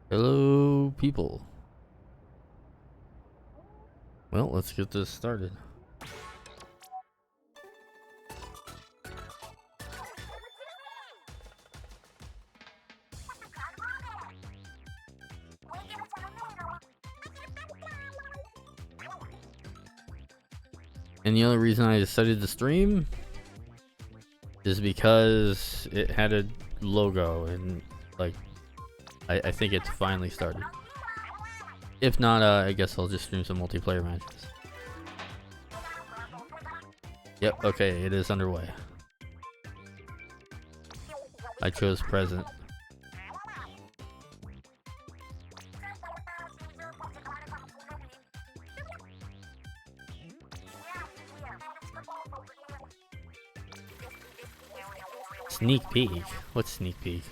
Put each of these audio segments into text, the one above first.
Hello, people. Well, let's get this started. And the only reason I decided to stream is because it had a logo and like I think it's finally started. If not, I guess I'll just stream some multiplayer matches. Yep, okay, it is underway. I chose present. Sneak peek? What's sneak peek?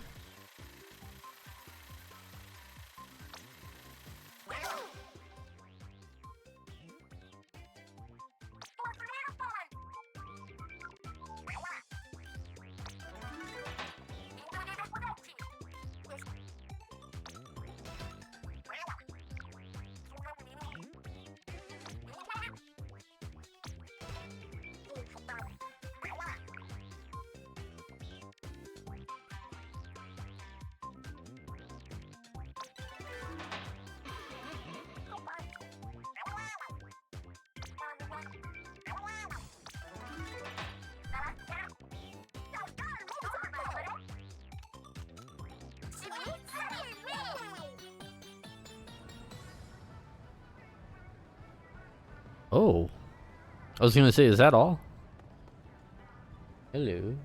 Oh, I was gonna say, is that all? Hello.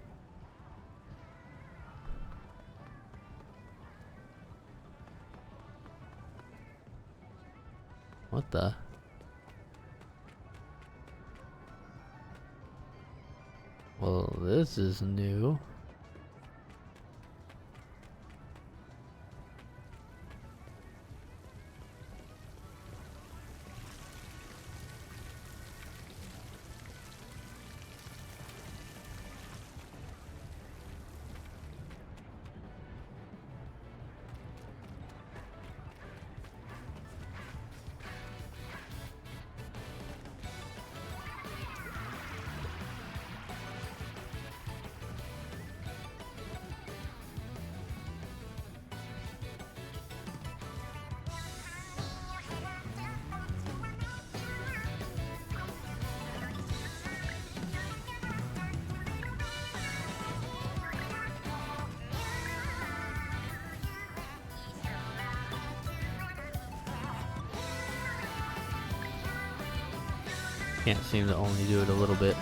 What the? Well, this is new. Can't seem to only do it a little bit.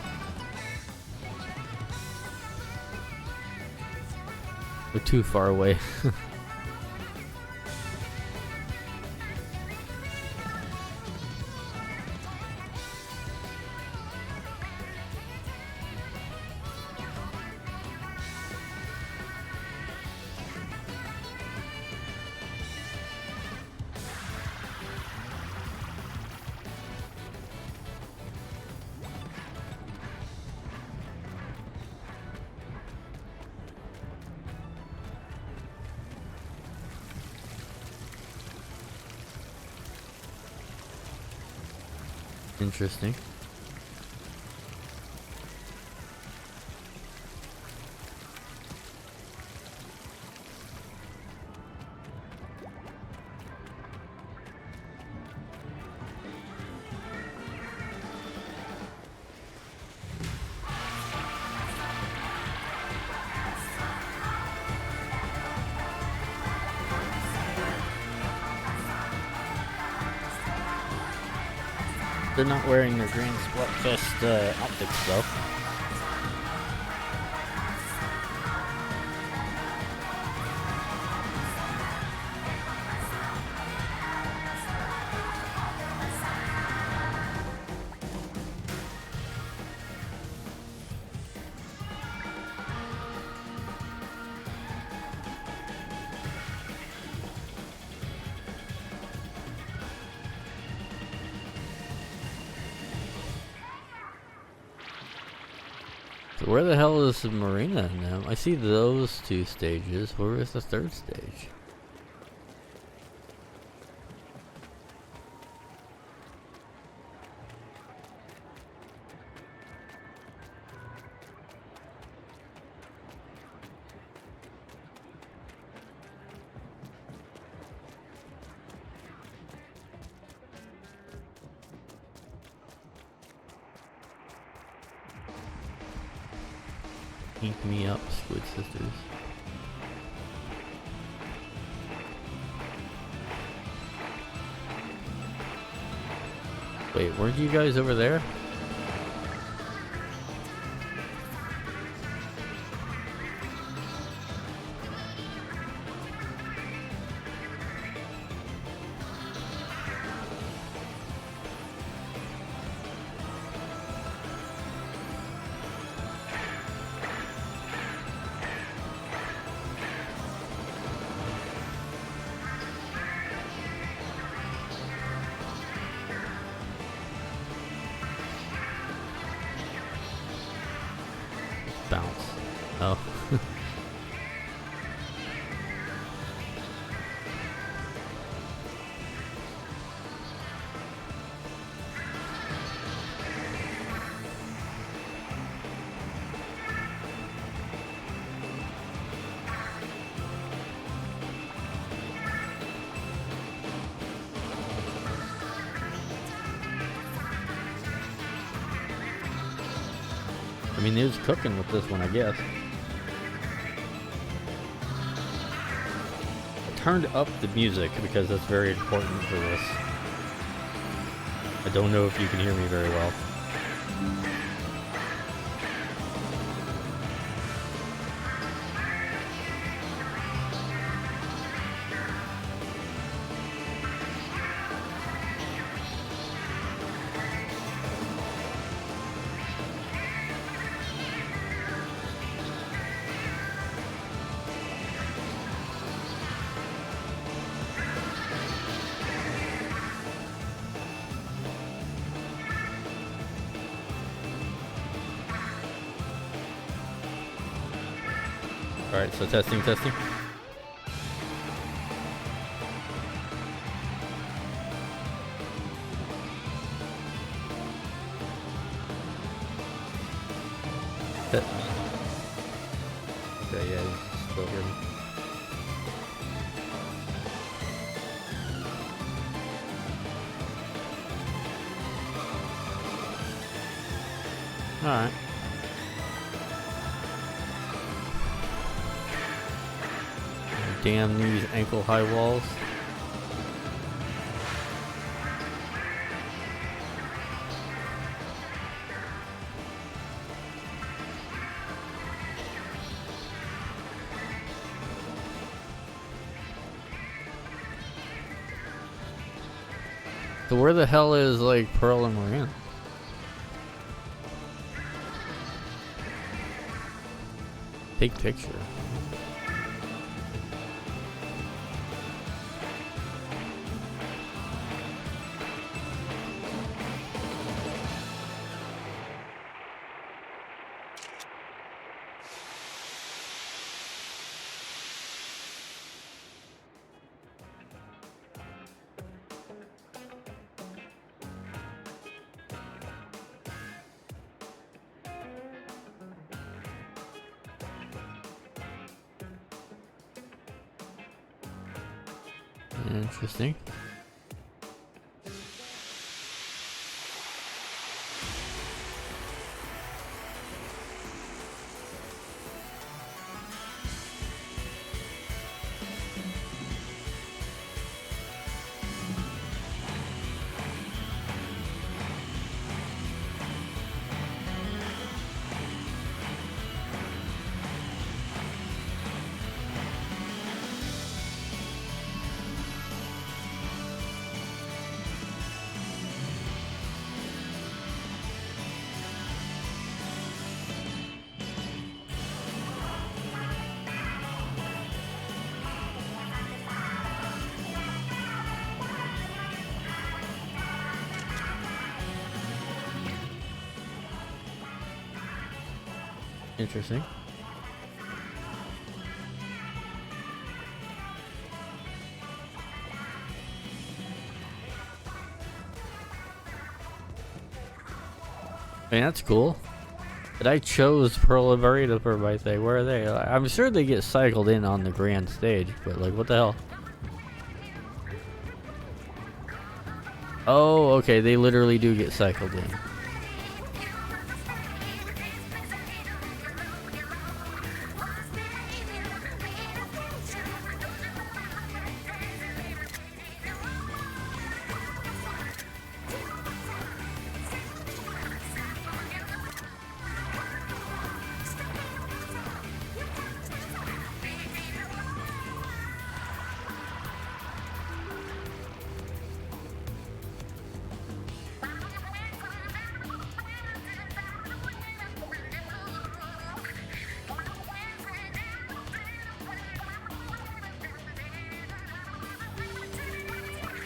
We're too far away. Interesting. They're not wearing their green Splatfest optics though. So where the hell is the marina now? I see those two stages. Where is the third stage? Ink me up, Squid Sisters. Wait, weren't you guys over there? Bounce. Oh. I mean, it was cooking with this one, I guess. I turned up the music because that's very important for this. I don't know if you can hear me very well. Alright, so testing. Okay, yeah, you still hear me. Alright. Damn these ankle high walls. So where the hell is like Pearl and Moran? Take picture. Interesting. Interesting. I mean, that's cool. But I chose Pearl and Burrito for my thing. Where are they? I'm sure they get cycled in on the grand stage, but like, what the hell? Oh, okay, they literally do get cycled in.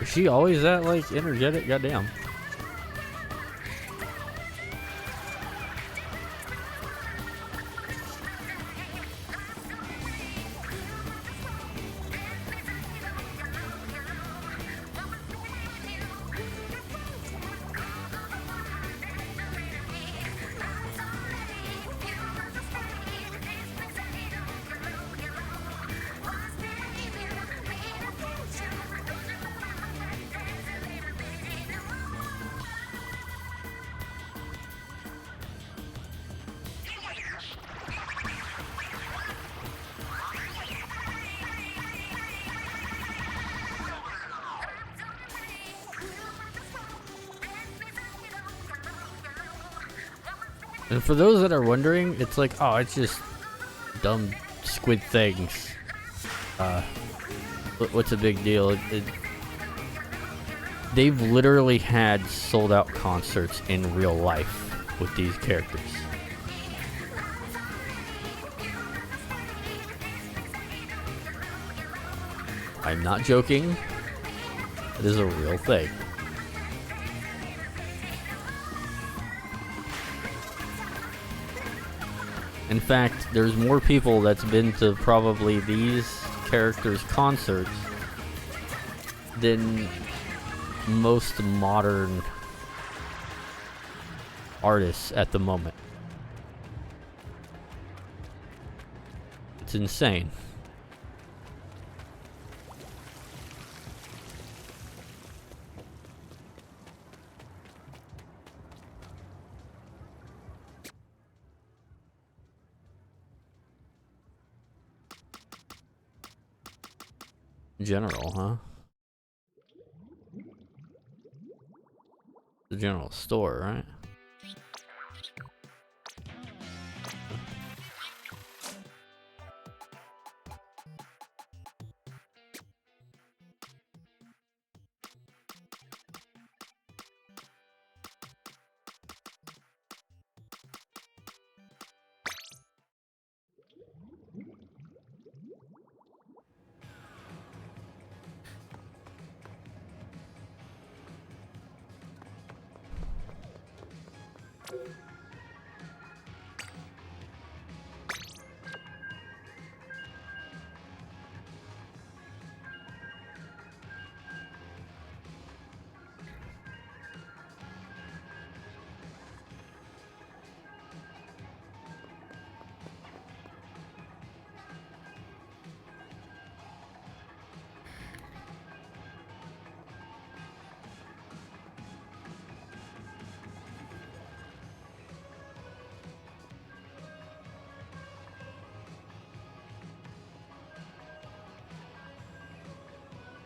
Is she always that, like, energetic? Goddamn. And for those that are wondering, it's like, oh, it's just dumb squid things. What's the big deal? They've literally had sold out concerts in real life with these characters. I'm not joking. It is a real thing. In fact, there's more people that's been to probably these characters' concerts than most modern artists at the moment. It's insane. General, huh? The general store, right?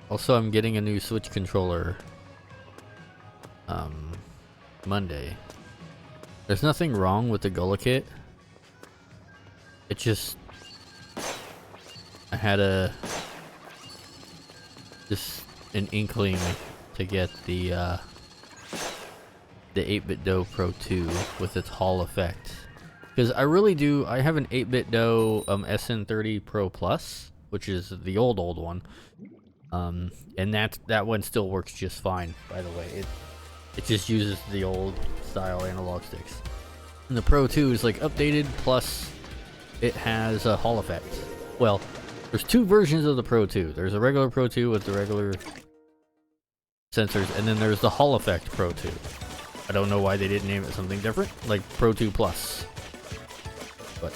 Also, I'm getting a new Switch controller Monday. There's nothing wrong with the Gullah kit. It just I had an inkling to get the 8BitDo Pro 2 with its Hall effect. Because I really do, I have an 8BitDo SN30 Pro Plus, which is the old one. And that one still works just fine, by the way. It just uses the old style analog sticks. And the Pro 2 is like updated, plus it has a Hall effect. Well, there's two versions of the Pro 2. There's a regular Pro 2 with the regular sensors, and then there's the Hall effect Pro 2. I don't know why they didn't name it something different, like Pro 2 Plus. But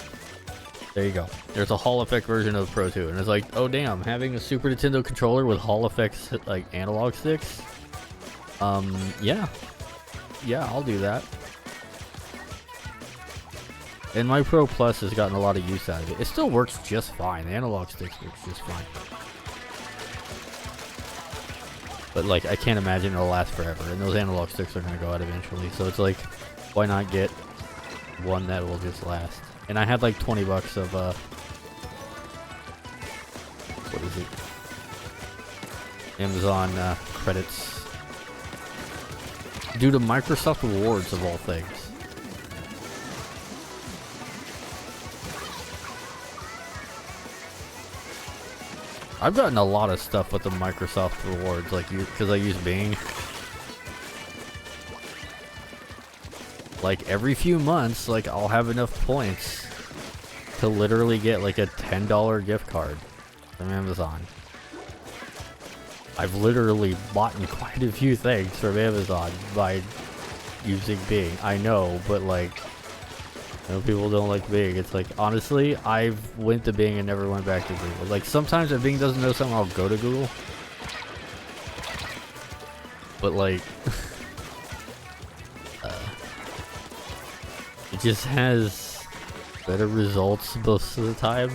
there you go. There's a Hall effect version of Pro 2, and it's like, oh damn, having a Super Nintendo controller with Hall effects like analog sticks. Yeah, I'll do that. And my Pro Plus has gotten a lot of use out of it. It still works just fine. The analog sticks works just fine. But like, I can't imagine it'll last forever, and those analog sticks are gonna go out eventually. So it's like, why not get one that will just last? And I had like 20 bucks of what is it? Amazon credits due to Microsoft Rewards of all things. I've gotten a lot of stuff with the Microsoft rewards, like because I use Bing. Like every few months, like I'll have enough points to literally get like a $10 gift card from Amazon. I've literally bought quite a few things from Amazon by using Bing. I know, but like, you know, people don't like Bing. It's like, honestly, I've went to Bing and never went back to Google. Like sometimes if Bing doesn't know something, I'll go to Google. But like, it just has better results most of the time.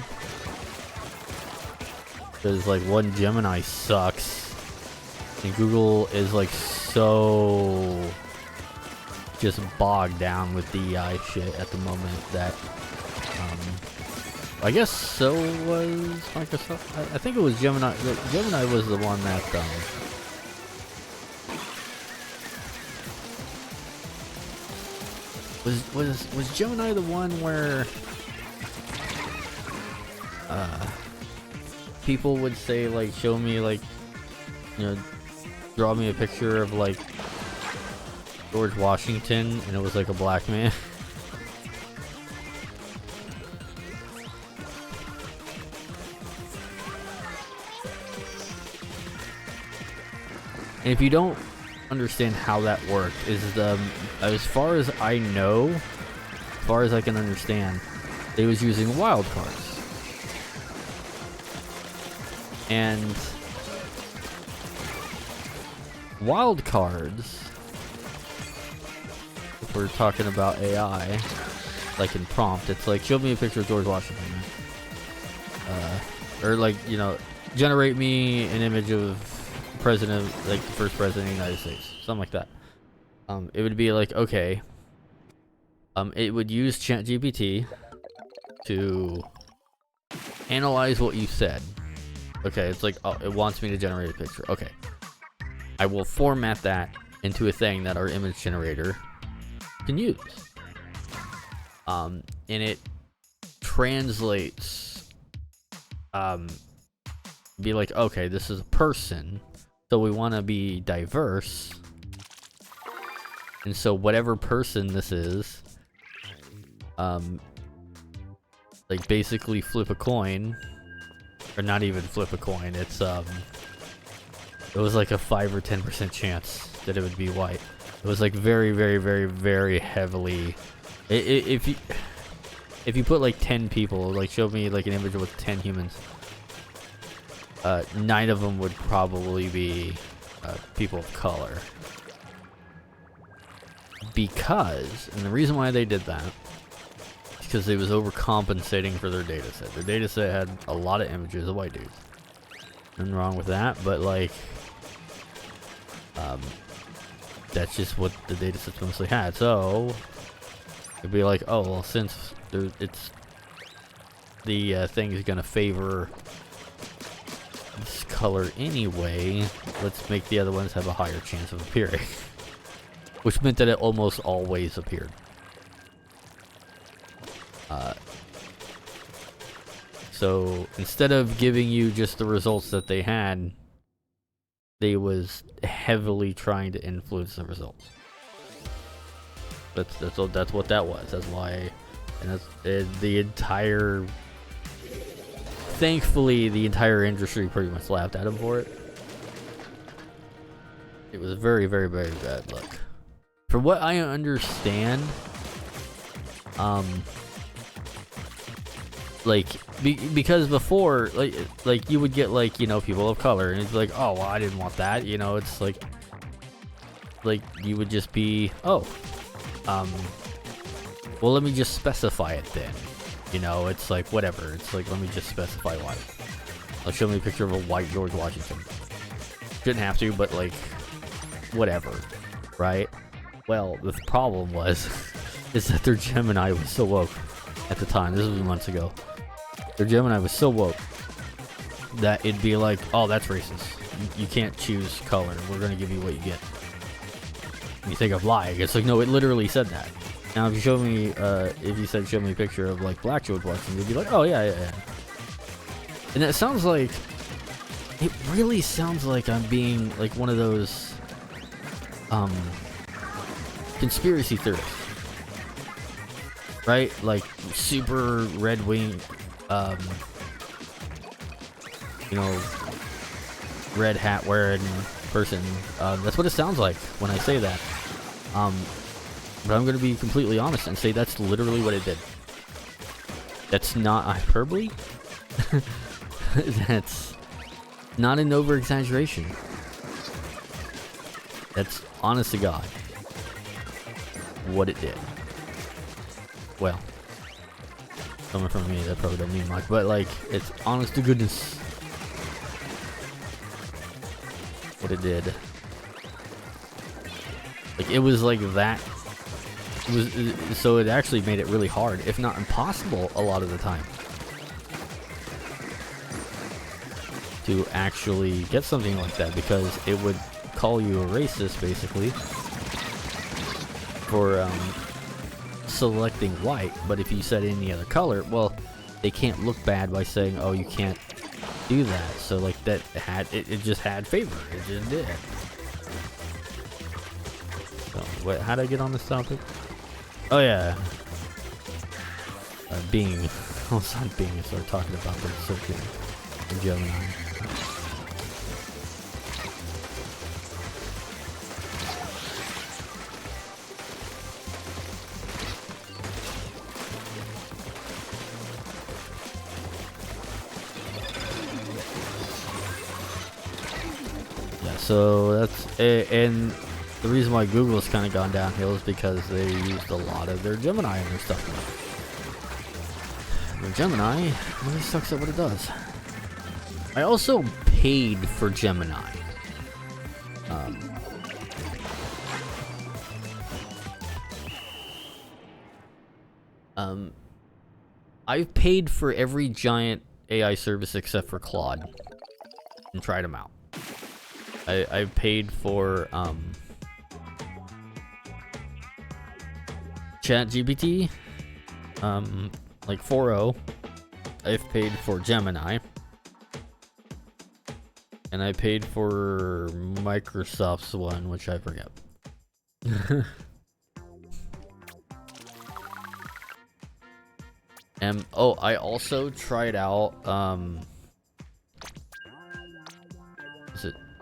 Because like one Gemini sucks. And Google is like so just bogged down with DEI shit at the moment that I guess so was Microsoft. I think it was Gemini. Gemini was the one that was Gemini the one where people would say like, show me like, you know, draw me a picture of like George Washington, and it was like a black man. And if you don't understand how that worked, is as far as I know, as far as I can understand, they was using wildcards. And wildcards, if we're talking about AI, like in prompt, it's like, show me a picture of George Washington. Or like, you know, generate me an image of president, like the first president of the United States, something like that. It would be like, okay, it would use ChatGPT to analyze what you said. Okay, it's like, oh, it wants me to generate a picture. Okay, I will format that into a thing that our image generator can use. And it translates, be like, okay, this is a person, so we want to be diverse. And so whatever person this is, like basically flip a coin, or not even flip a coin. It's it was like a 5 or 10% chance that it would be white. It was like very, very, very, very heavily. If you put like 10 people, like show me like an image with 10 humans, 9 of them would probably be people of color. Because, and the reason why they did that is because they was overcompensating for their data set. Their data set had a lot of images of white dudes. Nothing wrong with that, but like, that's just what the data sets mostly had. So it'd be like, oh well, since it's the thing is gonna favor this color anyway, let's make the other ones have a higher chance of appearing. Which meant that it almost always appeared. So instead of giving you just the results that they had, they was heavily trying to influence the results. That's what that was. That's why, and that's the entire. Thankfully, the entire industry pretty much laughed at him for it. It was very, very, very bad luck. From what I understand, like because before, like you would get like, you know, people of color, and it's like, oh well, I didn't want that, you know. It's like you would just be, oh, well, let me just specify it then, you know. It's like whatever. It's like, let me just specify white. I'll show me a picture of a white George Washington. Shouldn't have to, but like, whatever, right? Well, the problem was, is that their Gemini was so woke at the time. This was months ago. Their Gemini was so woke that it'd be like, oh, that's racist. You can't choose color. We're going to give you what you get. And you think I'm lying. It's like, no, it literally said that. Now, if you show me, if you said, show me a picture of like black George Washington, you'd be like, oh, yeah. And it sounds like It really sounds like I'm being like one of those conspiracy theorists, right? Like super red wing, you know, red hat wearing person. That's what it sounds like when I say that. But I'm gonna be completely honest and say that's literally what it did. That's not hyperbole. That's not an over exaggeration. That's honest to God what it did. Well, coming from me, that probably don't mean much, but like, it's honest to goodness what it did. Like, it was like that. It was, so it actually made it really hard, if not impossible, a lot of the time, to actually get something like that, because it would call you a racist, basically, for selecting white. But if you said any other color, well, they can't look bad by saying, oh, you can't do that. So like, that had it just had favor. It just did. So what, how'd I get on this topic? Oh yeah, being all of a sudden being and started talking about the circuit in Gemini. So that's it, and the reason why Google's kind of gone downhill is because they used a lot of their Gemini in their stuff. Their Gemini really sucks at what it does. I also paid for Gemini. I've paid for every giant AI service except for Claude and tried them out. I paid for ChatGPT, like 4.0. I've paid for Gemini, and I paid for Microsoft's one, which I forget. And oh, I also tried out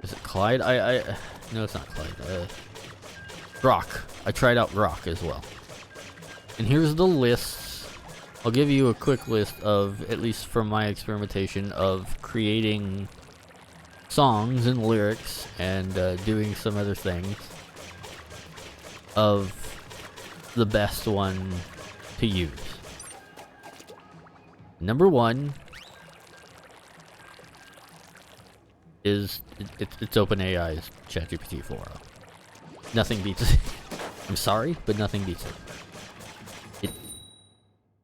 Is it Clyde? No, it's not Clyde. Grok. I tried out Grok as well. And here's the lists. I'll give you a quick list of, at least from my experimentation, of creating songs and lyrics and doing some other things, of the best one to use. Number one is it's OpenAI's ChatGPT 4.0. Nothing beats it. I'm sorry, but nothing beats it.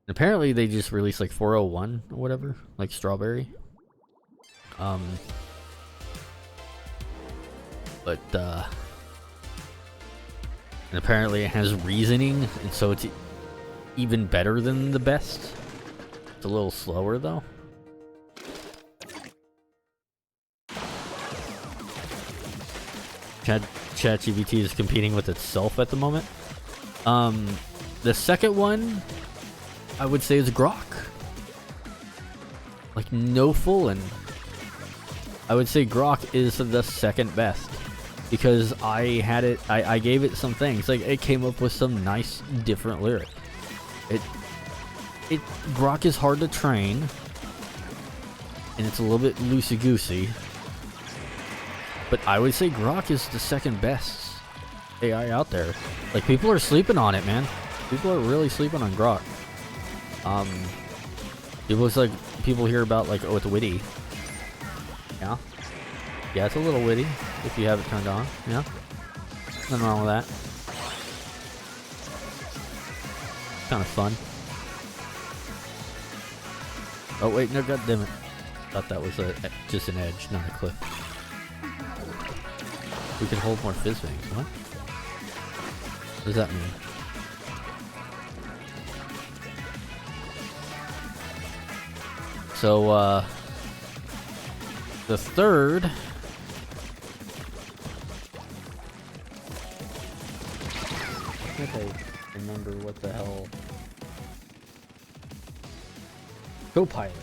Apparently they just released like 4.01 or whatever, like Strawberry. But and apparently it has reasoning, and so it's even better than the best. It's a little slower though. ChatGPT is competing with itself at the moment. The second one, I would say, is Grok. Like, no fooling. I would say Grok is the second best, because I had it. I gave it some things. Like, it came up with some nice, different lyrics. Grok is hard to train, and it's a little bit loosey-goosey. But I would say Grok is the second best AI out there. Like, people are sleeping on it, man. People are really sleeping on Grok. It looks like people hear about, like, oh, it's witty. Yeah. Yeah, it's a little witty if you have it turned on. Yeah. Nothing wrong with that. Kind of fun. Oh, wait, no, goddammit. Thought that was just an edge, not a cliff. We can hold more fizz bangs. What? What does that mean? So, The third, I think I remember what the hell. Copilot.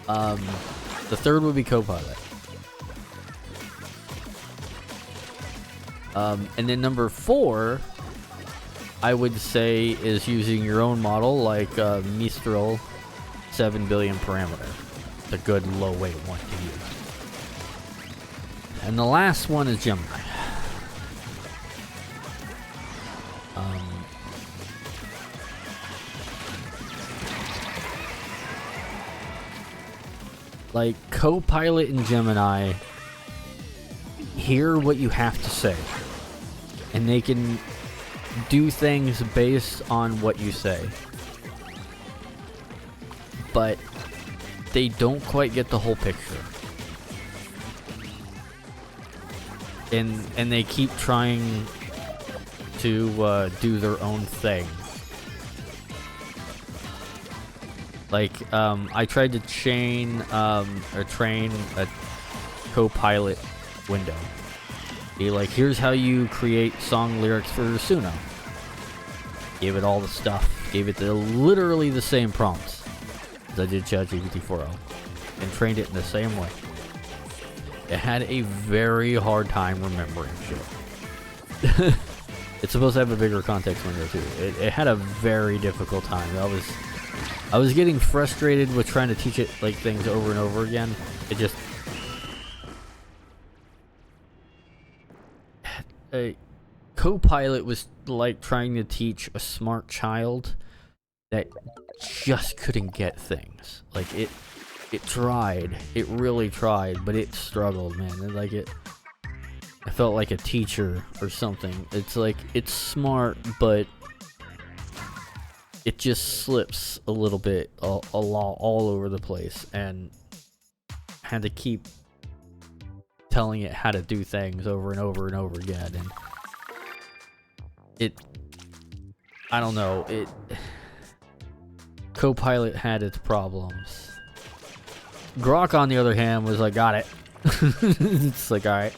The third would be Copilot. And then number 4, I would say, is using your own model, like Mistral 7 billion parameter. It's a good low weight one to use. And the last one is Gemini. Like Copilot and Gemini hear what you have to say, and they can do things based on what you say, but they don't quite get the whole picture, and they keep trying to do their own thing. Like I tried to train a Copilot window. Be like, here's how you create song lyrics for Suno. Gave it all the stuff. Gave it literally the same prompts as I did ChatGPT 4.0, and trained it in the same way. It had a very hard time remembering shit. It's supposed to have a bigger context window too. It had a very difficult time. I was getting frustrated with trying to teach it like things over and over again. It just Copilot was like trying to teach a smart child that just couldn't get things. Like it tried. It really tried, but it struggled, man. And like I felt like a teacher or something. It's like it's smart, but it just slips a little bit all over the place, and had to keep telling it how to do things over and over and over again. And I don't know, Copilot had its problems. Grok, on the other hand, was like, got it. It's like, alright.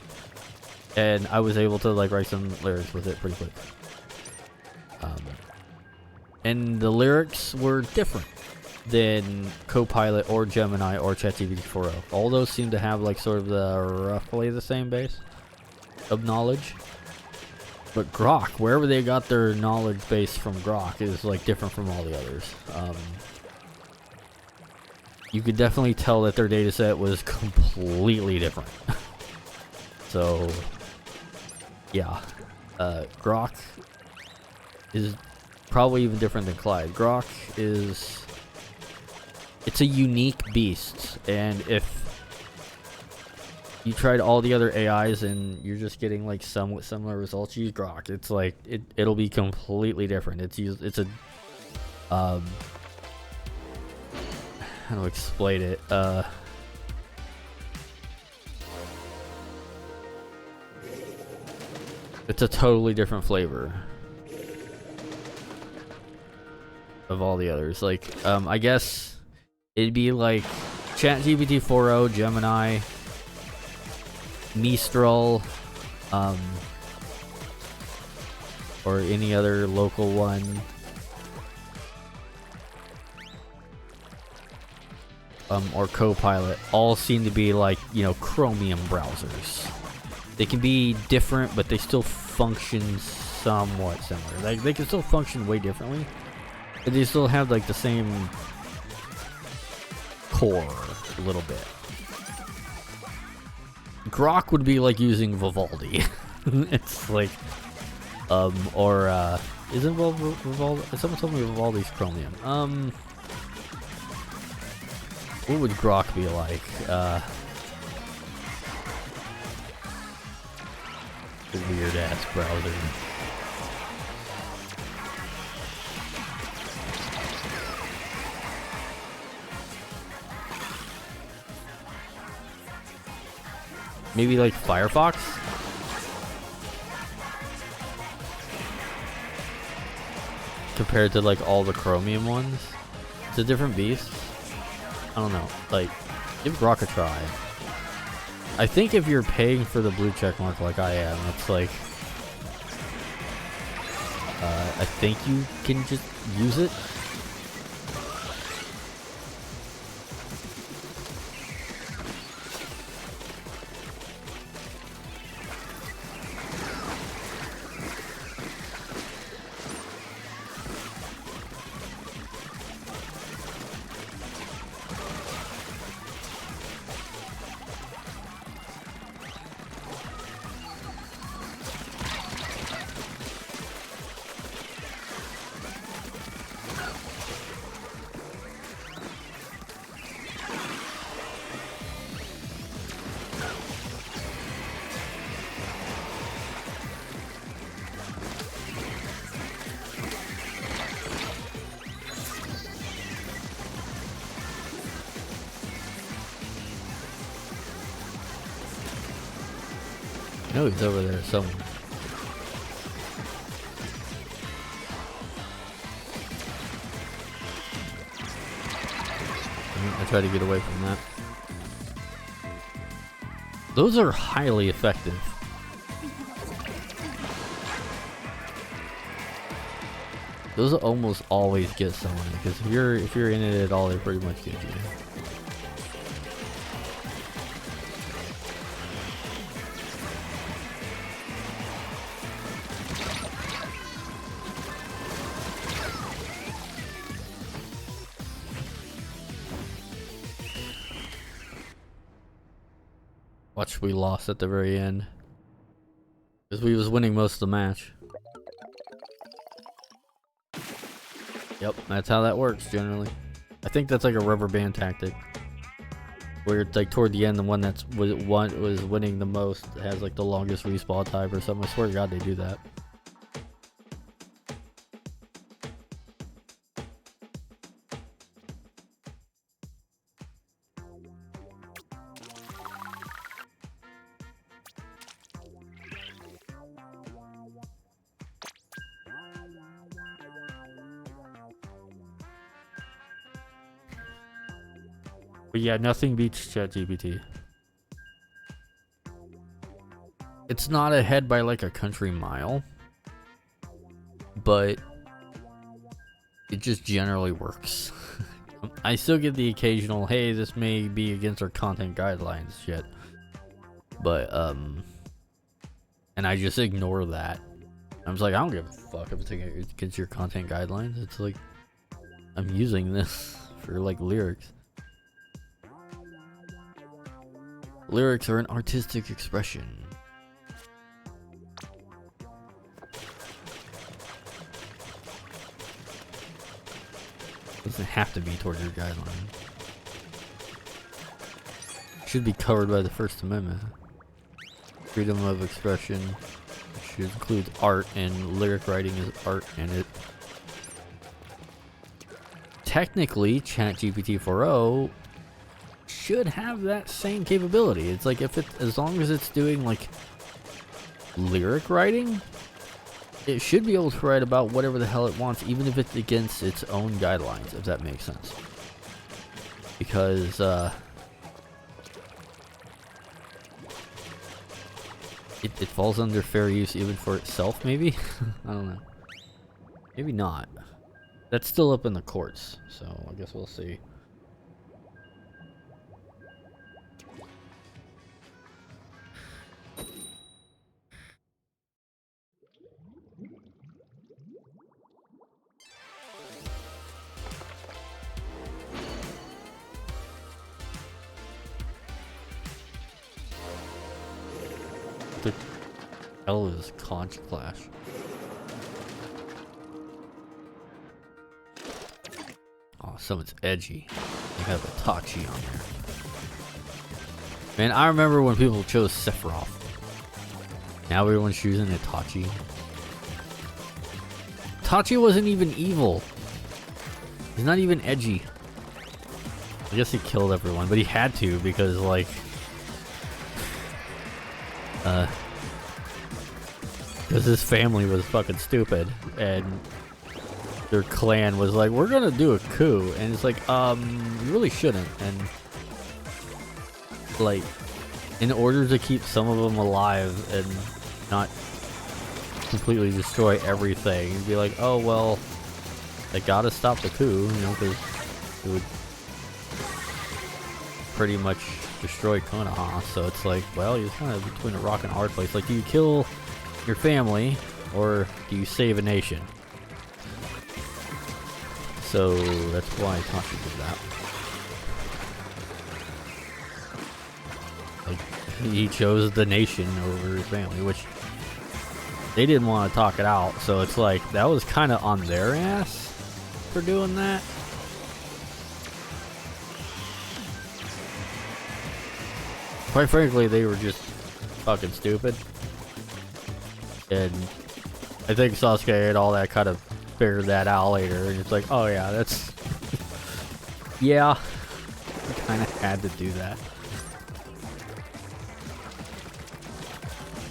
And I was able to like write some lyrics with it pretty quick. And the lyrics were different than Copilot or Gemini or ChatGPT 4.0. All those seem to have like sort of roughly the same base of knowledge. But Grok, wherever they got their knowledge base from Grok, is like different from all the others. You could definitely tell that their data set was completely different. So, yeah. Grok is probably even different than Clyde. Grok it's a unique beast, and if you tried all the other AIs and you're just getting like somewhat similar results, use Grok. It's like it'll be completely different. It's a how do I explain it? It's a totally different flavor of all the others. Like, I guess it'd be like ChatGPT 4.0, Gemini, Mistral, or any other local one. Or Copilot, all seem to be like, you know, Chromium browsers. They can be different, but they still function somewhat similar. Like, they can still function way differently, but they still have like the same core a little bit. Grok would be like using Vivaldi. It's like, isn't Vivaldi? Someone told me Vivaldi's Chromium. What would Grok be like? A weird ass browser. Maybe like Firefox? Compared to like all the Chromium ones? It's a different beast. I don't know. Like, Give Grok a try. I think if you're paying for the blue check mark like I am, it's like... I think you can just use it. I know he's over there somewhere. I try to get away from that. Those are highly effective. Those almost always get someone because if you're in it at all, they pretty much get you. Watch, we lost at the very end. Because we was winning most of the match. Yep, that's how that works generally. I think that's like a rubber band tactic. Where it's like toward the end, the one that's was winning the most has like the longest respawn time or something. I swear to God they do that. But yeah, nothing beats ChatGPT. It's not ahead by like a country mile, but it just generally works. I still get the occasional, hey, this may be against our content guidelines shit. But, and I just ignore that. I'm just like, I don't give a fuck if it's against your content guidelines. It's like, I'm using this for like lyrics. Lyrics are an artistic expression. Doesn't have to be towards your guideline. Should be covered by the First Amendment. Freedom of expression, which includes art, and lyric writing is art, and it technically ChatGPT 4.0 should have that same capability. It's like if it, as long as it's doing like lyric writing, it should be able to write about whatever the hell it wants, even if it's against its own guidelines, if that makes sense. Because it falls under fair use even for itself, maybe? I don't know. Maybe not. That's still up in the courts, so I guess we'll see. The hell is Conch Clash? Oh, someone's edgy. They have a Tachi on there. Man, I remember when people chose Sephiroth. Now everyone's choosing Itachi. Itachi wasn't even evil. He's not even edgy. I guess he killed everyone, but he had to because, like, because his family was fucking stupid, and their clan was like, we're gonna do a coup, and it's like, you really shouldn't, and like, in order to keep some of them alive and not completely destroy everything, you'd be like, oh well, I gotta stop the coup, you know, because it would pretty much destroy Konoha. So it's like, well, you're kind of between a rock and a hard place. Like, do you kill your family or do you save a nation? So that's why Itachi did that. Like, he chose the nation over his family, which they didn't want to talk it out. So it's like, that was kind of on their ass for doing that. Quite frankly, they were just fucking stupid. And I think Sasuke and all that kind of figured that out later. And it's like, oh yeah, that's... yeah, I kind of had to do that.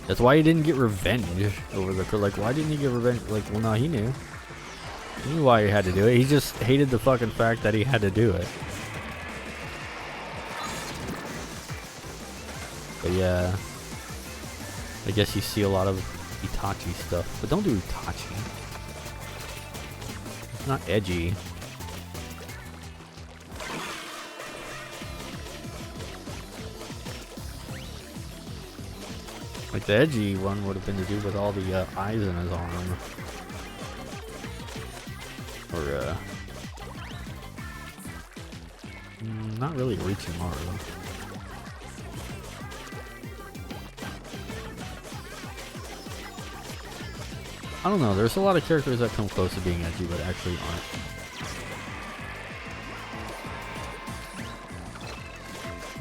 That's why he didn't get revenge over the... Like, why didn't he get revenge? Like, well, no, he knew. He knew why he had to do it. He just hated the fucking fact that he had to do it. But yeah, I guess you see a lot of Itachi stuff, but don't do Itachi. It's not edgy. Like, the edgy one would have been to do with all the eyes in his arm. Or, not really Orochimaru. I don't know, there's a lot of characters that come close to being edgy, but actually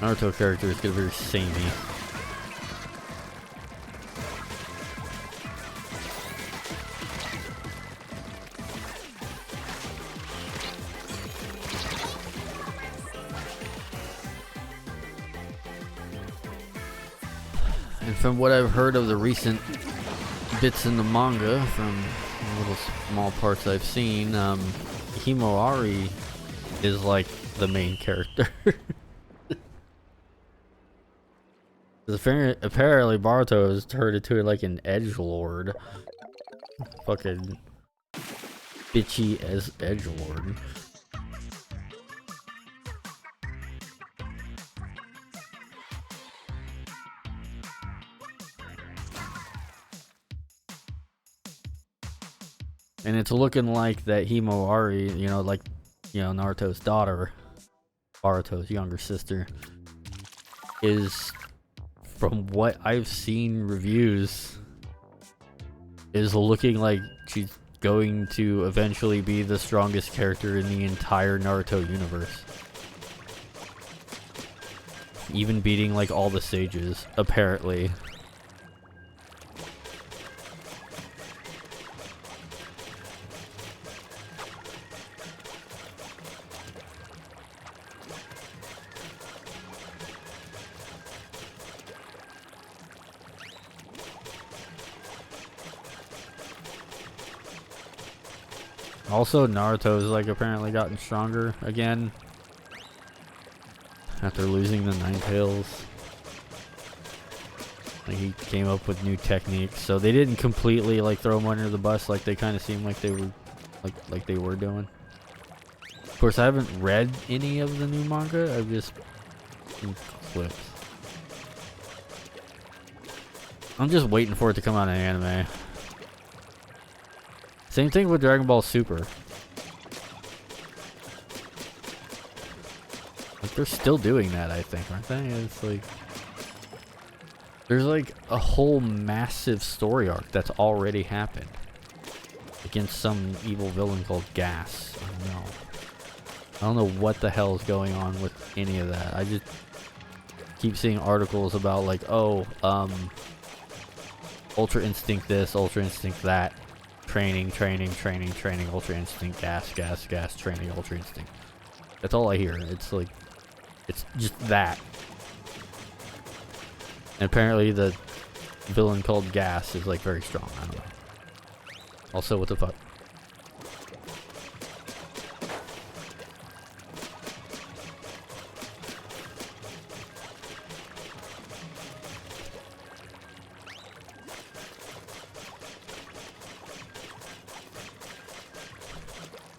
aren't. Naruto characters get very samey. And from what I've heard of the recent bits in the manga, from little small parts I've seen, Himawari is like the main character. Apparently Baruto has turned into like an edgelord. Fucking bitchy as edgelord. And it's looking like that Himawari, you know, like, you know, Naruto's daughter, Baruto's younger sister, is, from what I've seen reviews, is looking like she's going to eventually be the strongest character in the entire Naruto universe. Even beating like all the sages, apparently. Also, Naruto's like apparently gotten stronger again after losing the Nine Tails. Like, he came up with new techniques, so they didn't completely like throw him under the bus like they kind of seemed like they were like they were doing. Of course, I haven't read any of the new manga. I've just seen clips. I'm just waiting for it to come out in anime. Same thing with Dragon Ball Super. Like, they're still doing that, I think, aren't they? It's like, there's like a whole massive story arc that's already happened against some evil villain called Gas. I don't know what the hell is going on with any of that. I just keep seeing articles about like, oh, Ultra Instinct this, Ultra Instinct that. Training, Ultra Instinct, gas, training, Ultra Instinct. That's all I hear. It's like, it's just that. And apparently the villain called Gas is like very strong. I don't know. Also, what the fuck?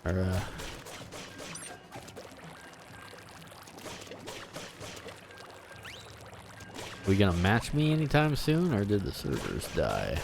Or, we gonna match me anytime soon, or did the servers die?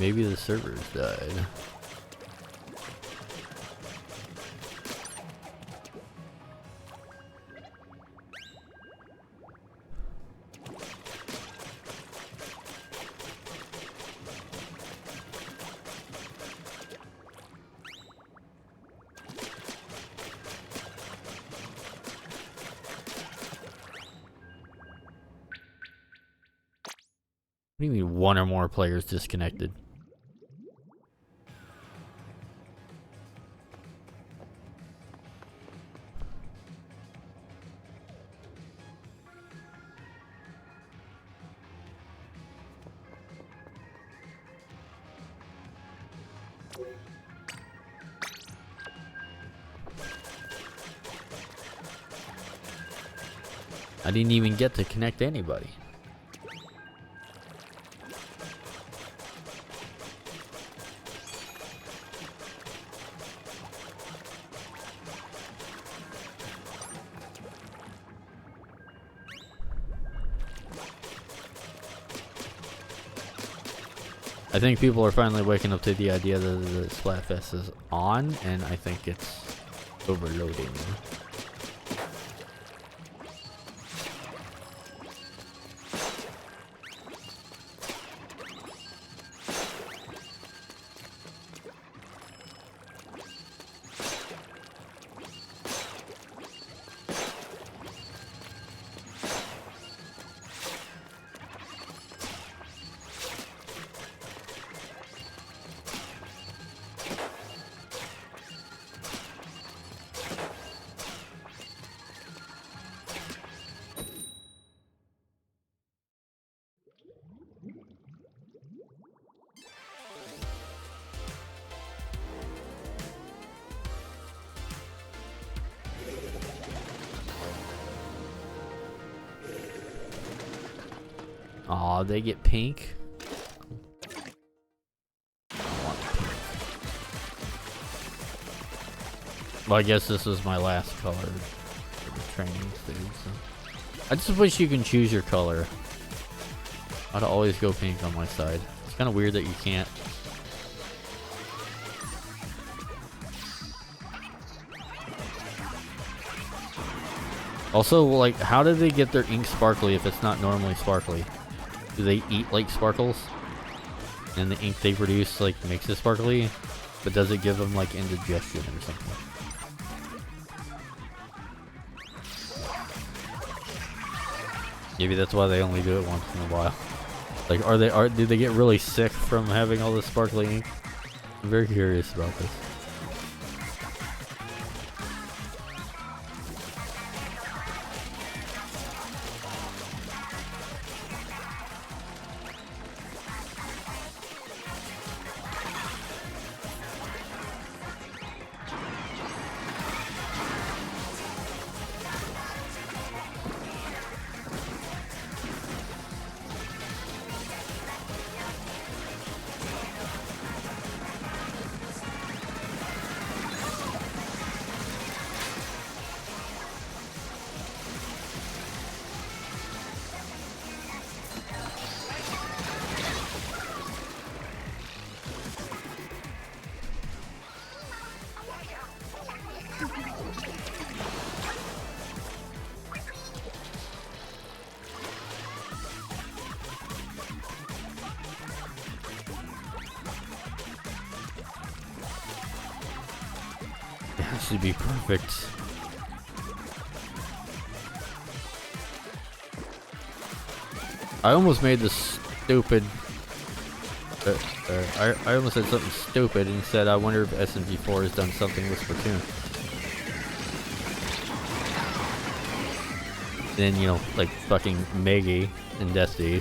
Maybe the servers died. What do you mean one or more players disconnected? I didn't even get to connect to anybody. I think people are finally waking up to the idea that the Splatfest is on, and I think it's overloading. Aw, they get pink. I want pink. Well, I guess this is my last color for the training stage. So. I just wish you can choose your color. I'd always go pink on my side. It's kind of weird that you can't. Also, like, how do they get their ink sparkly if it's not normally sparkly? Do they eat like sparkles? And the ink they produce like makes it sparkly? But does it give them like indigestion or something? Maybe that's why they only do it once in a while. Like, do they get really sick from having all this sparkly ink? I'm very curious about this. Should be perfect. I almost made this stupid I almost said something stupid and said I wonder if SMG4 has done something with Splatoon. Then, you know, like fucking Maggie in Destiny.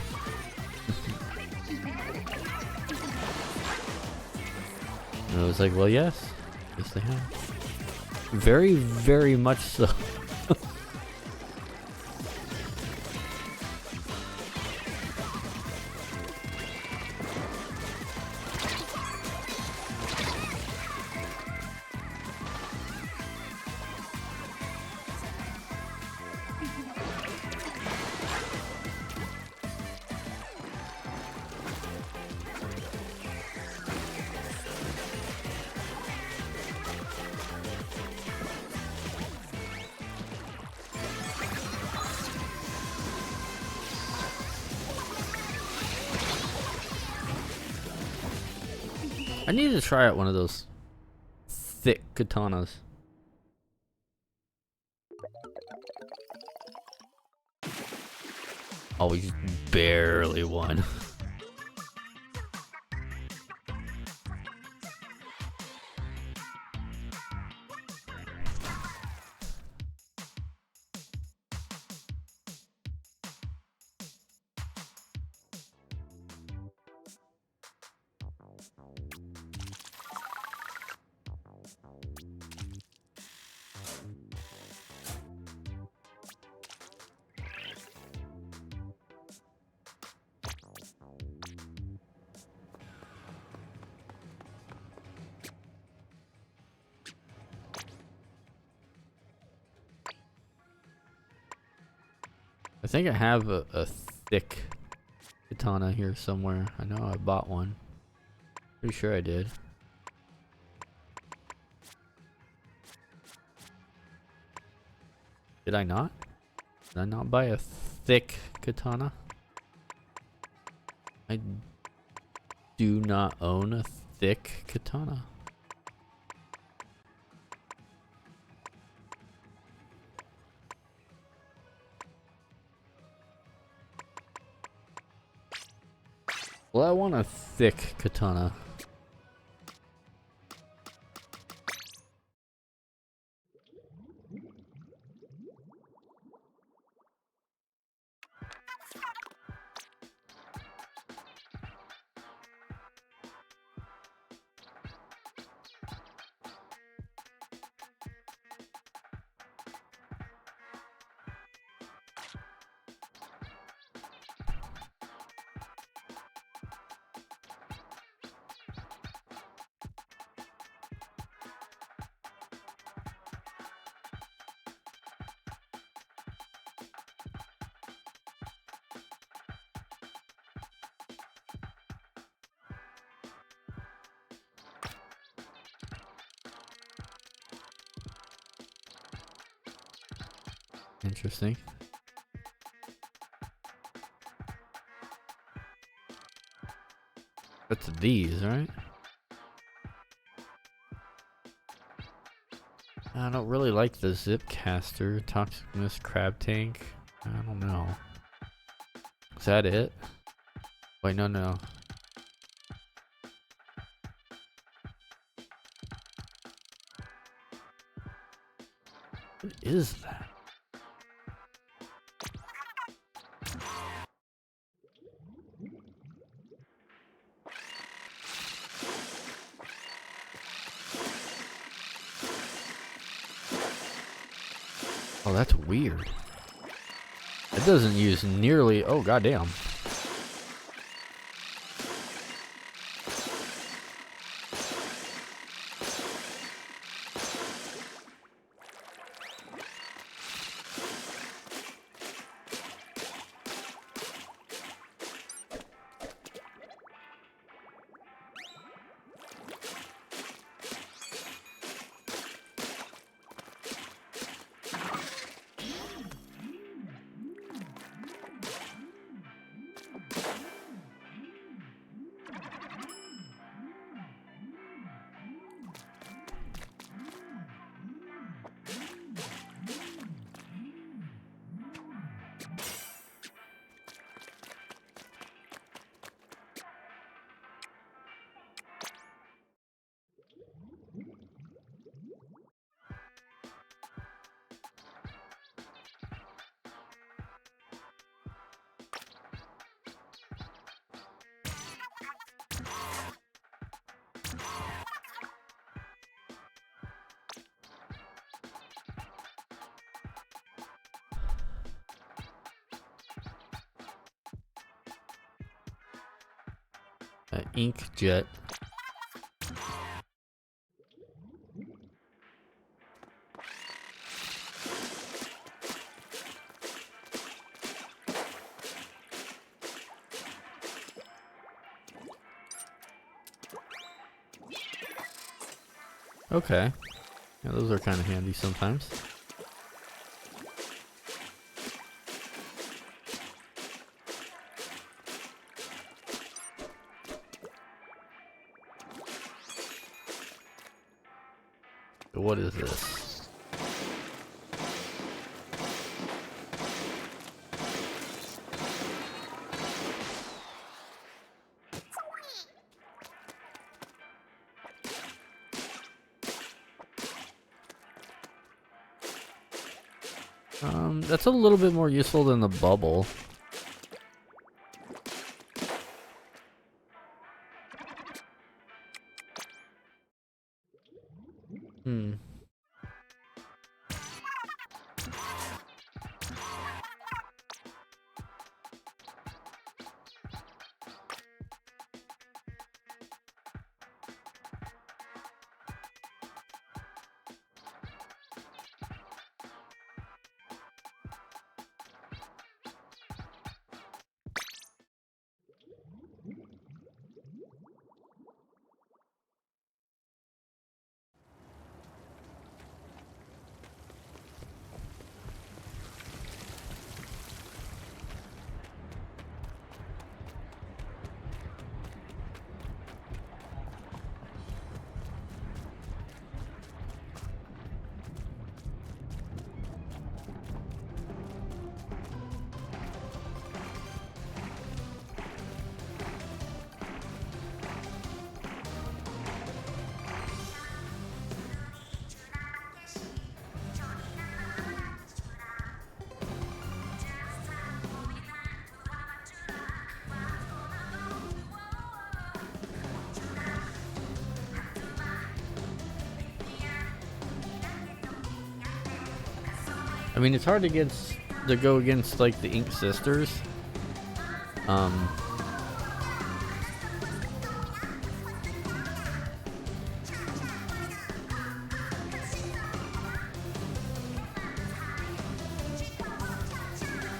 And I was like, well, yes. Yes, they have. Very, very much so. I need to try out one of those thick katanas. Always barely won. I think I have a thick katana here somewhere. I know I bought one. Pretty sure I did. Did I not? Did I not buy a thick katana? I do not own a thick katana. Well, I want a thick katana. Interesting. That's these, right? I don't really like the zip caster, toxic mist, crab tank. I don't know. Is that it? Wait, no. What is that? Oh, that's weird. It doesn't use nearly... Oh, goddamn. Ink jet. Okay. Yeah, those are kind of handy sometimes. What is this? That's a little bit more useful than the bubble. Hmm. I mean, it's hard to go against like the Ink Sisters.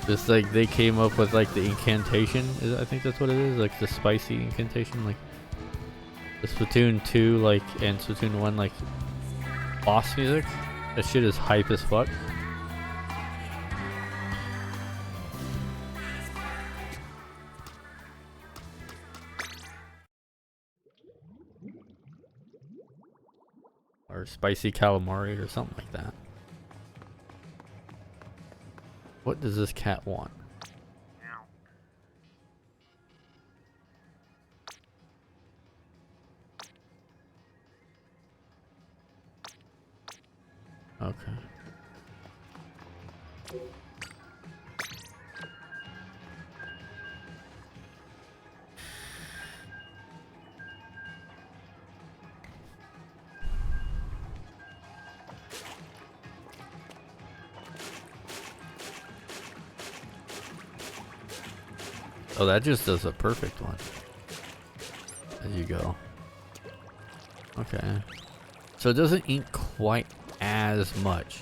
Just like they came up with like the incantation. I think that's what it is. Like the spicy incantation. Like the Splatoon 2 like and Splatoon 1 like boss music. That shit is hype as fuck. Or spicy calamari or something like that. What does this cat want? Okay. Oh, that just does a perfect one. There you go. Okay. So it doesn't ink quite as much.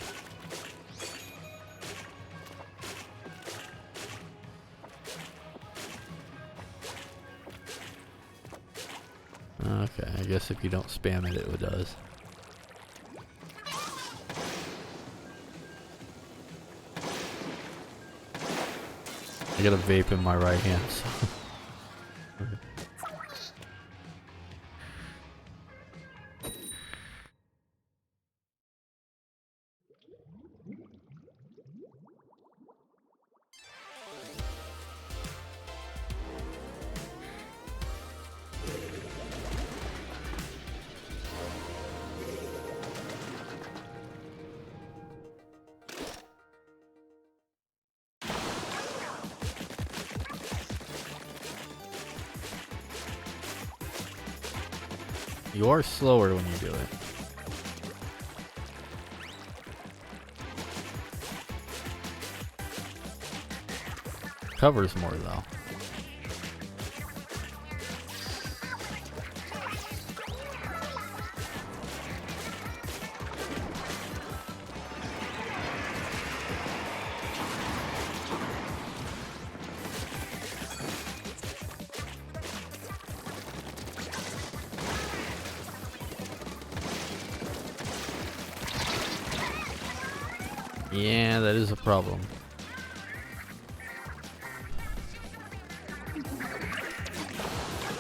Okay, I guess if you don't spam it, it does. I got a vape in my right hand, so. You are slower when you do it. Covers more though. Yeah, that is a problem.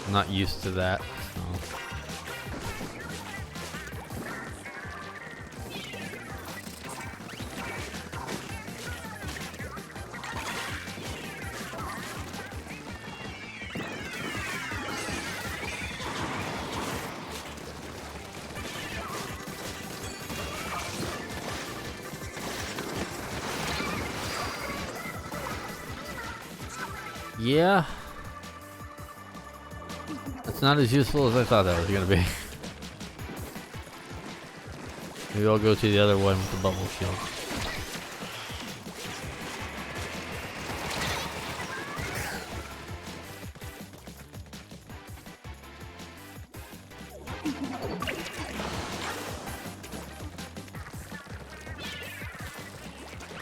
I'm not used to that, so. Yeah. It's not as useful as I thought that was gonna be. Maybe I'll go to the other one with the bubble shield.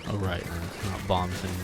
Oh right, it's not bombs anymore.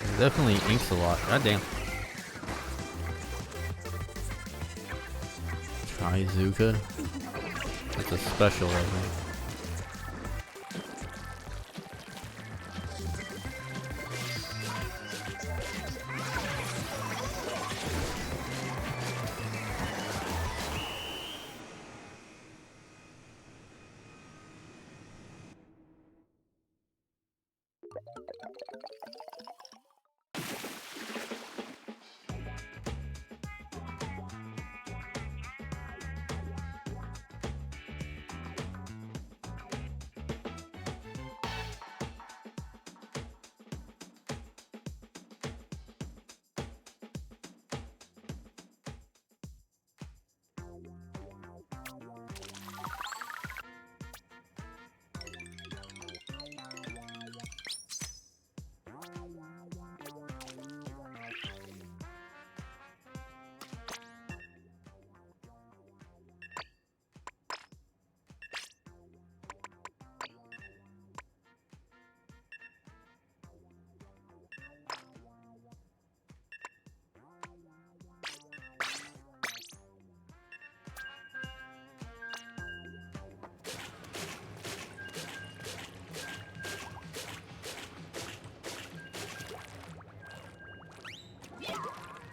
It definitely inks a lot. God damn. Trizooka. That's a special, I think.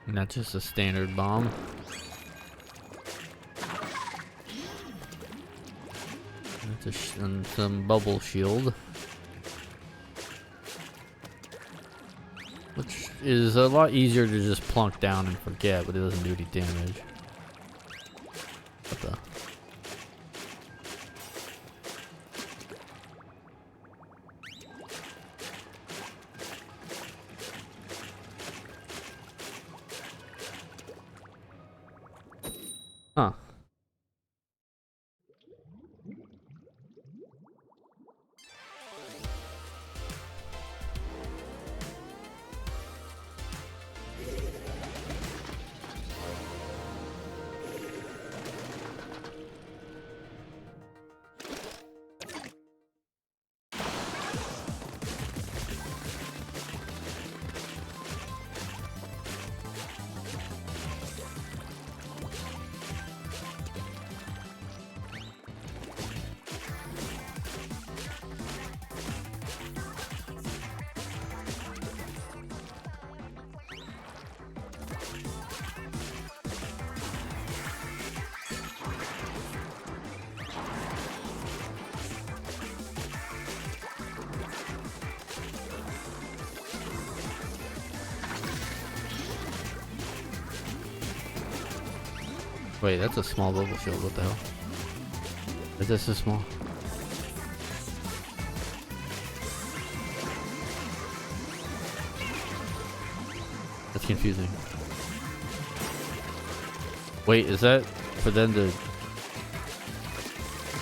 Not just a standard bomb. And some bubble shield. Which is a lot easier to just plunk down and forget, but it doesn't do any damage. What the? Huh. Wait, that's a small bubble shield. What the hell? Is this so small? That's confusing. Wait, is that for them to...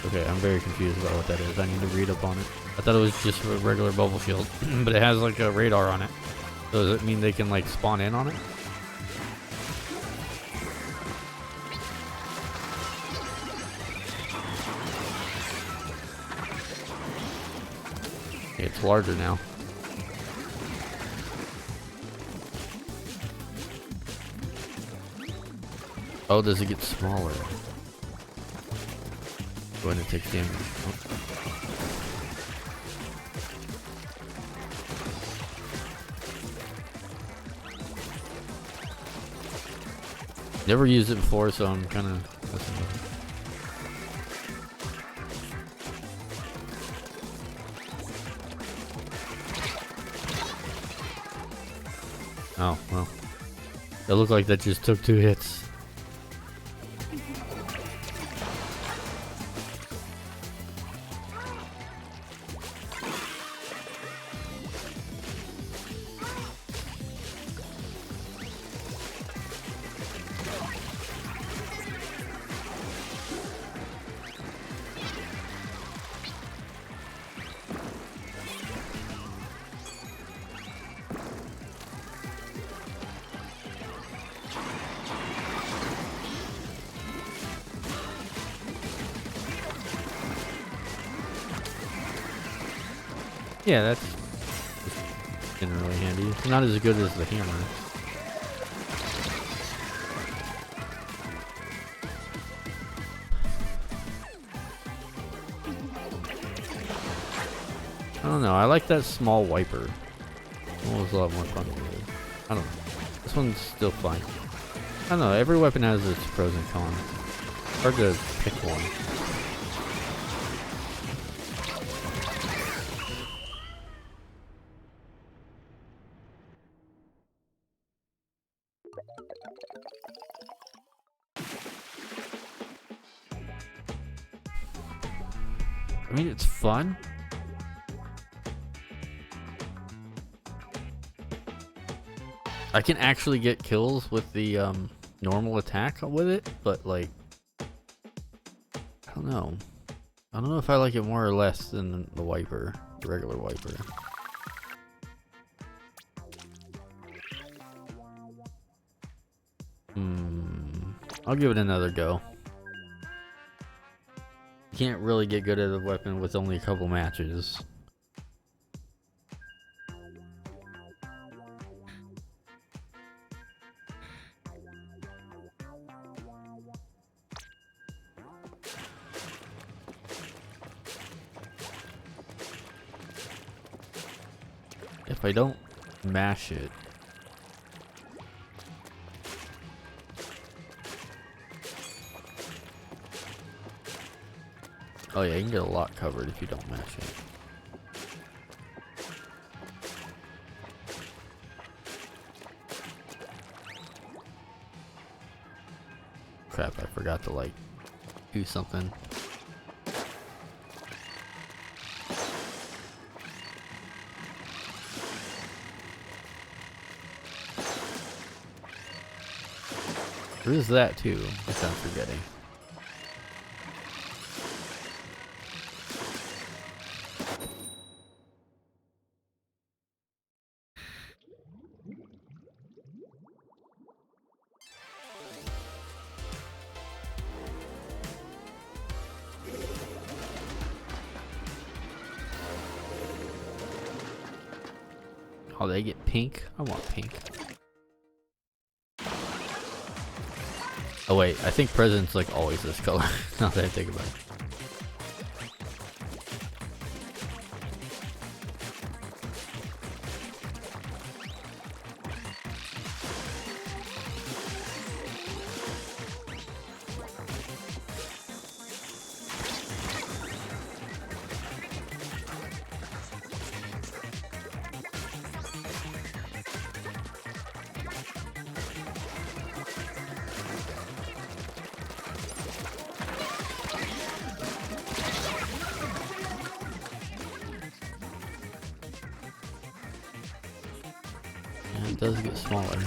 Okay, I'm very confused about what that is. I need to read up on it. I thought it was just a regular bubble shield, but it has like a radar on it. So does it mean they can like spawn in on it? Okay, it's larger now. Oh, does it get smaller? When it takes damage. Oh. Never used it before, so I'm kind of messing with it. Oh, well. It looked like that just took 2 hits. Yeah, that's generally handy. It's not as good as the hammer. I don't know. I like that small wiper. It was a lot more fun with it. I don't know. This one's still fine. I don't know. Every weapon has its pros and cons. Hard to pick one. I mean, it's fun. I can actually get kills with the normal attack with it, but like, I don't know. I don't know if I like it more or less than the wiper, the regular wiper. I'll give it another go. Can't really get good at a weapon with only a couple matches. If I don't mash it, oh yeah, you can get a lot covered if you don't mash it. Crap, I forgot to like do something. There is that too, which I'm forgetting. Oh, they get pink? I want pink. Oh wait, I think President's like always this color, now that I think about it. does get smaller.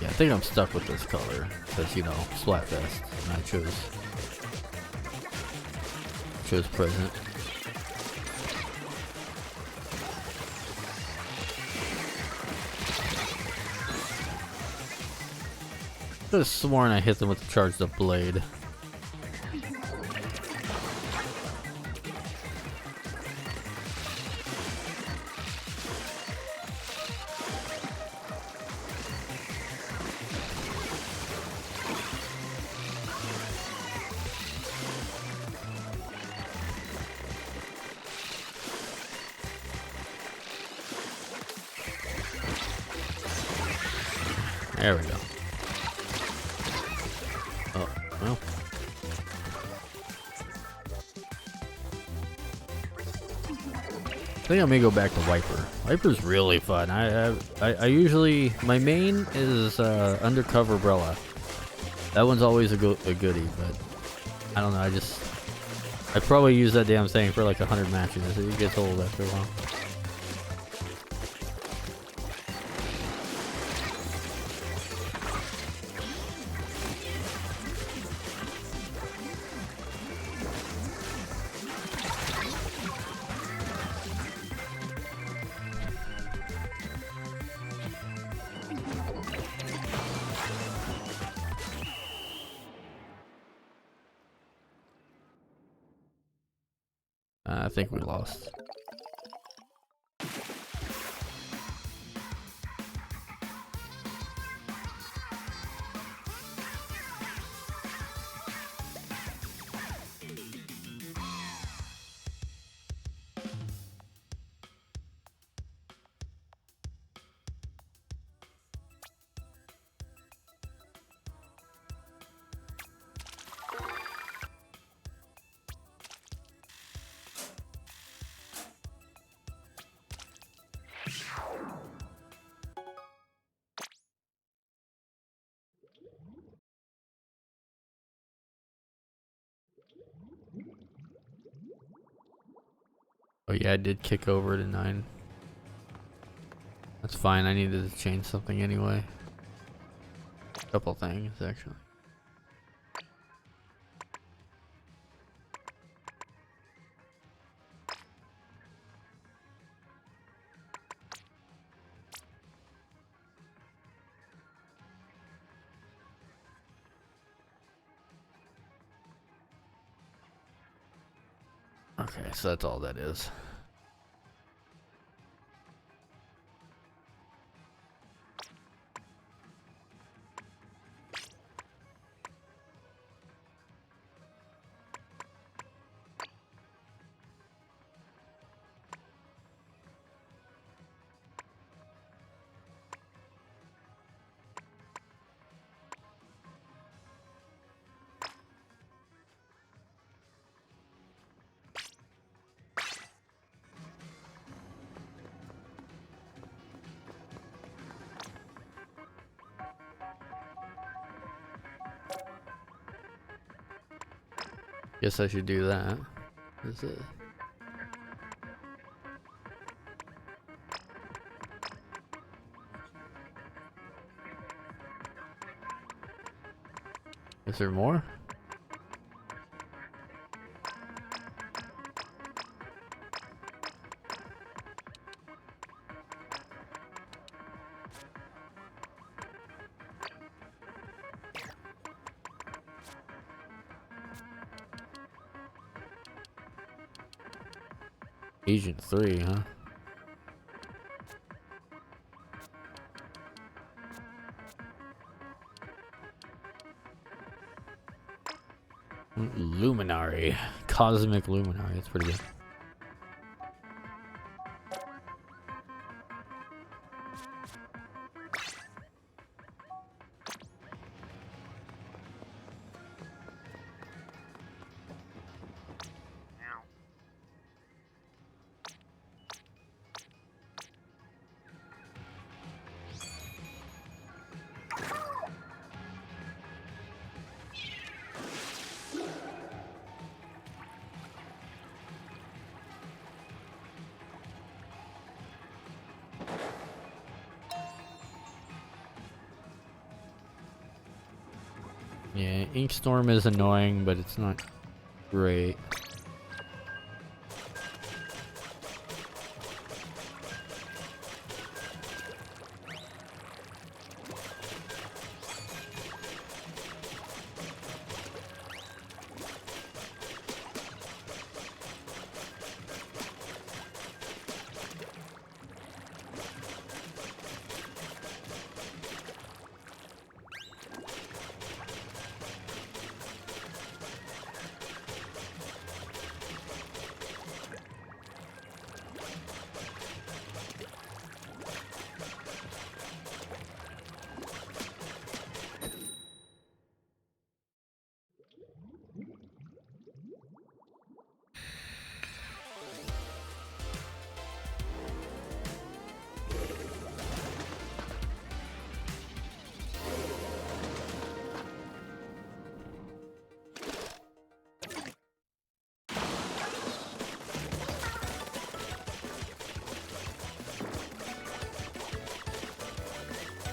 Yeah, I think I'm stuck with this color because, you know, Splatfest, and I chose present. I could have sworn I hit them with the charged up blade. There we go. Oh, well. I think I may go back to Viper. Viper's really fun. I usually, my main is Undercover Umbrella. That one's always a goodie, but I don't know, I probably use that damn thing for like 100 matches. It gets old after a while. I think we lost. Oh yeah, I did kick over to 9. That's fine, I needed to change something anyway. A couple things, actually. Okay, so that's all that is. Guess I should do that. Is it? Is there more? Agent 3, huh? Luminary. Cosmic Luminary. That's pretty good. Yeah, Inkstorm is annoying, but it's not great.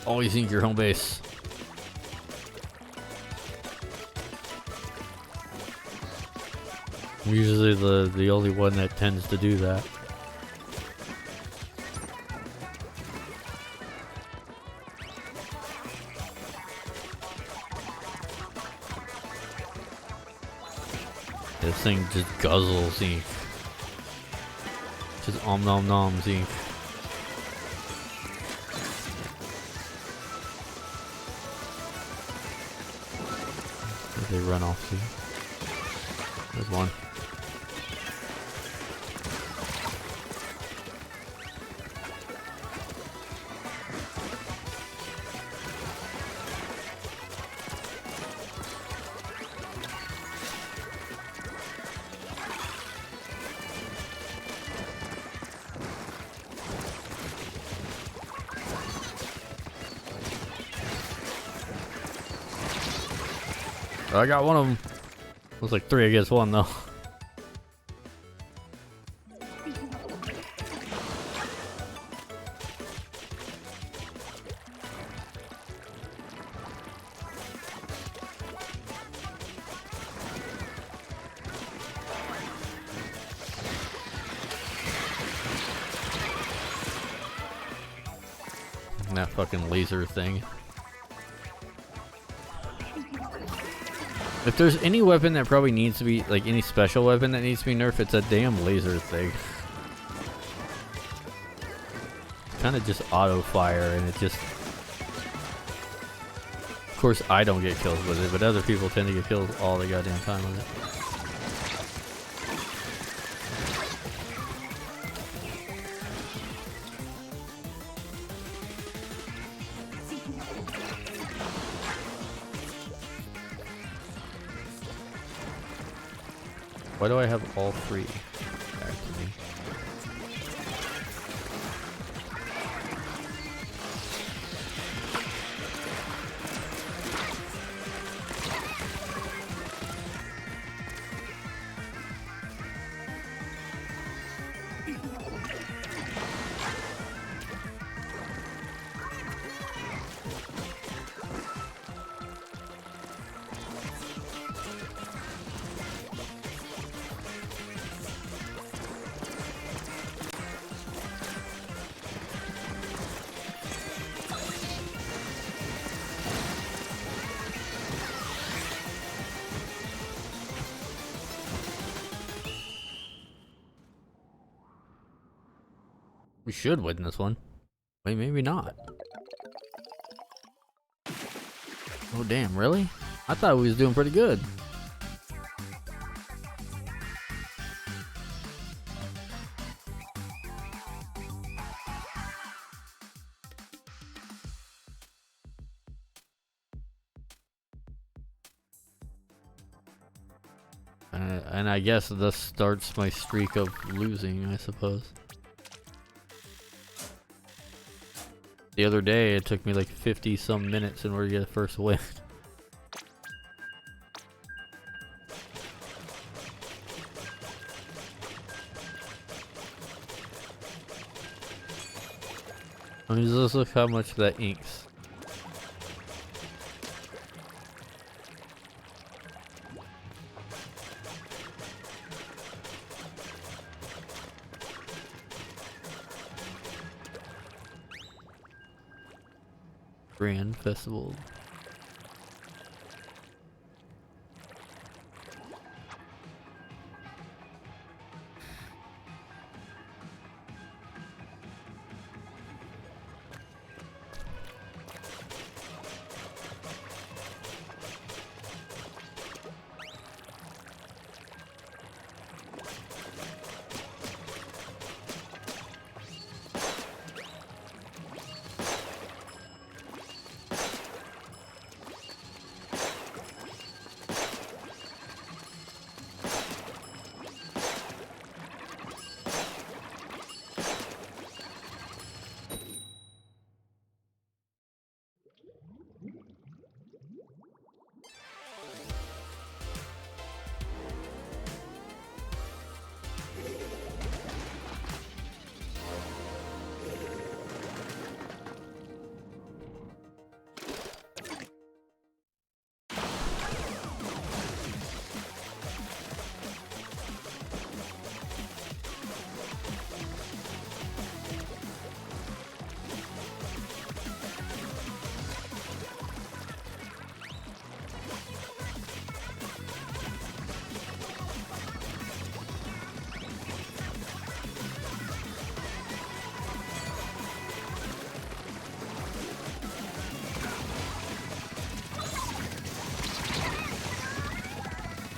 Always ink your home base. I'm usually the only one that tends to do that. This thing just guzzles ink. Just om nom noms ink. They run off too. There's one. I got one of them. It was like 3 against 1 though. And that fucking laser thing. If there's any weapon that probably needs to be, like any special weapon that needs to be nerfed, it's a damn laser thing. Kind of just auto fire, and it just... Of course I don't get kills with it, but other people tend to get killed all the goddamn time with it. Why do I have all 3 back to me? We should win this one. Wait, maybe not. Oh damn, really? I thought we was doing pretty good. And I guess this starts my streak of losing, I suppose. The other day, it took me like 50 some minutes in order to get a first win. I mean, just look how much that inks. Grand Festival.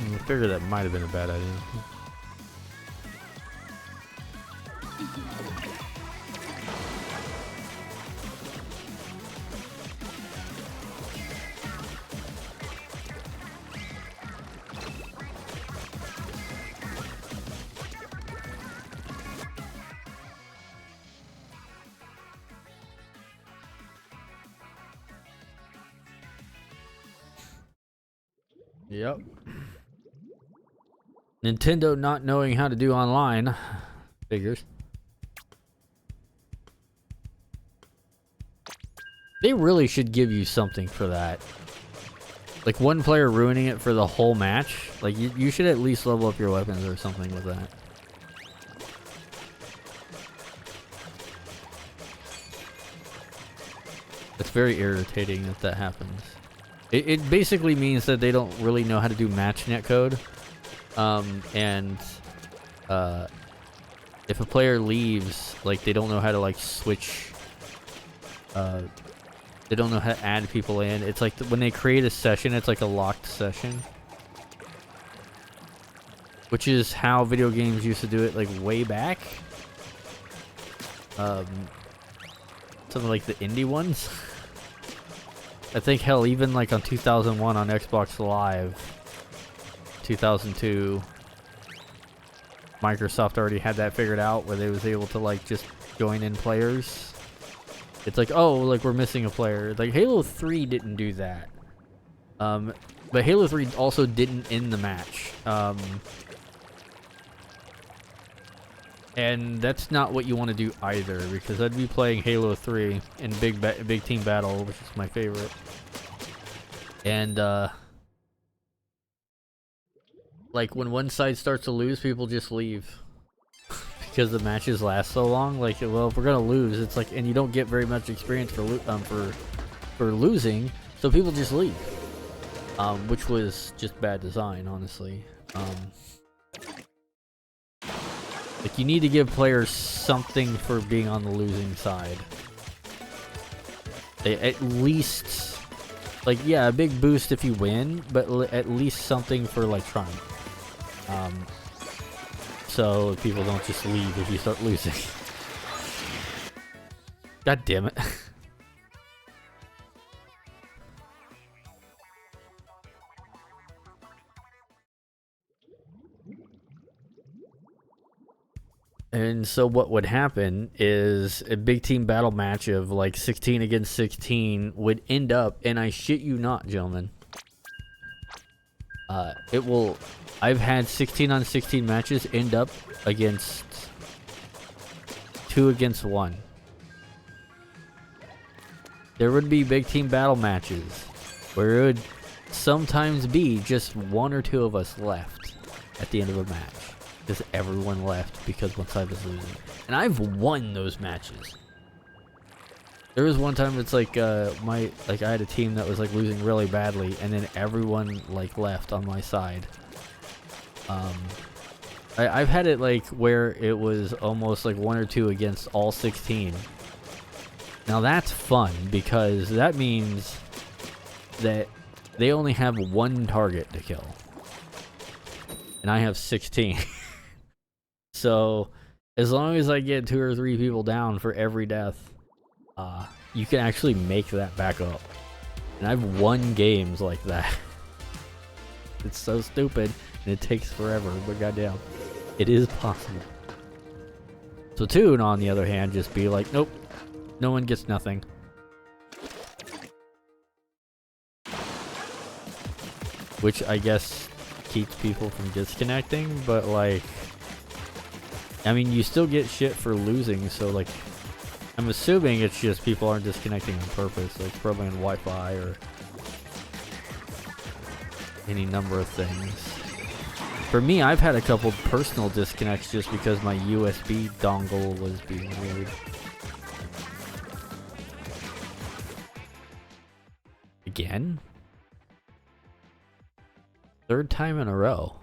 I figured that might have been a bad idea. Yep. Nintendo not knowing how to do online. Figures. They really should give you something for that. Like one player ruining it for the whole match. Like you should at least level up your weapons or something with that. It's very irritating that that happens. It basically means that they don't really know how to do match net code. If a player leaves, like they don't know how to like switch, they don't know how to add people in. It's like when they create a session, it's like a locked session. Which is how video games used to do it like way back. Something like the indie ones. I think hell, even like on 2001 on Xbox Live, 2002, Microsoft already had that figured out where they was able to like just join in players. It's like, oh, like we're missing a player. Like Halo 3 didn't do that. But Halo 3 also didn't end the match. And that's not what you want to do either, because I'd be playing Halo 3 in Big Team Battle, which is my favorite. And like when one side starts to lose, people just leave because the matches last so long. Like, well, if we're gonna lose, it's like, and you don't get very much experience for losing, so people just leave. Which was just bad design, honestly. Like, you need to give players something for being on the losing side. They at least, like, yeah, a big boost if you win, but at least something for, like, trying. So people don't just leave if you start losing. God damn it. And so what would happen is a big team battle match of like 16 against 16 would end up, and I shit you not, gentlemen, it will, I've had 16 on 16 matches end up against 2 against 1. There would be big team battle matches where it would sometimes be just 1 or 2 of us left at the end of a match. Because everyone left because one side was losing. And I've won those matches. There was one time it's like I had a team that was like losing really badly, and then everyone like left on my side. I've had it like where it was almost like 1 or 2 against all 16. Now that's fun because that means that they only have 1 target to kill. And I have 16. So, as long as I get 2 or 3 people down for every death, you can actually make that back up. And I've won games like that. It's so stupid, and it takes forever, but goddamn, it is possible. Splatoon, on the other hand, just be like, nope, no one gets nothing. Which I guess keeps people from disconnecting, but like, I mean, you still get shit for losing, so like, I'm assuming it's just people aren't disconnecting on purpose, like probably on Wi-Fi or any number of things. For me, I've had a couple personal disconnects just because my USB dongle was being weird. Again? 3rd time in a row.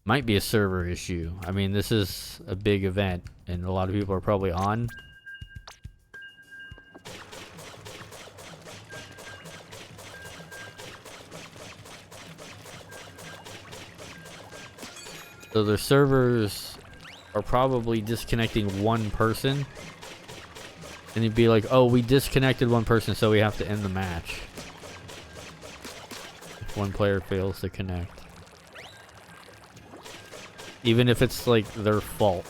Might be a server issue. I mean, this is a big event, and a lot of people are probably on. So their servers are probably disconnecting 1 person. And you'd be like, oh, we disconnected 1 person, so we have to end the match. If 1 player fails to connect. Even if it's like their fault.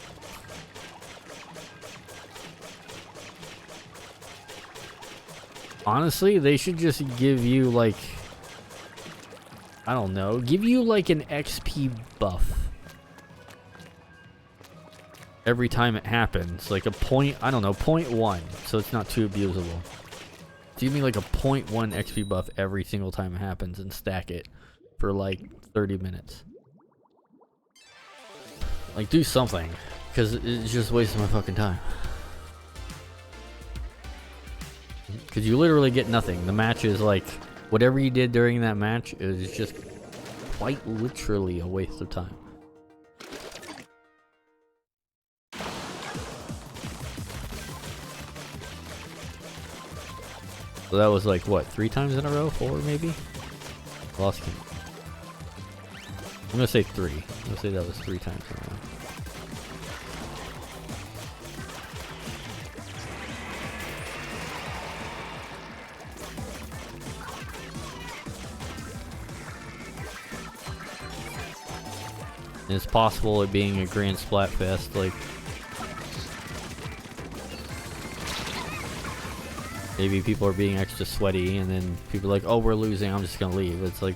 Honestly, they should just give you like, I don't know, give you like an XP buff every time it happens. Like a point, I don't know, 0.1, so it's not too abusable. Give me like a 0.1 XP buff every single time it happens and stack it for like 30 minutes. Like, do something, because it's just wasting my fucking time. Because you literally get nothing. The match is like, whatever you did during that match is just quite literally a waste of time. So that was like, what, 3 times in a row? 4 maybe? Lost count. I'm gonna say 3. I'm gonna say that was 3 times in a row. And it's possible it being a grand Splatfest, like maybe people are being extra sweaty and then people are like, oh, we're losing, I'm just gonna leave. It's like,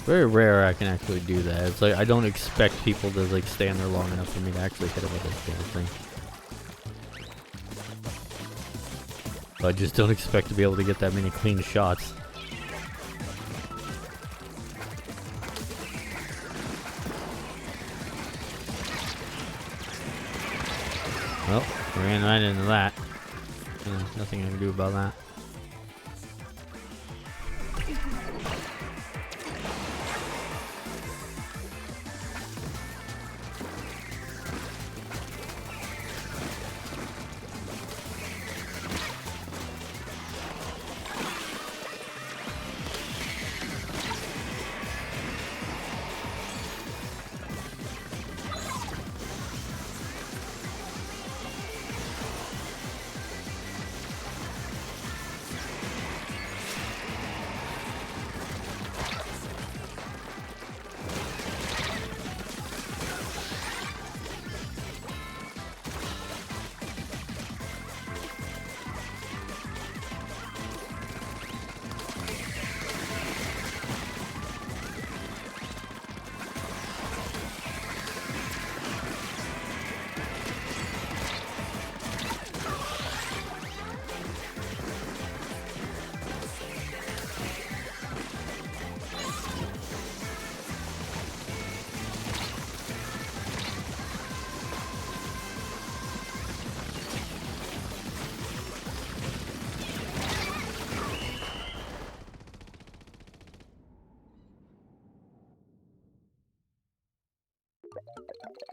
very rare I can actually do that. It's like, I don't expect people to like stand there long enough for me to actually hit them with this damn thing. I just don't expect to be able to get that many clean shots. Ran right into that. Nothing I can do about that.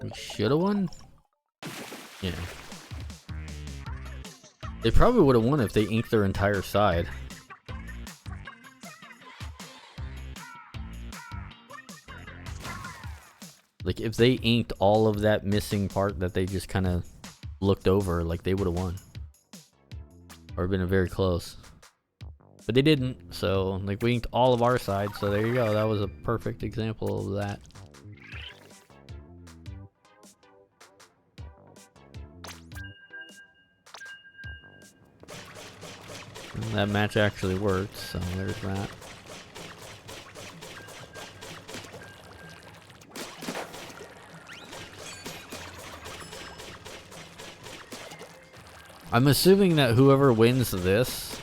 We should have won? Yeah. They probably would have won if they inked their entire side. Like, if they inked all of that missing part that they just kind of looked over, like, they would have won. Or been very close. But they didn't, so, like, we inked all of our side, so there you go. That was a perfect example of that. And that match actually worked, so there's that. I'm assuming that whoever wins this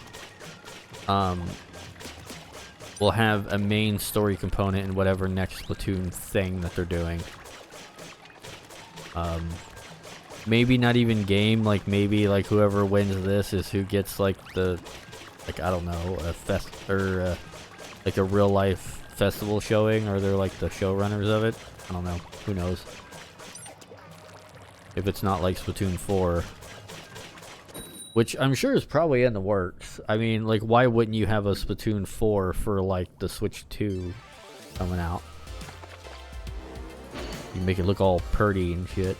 will have a main story component in whatever next Splatoon thing that they're doing. Maybe not even game, like maybe like whoever wins this is who gets like the, like, I don't know, a fest or like a real life festival showing, or they're like the showrunners of it. I don't know, who knows. If it's not like Splatoon 4. Which I'm sure is probably in the works. I mean, like, why wouldn't you have a Splatoon 4 for, like, the Switch 2 coming out? You make it look all purty and shit.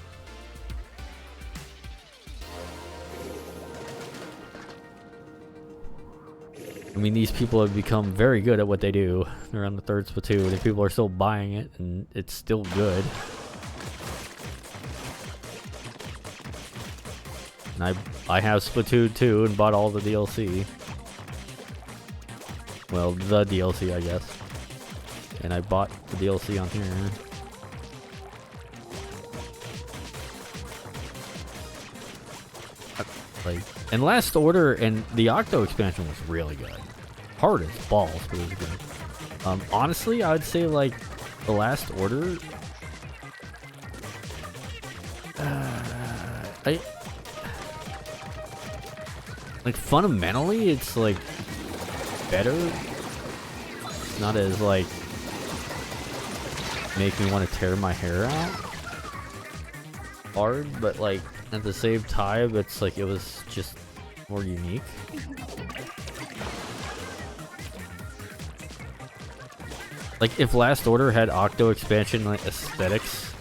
I mean, these people have become very good at what they do. They're on the third Splatoon, and people are still buying it, and it's still good. And I have Splatoon 2 and bought all the DLC. Well, the DLC, I guess. And I bought the DLC on here. Like, and Last Order and the Octo expansion was really good. Hard as balls, but it was good. Honestly, I would say, like, the Last Order... Like, fundamentally, it's, like, better. It's not as, like, make me want to tear my hair out hard, but, like, at the same time, it's, like, it was just more unique. Like, if Last Order had Octo expansion, like, aesthetics,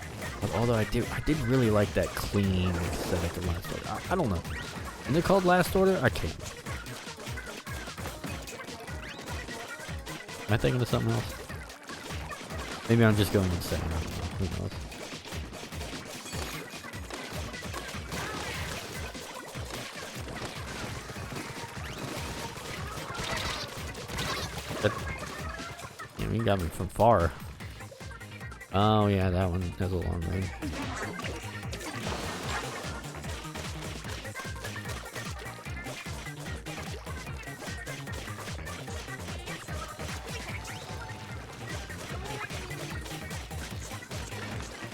although I did really like that clean aesthetic of Last Order. I don't know. Is it called Last Order? I can't. Am I thinking of something else? Maybe I'm just going insane. I don't know. Who knows? That, yeah, you got me from far. Oh yeah, that one has a long range.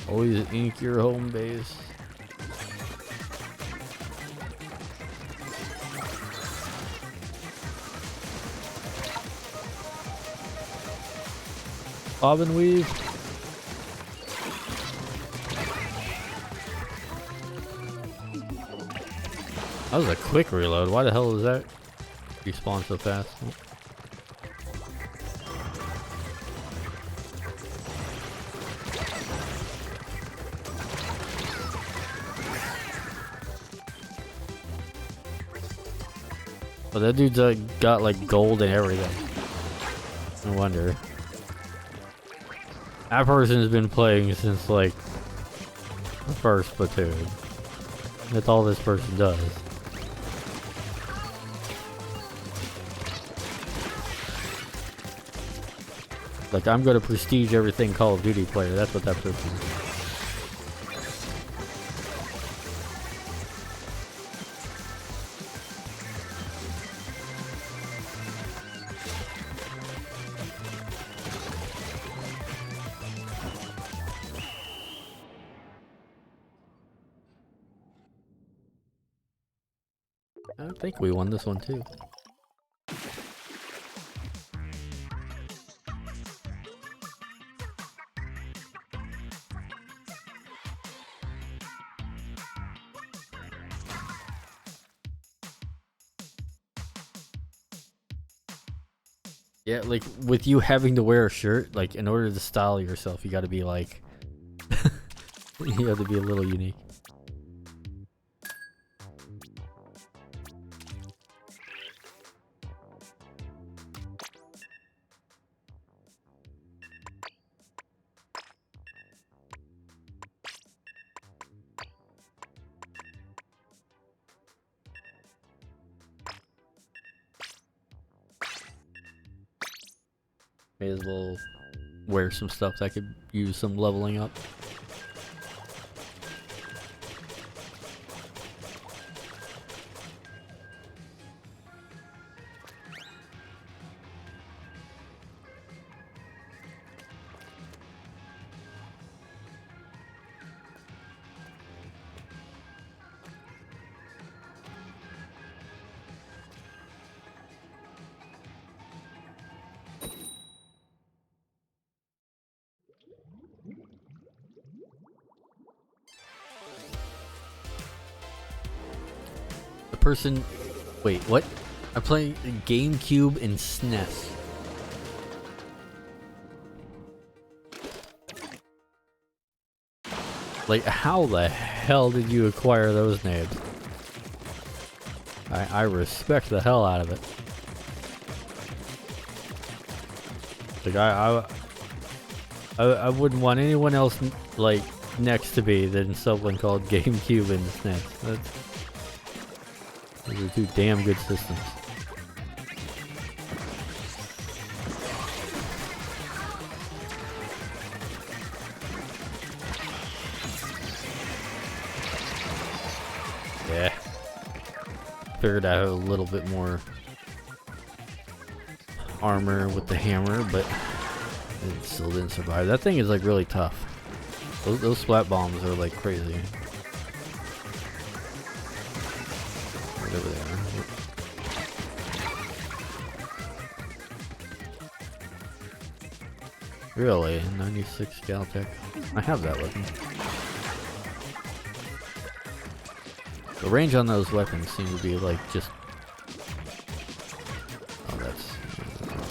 Always ink your home base. Bob and weave. That was a quick reload. Why the hell was that? Respawn so fast. Oh, that dude's got like gold and everything. No wonder. That person has been playing since like the first Splatoon. That's all this person does. Like, I'm gonna prestige everything Call of Duty player. That's what that person is. I think we won this one too. Yeah, like with you having to wear a shirt, like in order to style yourself, you gotta be like, you have to be a little unique. May as well wear some stuff that could use some leveling up. Person, wait, what? I'm playing GameCube and SNES. Like, how the hell did you acquire those names? I respect the hell out of it. Like, I wouldn't want anyone else like next to me than someone called GameCube and SNES. Those are two damn good systems. Yeah. Figured I had a little bit more armor with the hammer, but it still didn't survive. That thing is like really tough. Those splat bombs are like crazy. Over there. Really? 96 Galtech? I have that weapon. The range on those weapons seem to be like just... Oh, that's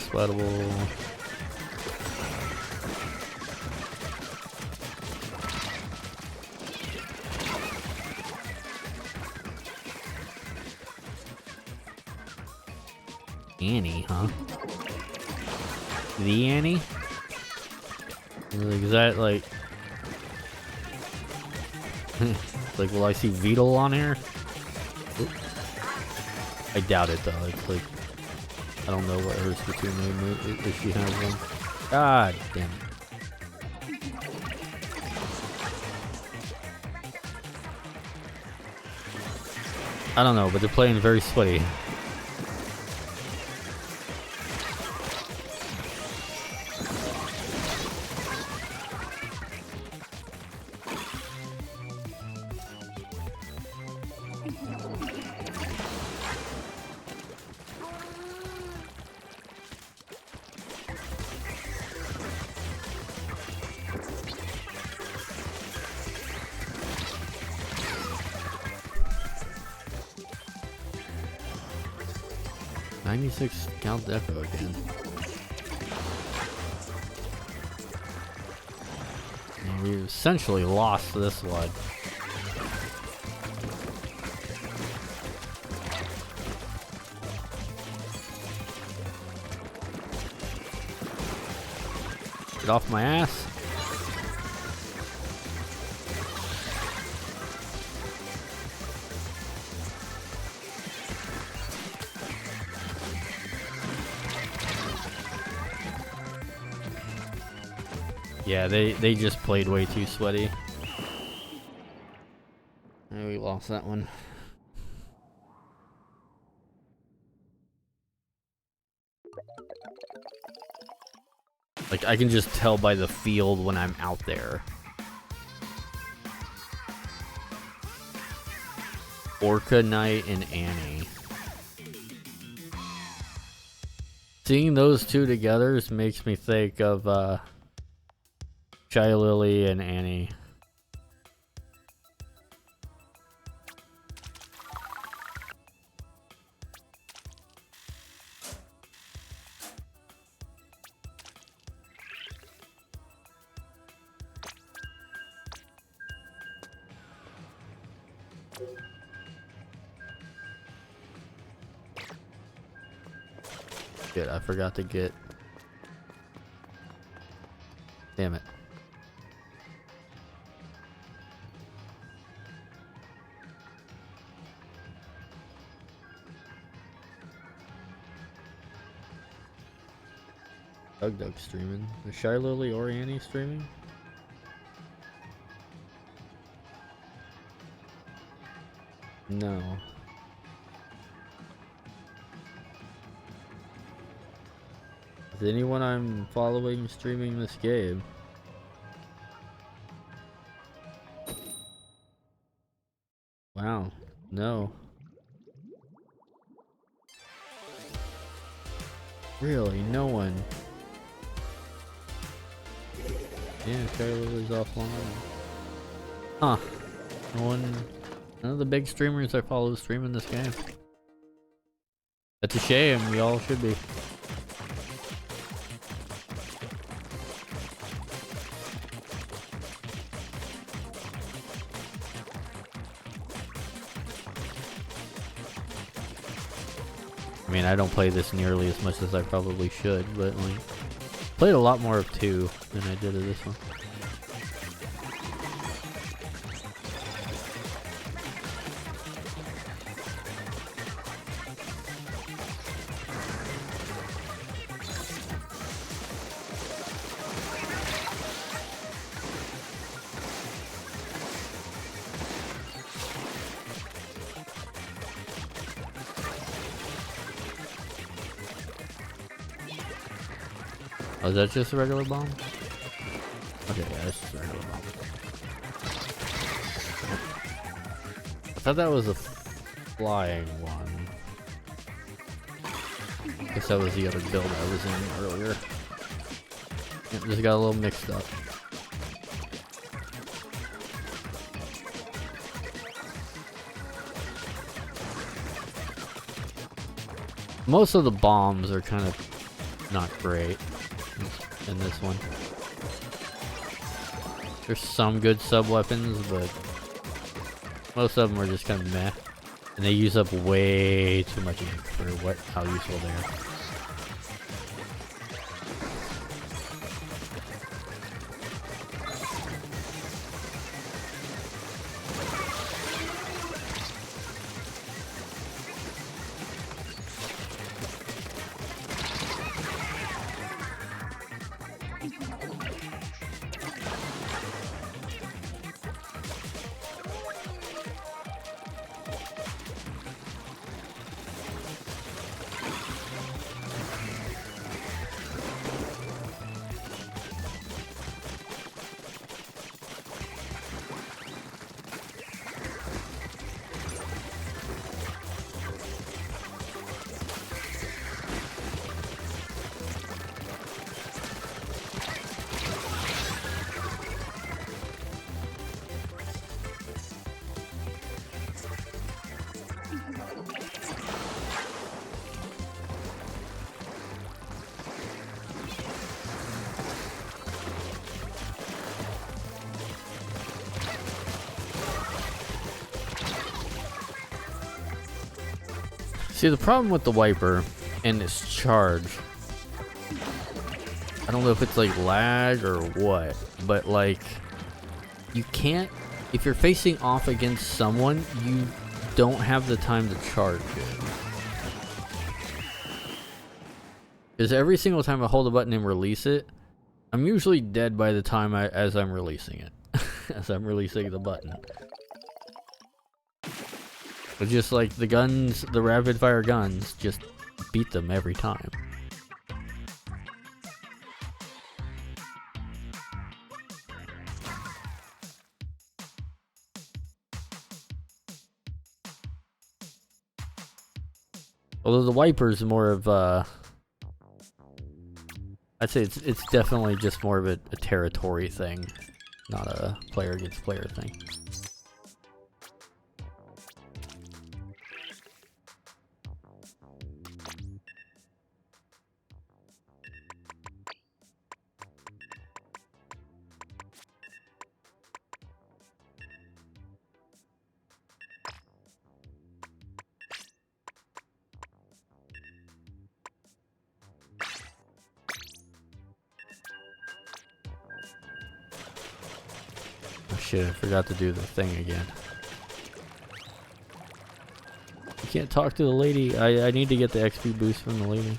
splattable. Annie, huh? The Annie? Like, is that like... like, will I see Beetle on here? Oop. I doubt it, though. It's like... I don't know what her Splatoon name is, if she has one. God damn it. I don't know, but they're playing very sweaty. 96 count echo again. And we essentially lost this one. Get off my ass. Yeah, they just played way too sweaty. And we lost that one. Like, I can just tell by the field when I'm out there. Orca Knight and Annie. Seeing those two together just makes me think of Shy Lily and Annie. Shit, I forgot to get... Damn it. Doug streaming. Is Shy Lily or Annie streaming? No. Is anyone I'm following streaming this game? Wow, no. Really, no one. Yeah, Shy Lily's offline. Huh. No one. None of the big streamers I follow streaming this game. That's a shame. We all should be. I mean, I don't play this nearly as much as I probably should, but like, played a lot more of 2 than I did of this one. Oh, is that just a regular bomb? Okay, yeah, that's just a regular bomb. I thought that was a flying one. Guess that was the other build I was in earlier. Yep, just got a little mixed up. Most of the bombs are kind of not great in this one. There's some good sub weapons, but most of them are just kind of meh, and they use up way too much ink for how useful they are. See, the problem with the wiper and its charge, I don't know if it's like lag or what, but like you can't, if you're facing off against someone, you don't have the time to charge it. Because every single time I hold a button and release it, I'm usually dead by the time as I'm releasing it. As I'm releasing the button. But just like the guns, the rapid fire guns, just beat them every time. Although the wiper is more of I'd say it's definitely just more of a territory thing, not a player against player thing. Oh shit, I forgot to do the thing again. You can't talk to the lady. I need to get the XP boost from the lady.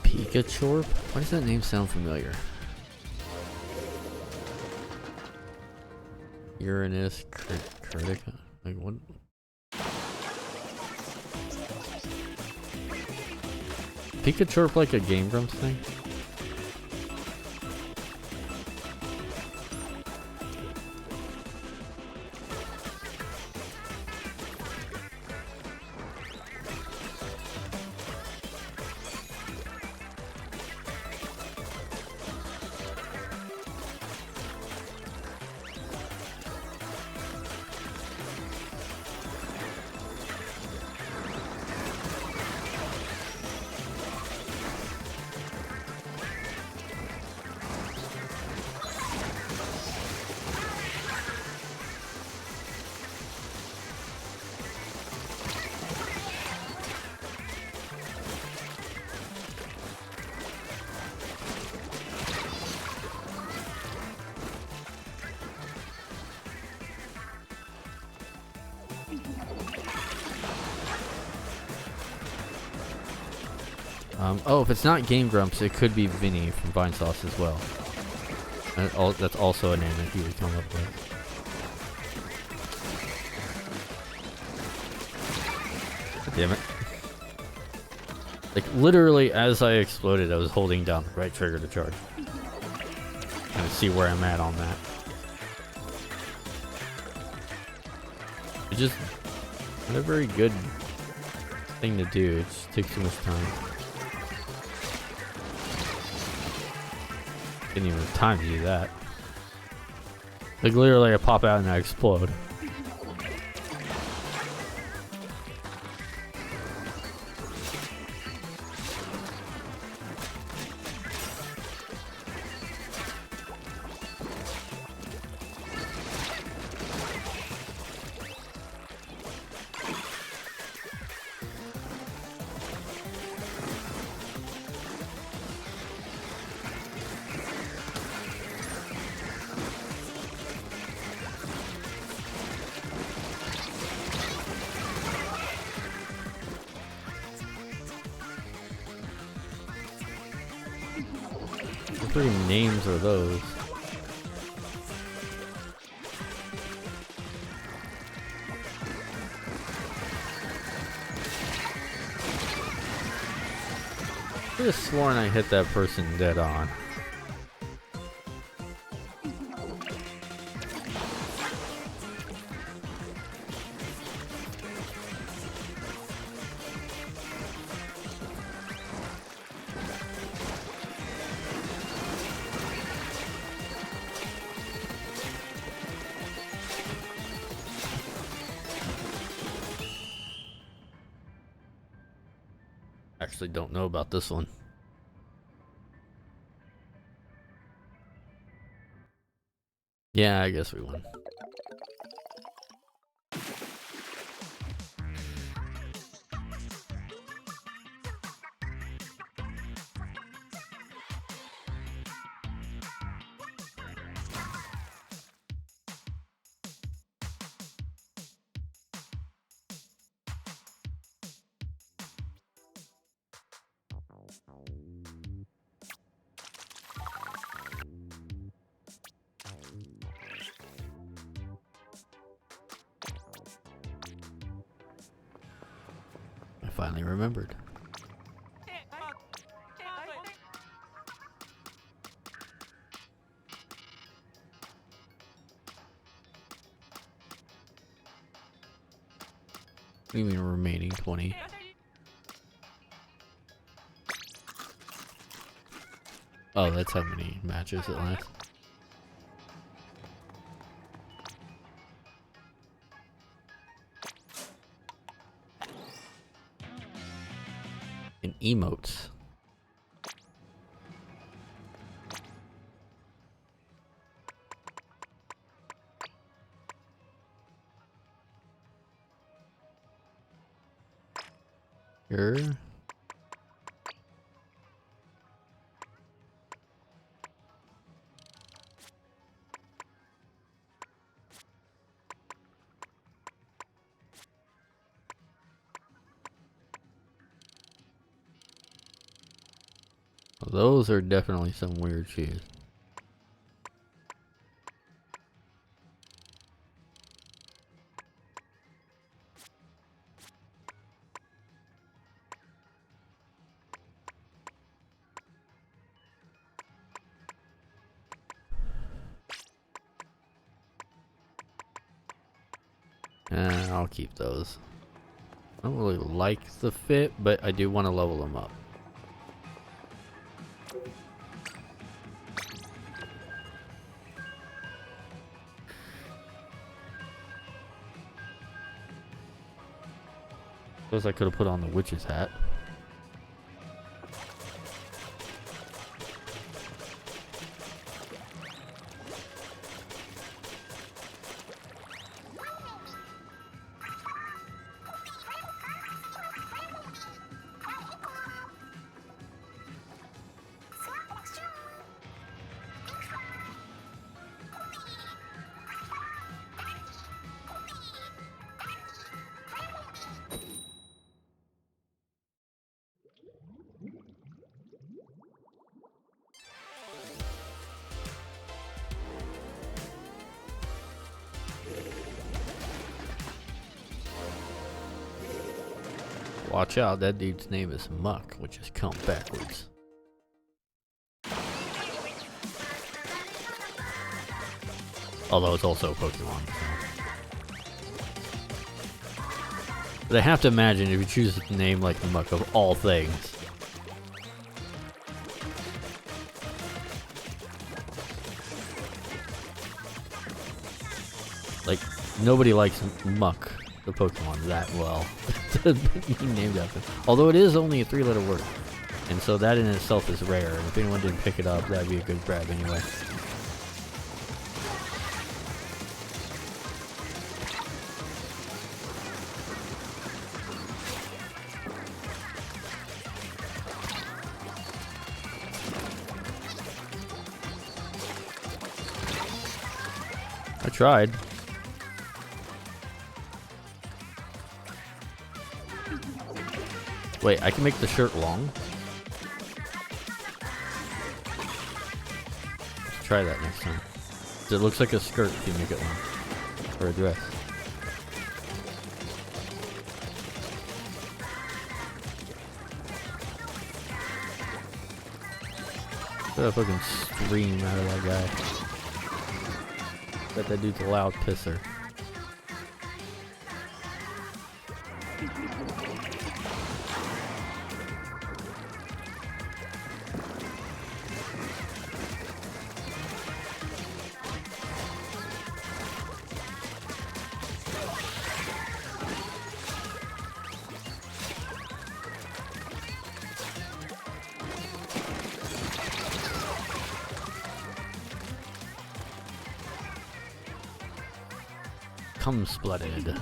Pikachu? Why does that name sound familiar? Uranus Critica? Like what? Pikachu like a Game Grumps thing? Oh, if it's not Game Grumps, it could be Vinny from Vine Sauce as well. That's also a name that he would come up with. Damn it. Like, literally, as I exploded, I was holding down the right trigger to charge. Kind of see where I'm at on that. It's just not a very good thing to do. It just takes too much time. Didn't even have time to do that. Like literally I pop out and I explode. freaking names are those? I could have sworn I hit that person dead on. Actually don't know about this one. Yeah, I guess we won. I finally remembered. What do you mean remaining 20? Oh, that's how many matches it lasts. And emotes. Sure. Those are definitely some weird shoes. I'll keep those. I don't really like the fit, but I do want to level them up. Suppose I could have put on the witch's hat. Watch out, that dude's name is Muck, which is count backwards. Although it's also a Pokemon. So. But I have to imagine if you choose a name like Muck of all things. Like, nobody likes Muck, the Pokemon, that well. He named after. Although it is only a 3-letter word. And so that in itself is rare. And if anyone didn't pick it up, that'd be a good grab anyway. I tried. Wait, I can make the shirt long? try that next time. 'Cause it looks like a skirt if you make it long. Or a dress. What a fucking scream out of that guy. Bet that dude's a loud pisser. Come splutted.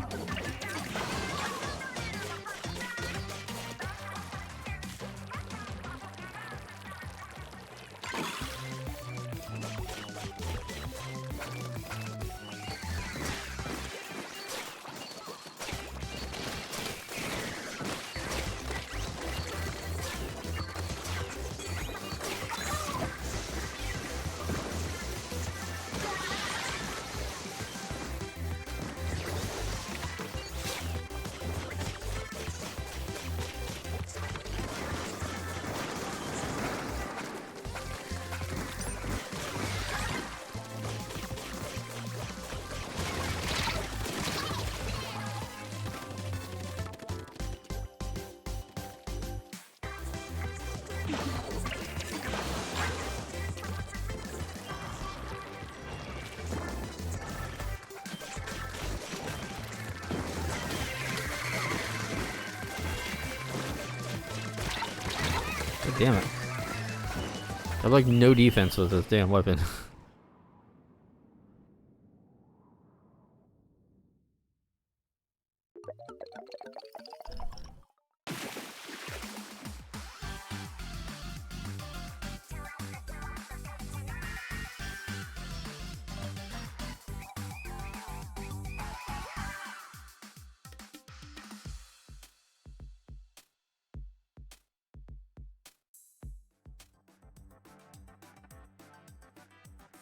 God damn it. I have like no defense with this damn weapon.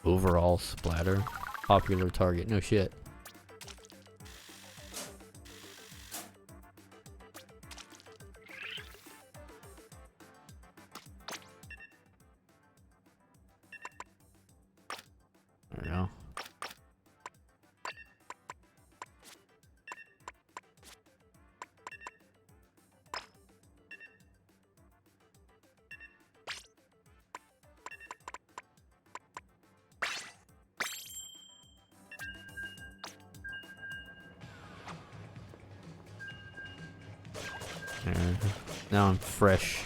Overall splatter. Popular target. No shit. There we go. There. Now I'm fresh.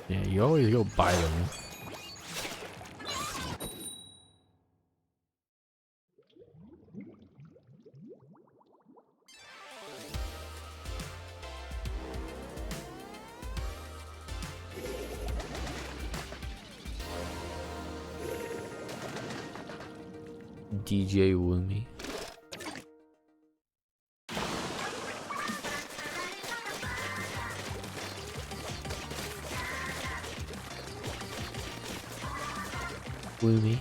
Yeah, you always go buy them. DJ Woomy. Woomy.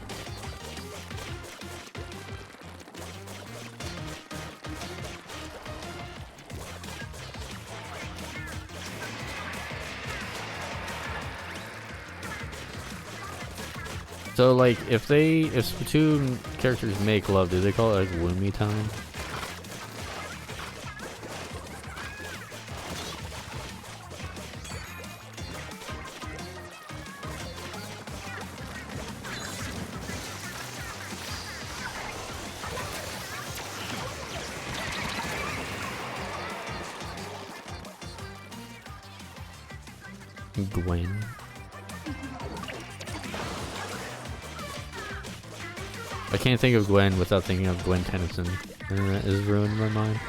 So like if Splatoon characters make love, do they call it like Woomy time? Gwen. I can't think of Gwen without thinking of Gwen Tennyson, and that is ruined my mind.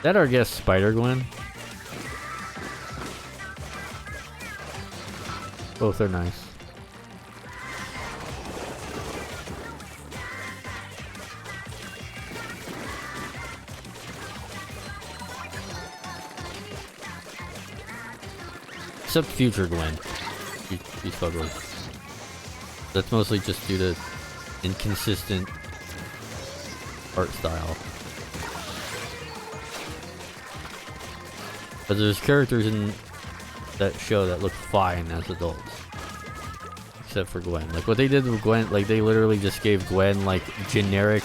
That our guest Spider Gwen? Both are nice. Except future Gwen. She's ugly. That's mostly just due to inconsistent art style. But there's characters in that show that look fine as adults. Except for Gwen. Like what they did with Gwen, like they literally just gave Gwen like generic...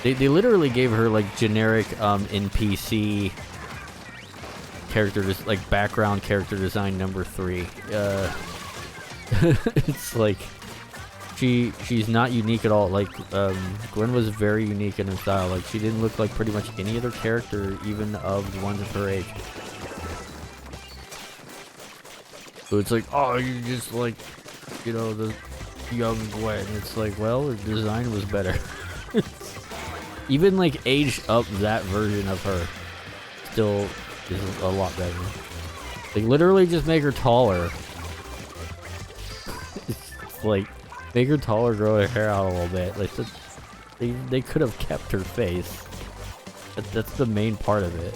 They literally gave her like generic NPC character, like background character design number 3. It's like she's not unique at all. Like Gwen was very unique in her style. Like she didn't look like pretty much any other character, even of the ones of her age. So it's like, oh, you just like, you know, the young Gwen. It's like, well, the design was better. Even like aged up that version of her still is a lot better. They literally just make her taller. It's like, make her taller, grow her hair out a little bit. Like they could have kept her face. That's the main part of it.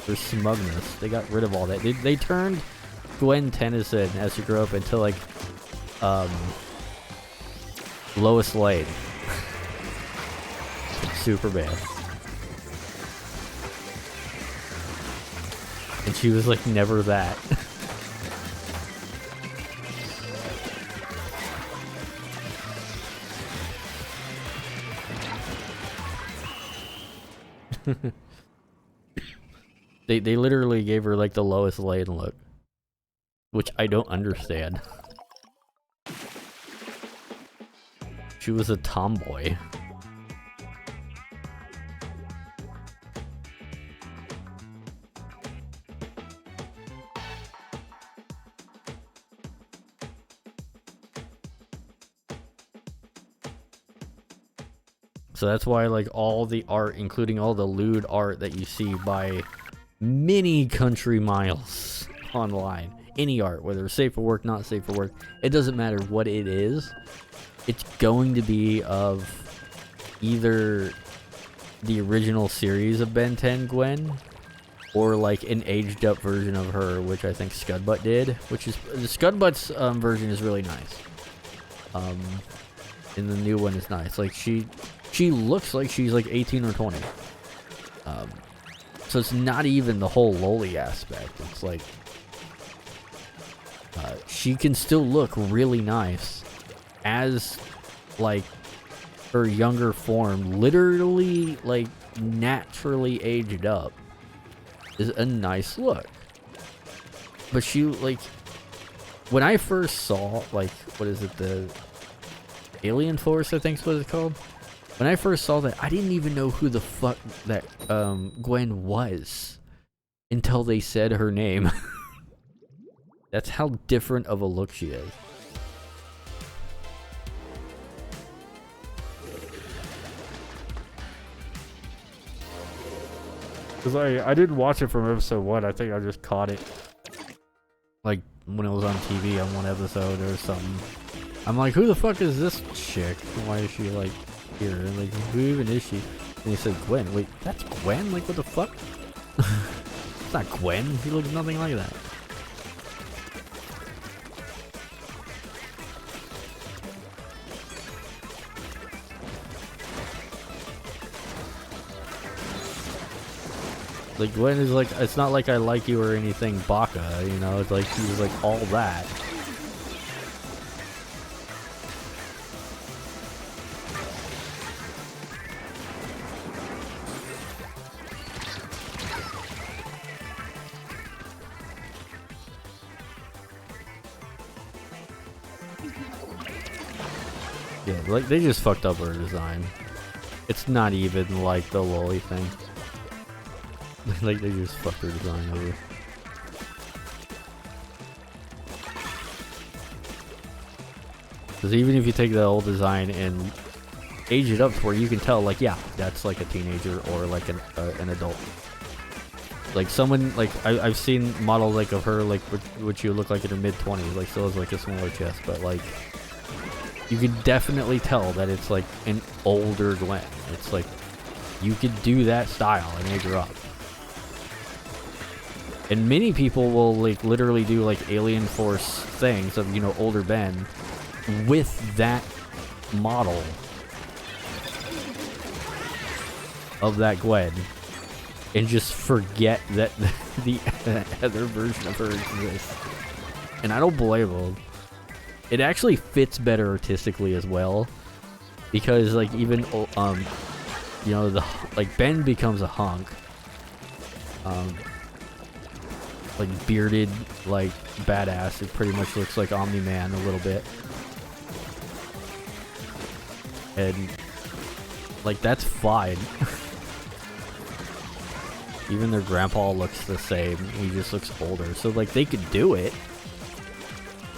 Their smugness. They got rid of all that. They turned Gwen Tennyson as she grew up into like Lois Lane. Super bad. And she was like never that. They literally gave her like the Lois Lane look, which I don't understand. She was a tomboy. So that's why like all the art, including all the lewd art that you see by many country miles online, any art, whether it's safe for work, not safe for work, it doesn't matter what it is, it's going to be of either the original series of Ben 10 Gwen or like an aged up version of her, which I think Scudbutt did, which is the Scudbutt's version is really nice. And the new one is nice. Like she looks like she's like 18 or 20. So it's not even the whole loli aspect. It's like she can still look really nice as like her younger form, literally like naturally aged up, is a nice look. But she, like, when I first saw, like, what is it, the Alien Force, I think is what it's called. When I first saw that, I didn't even know who the fuck that Gwen was until they said her name. That's how different of a look she is. Because I didn't watch it from episode 1. I think I just caught it like when it was on TV on one episode or something. I'm like, who the fuck is this chick? Why is she like here? Like, who even is she? And he said Gwen. Wait, that's Gwen? Like, what the fuck? It's not Gwen. She looks nothing like that. Like, Gwen is like, it's not like I like you or anything, Baka, you know? It's like, she was like all that. Yeah, like, they just fucked up her design. It's not even like the loli thing. Like, they just fucked her design over. Because even if you take the old design and age it up to where you can tell, like, yeah, that's like a teenager or like an adult. Like someone like I've seen models like of her like which you look like in her mid-20s, like still has like a smaller chest, but like you could definitely tell that it's like an older Gwen. It's like you could do that style and age her up. And many people will like literally do like Alien Force things of, you know, older Ben with that model of that Gwen and just forget that the other version of her exists. And I don't blame them. It actually fits better artistically as well, because like even you know, the like Ben becomes a hunk, like bearded, like badass. It pretty much looks like Omni-Man a little bit, and like that's fine. Even their grandpa looks the same. He just looks older. So like they could do it.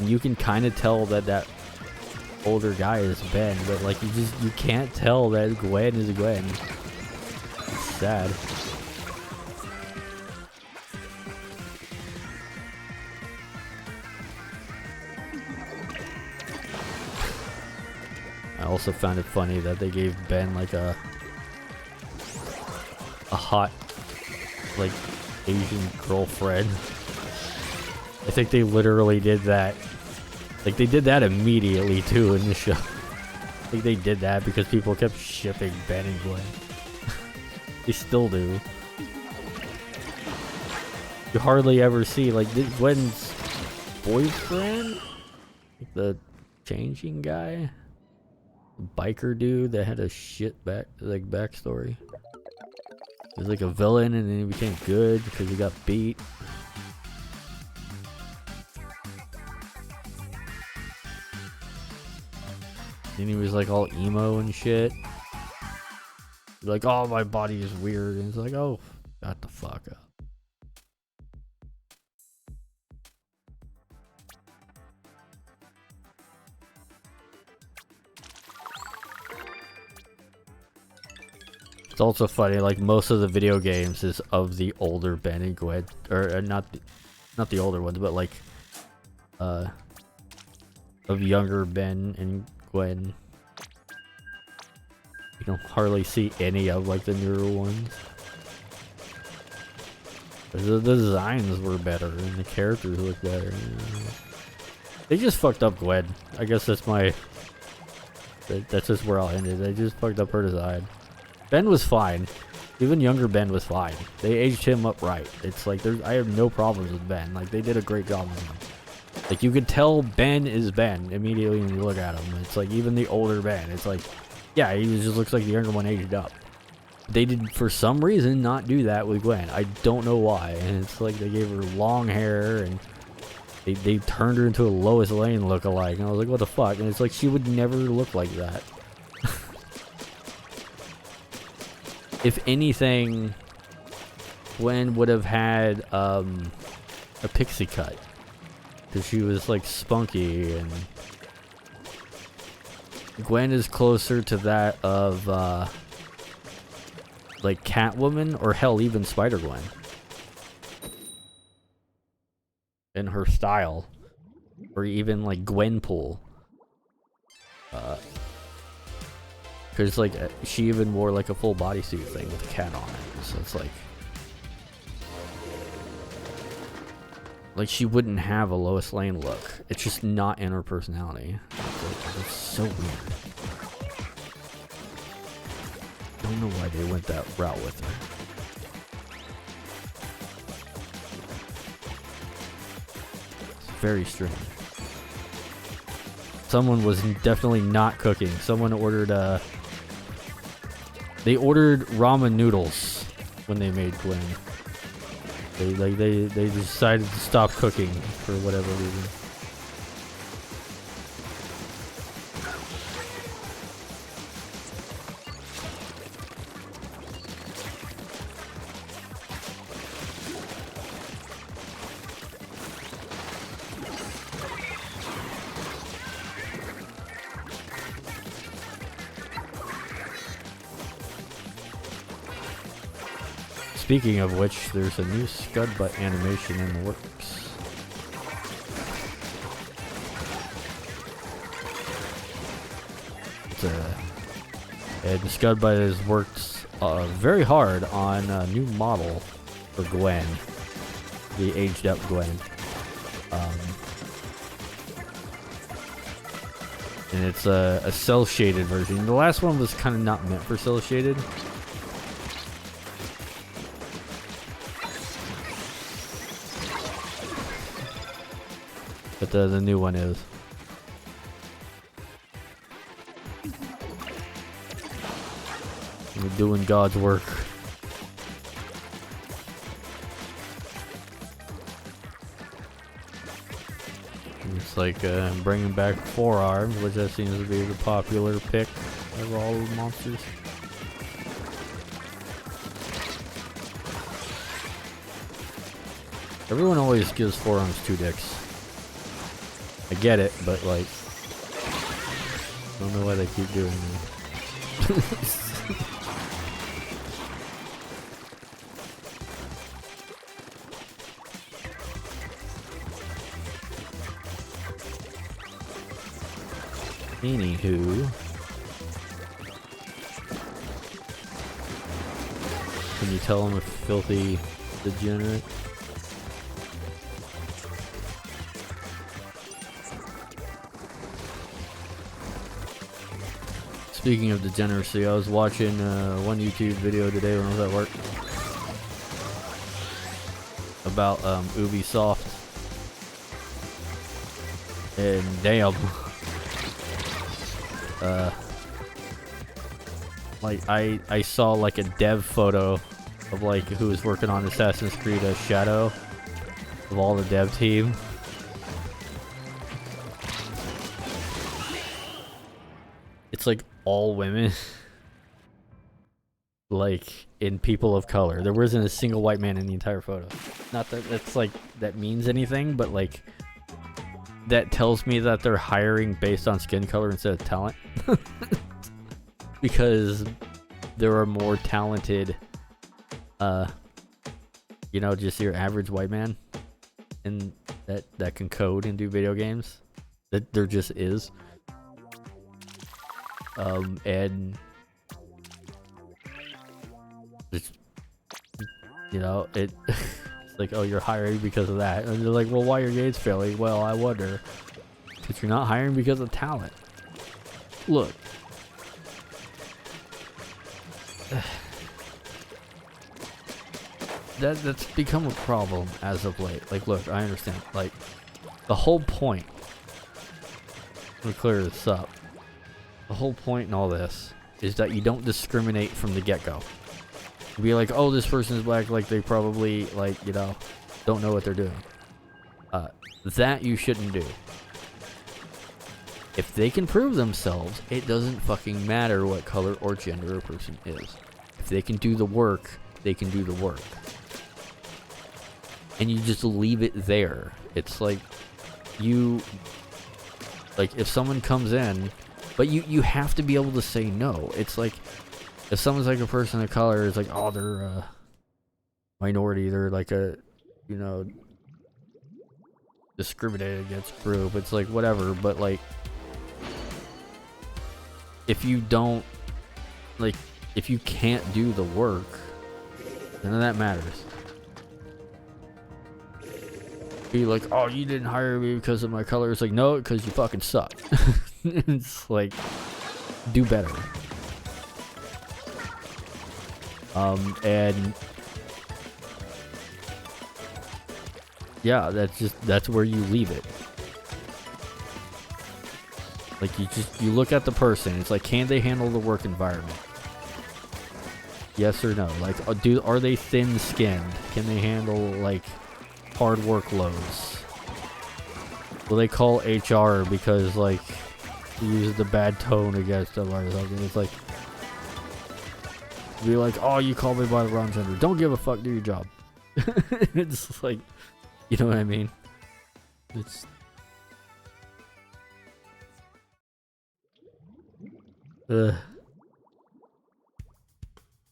And you can kind of tell that that older guy is Ben, but like you can't tell that Gwen is Gwen. It's sad. I also found it funny that they gave Ben like a hot like Asian girlfriend. I think they literally did that. Like they did that immediately too in the show. I think they did that because people kept shipping Ben and Gwen. They still do. You hardly ever see like Gwen's boyfriend, like the changing guy, the biker dude that had a shit backstory. He was like a villain and then he became good because he got beat. Then he was like all emo and shit. Like, oh, my body is weird. And it's like, oh, shut the fuck up. It's also funny, like most of the video games is of the older Ben and Gwen, or not the older ones, but like of younger Ben and Gwen. You don't hardly see any of like the newer ones. The designs were better and the characters look better. They just fucked up Gwen. I guess that's just where I'll end it. They just fucked up her design. Ben was fine. Even younger Ben was fine. They aged him up right. It's like I have no problems with Ben. Like they did a great job with him. Like you could tell Ben is Ben immediately when you look at him. It's like even the older Ben. It's like, yeah, he just looks like the younger one aged up. They did for some reason not do that with Gwen. I don't know why. And it's like they gave her long hair and they turned her into a Lois Lane lookalike. And I was like, what the fuck? And it's like she would never look like that. If anything, Gwen would have had a pixie cut, because she was like spunky, and Gwen is closer to that of like Catwoman, or hell, even Spider-Gwen in her style, or even like Gwenpool. Because, like, she even wore, like, a full bodysuit thing with a cat on it. So it's like, she wouldn't have a Lois Lane look. It's just not in her personality. It's so weird. I don't know why they went that route with her. It's very strange. Someone was definitely not cooking. Someone ordered, they ordered ramen noodles when they made Gwen. They decided to stop cooking for whatever reason. Speaking of which, there's a new Scud Butt animation in the works. And Scud Butt has worked very hard on a new model for Gwen, the aged up Gwen. And it's a cell shaded version. The last one was kind of not meant for cell shaded. But the new one is. We're doing God's work. It's like bringing back Forearms, which that seems to be the popular pick of all the monsters. Everyone always gives Forearms 2 dicks. I get it, but like, I don't know why they keep doing that. Anywho, can you tell I'm a filthy degenerate? Speaking of degeneracy, I was watching one YouTube video today when I was at work about Ubisoft, and damn. Like I saw like a dev photo of like who was working on Assassin's Creed Shadow, of all the dev team. It's like all women. Like in people of color. There wasn't a single white man in the entire photo. Not that that's like that means anything, but like that tells me that they're hiring based on skin color instead of talent. Because there are more talented, you know, just your average white man and that can code and do video games. That there just is. And it's, you know, it's like, oh, you're hiring because of that. And they're like, well, why are your grades failing? Well, I wonder. Because you're not hiring because of talent. Look. That's become a problem as of late. Like, look, I understand. Like, the whole point, let me clear this up. The whole point in all this is that you don't discriminate from the get-go. Be like, oh, this person is black, like they probably, like, you know, don't know what they're doing. That you shouldn't do. If they can prove themselves, it doesn't fucking matter what color or gender a person is. If they can do the work, they can do the work. And you just leave it there. It's like, like if someone comes in, but you have to be able to say no. It's like, if someone's like a person of color, it's like, oh, they're a minority, they're like a, you know, discriminated against group. It's like, whatever, but like, if you don't, like, if you can't do the work, none of that matters. Be like, oh, you didn't hire me because of my color. It's like, no, because you fucking suck. It's like, do better. And yeah, that's where you leave it. Like, you look at the person. It's like, can they handle the work environment? Yes or no? Like, are they thin-skinned? Can they handle like hard workloads? Will they call HR because like he used a bad tone against them or something? It's like, be like, oh, you called me by the wrong gender. Don't give a fuck. Do your job. It's like, you know what I mean? It's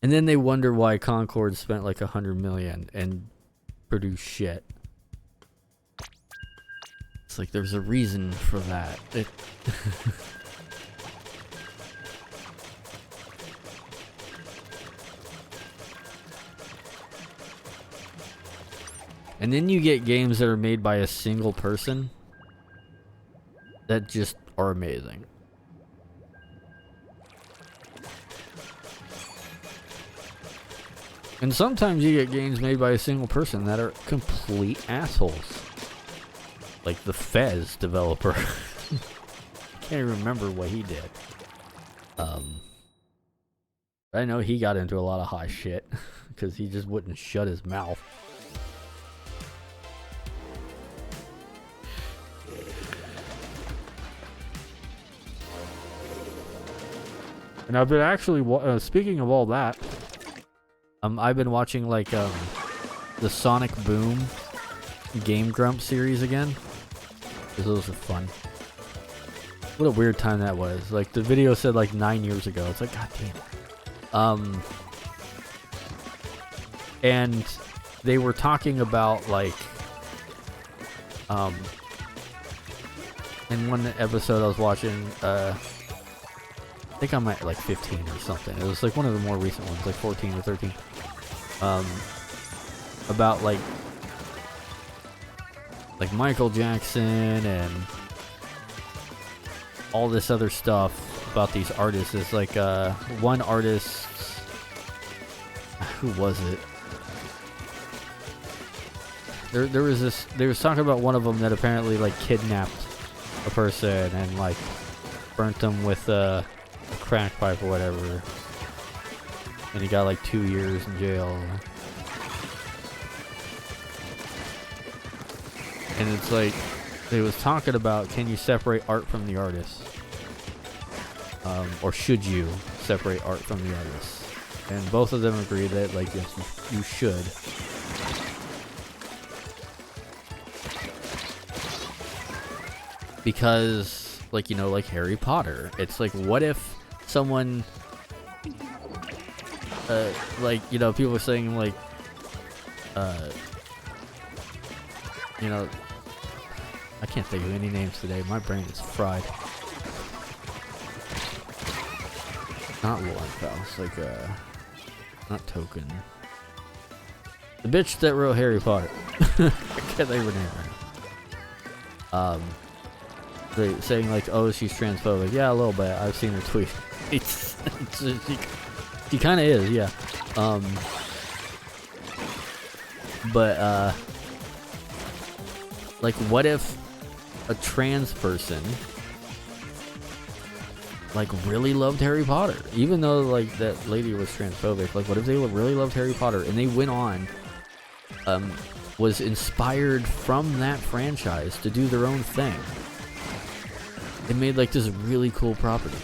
And then they wonder why Concord spent like 100 million and produced shit. It's like there's a reason for that. And then you get games that are made by a single person that just are amazing. And sometimes you get games made by a single person that are complete assholes. Like the Fez developer. Can't even remember what he did. I know he got into a lot of high shit because he just wouldn't shut his mouth. And I've been actually speaking of all that, I've been watching like the Sonic Boom Game Grump series again, because those are fun. What a weird time that was. Like the video said like 9 years ago. It's like, god damn it. And they were talking about like in one episode I was watching, I think I'm at like 15 or something. It was like one of the more recent ones, like 14 or 13. About like Michael Jackson and all this other stuff about these artists. It's like one artist, who was it? There was this. They was talking about one of them that apparently like kidnapped a person and like burnt them with a crack pipe or whatever, and he got like 2 years in jail. And it's like they was talking about, can you separate art from the artist, or should you separate art from the artist? And both of them agree that like yes, you should. Because, like, you know, like Harry Potter, it's like, what if someone, like, you know, people are saying, like, you know, I can't think of any names today. My brain is fried. Not Lowenfels, like, not Token. The bitch that wrote Harry Potter. I can't think of her name right now. Saying like, oh, she's transphobic. Yeah, a little bit. I've seen her tweet. She kind of is, yeah. But like, what if a trans person like really loved Harry Potter, even though like that lady was transphobic? Like, what if they really loved Harry Potter and they went on, was inspired from that franchise to do their own thing? They made like this really cool property.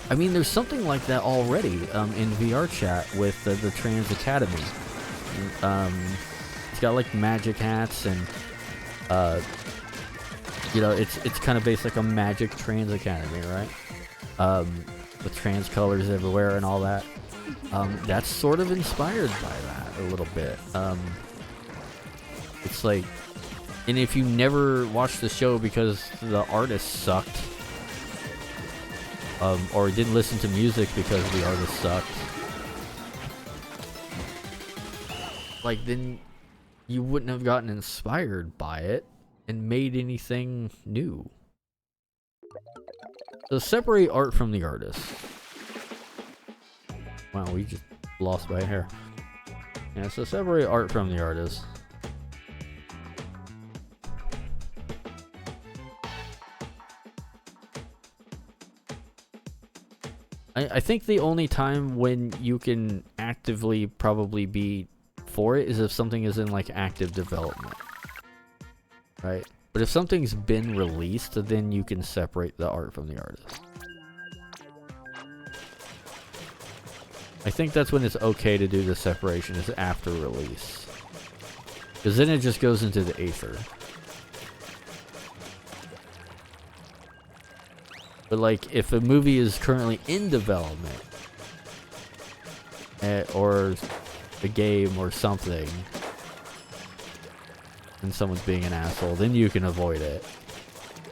I mean, there's something like that already in VR chat with the Trans Academy. It's got like magic hats and you know, it's kind of based like a magic Trans Academy, right? With trans colors everywhere and all that. That's sort of inspired by that a little bit. It's like, and if you never watched the show because the artist sucked, or didn't listen to music because the artist sucked, like, then you wouldn't have gotten inspired by it and made anything new. So separate art from the artist. Wow, we just lost by a hair. Yeah, so separate art from the artist. I think the only time when you can actively probably be for it is if something is in like active development, right? But if something's been released, then you can separate the art from the artist. I think that's when it's okay to do the separation, is after release, because then it just goes into the aether. But like, if a movie is currently in development, or a game or something, and someone's being an asshole, then you can avoid it.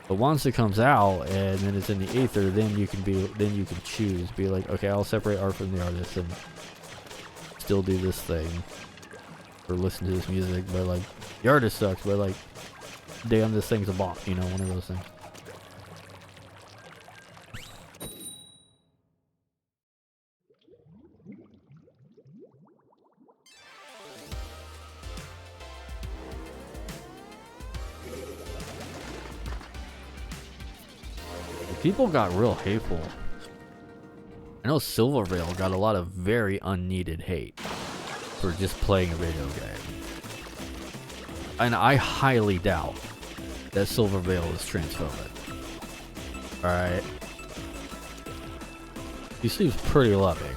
But once it comes out and then it's in the ether, then you can choose, be like, okay, I'll separate art from the artist and still do this thing or listen to this music, but like the artist sucks, but like damn, this thing's a bop, you know, one of those things. People got real hateful. I know Silvervale got a lot of very unneeded hate for just playing a video game. And I highly doubt that Silvervale is transphobic. Alright? He seems pretty loving.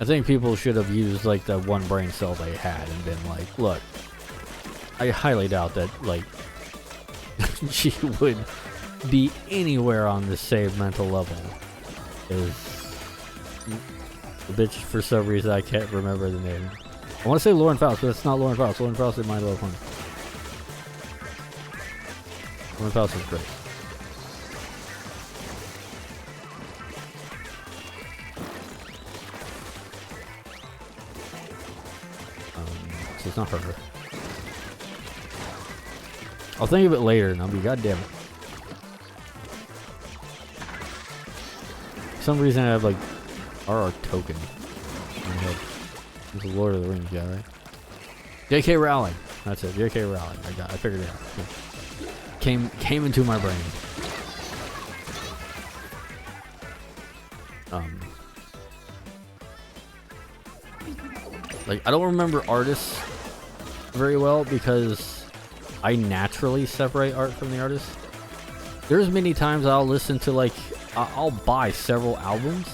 I think people should have used like the one brain cell they had and been like, look, I highly doubt that like she would be anywhere on the same mental level as the bitch. For some reason I can't remember the name. I want to say Lauren Faust, but it's not Lauren Faust. Lauren Faust is My Little Pony. Lauren Faust is great. So it's not her. I'll think of it later and I'll be goddamn it. For some reason I have like RR token in my head. It's the Lord of the Rings guy, right? J.K. Rowling. That's it. J.K. Rowling. I figured it out. Came into my brain. Like I don't remember artists very well because I naturally separate art from the artist. There's many times I'll listen to like I'll buy several albums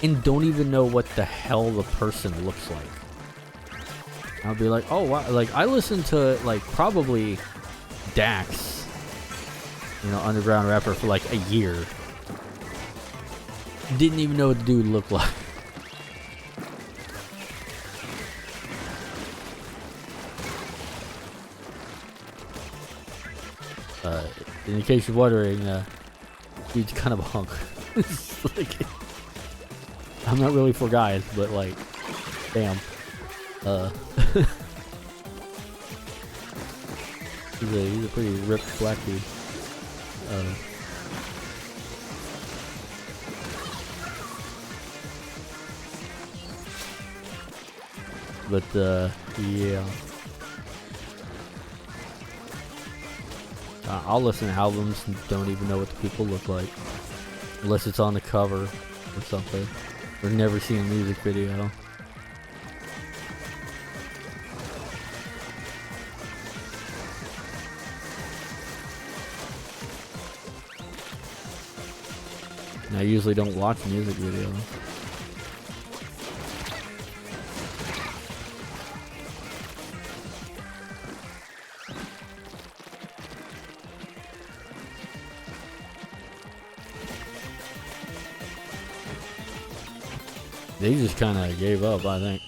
and don't even know what the hell the person looks like. I'll be like, oh wow, like I listened to like probably Dax, you know, underground rapper for like a year. Didn't even know what the dude looked like. In case you're wondering, dude's kind of a hunk. Like, I'm not really for guys, but like, damn. He's a pretty ripped black dude. Yeah. I'll listen to albums and don't even know what the people look like. Unless it's on the cover or something. Or never seen a music video. And I usually don't watch music videos. They just kind of gave up, I think.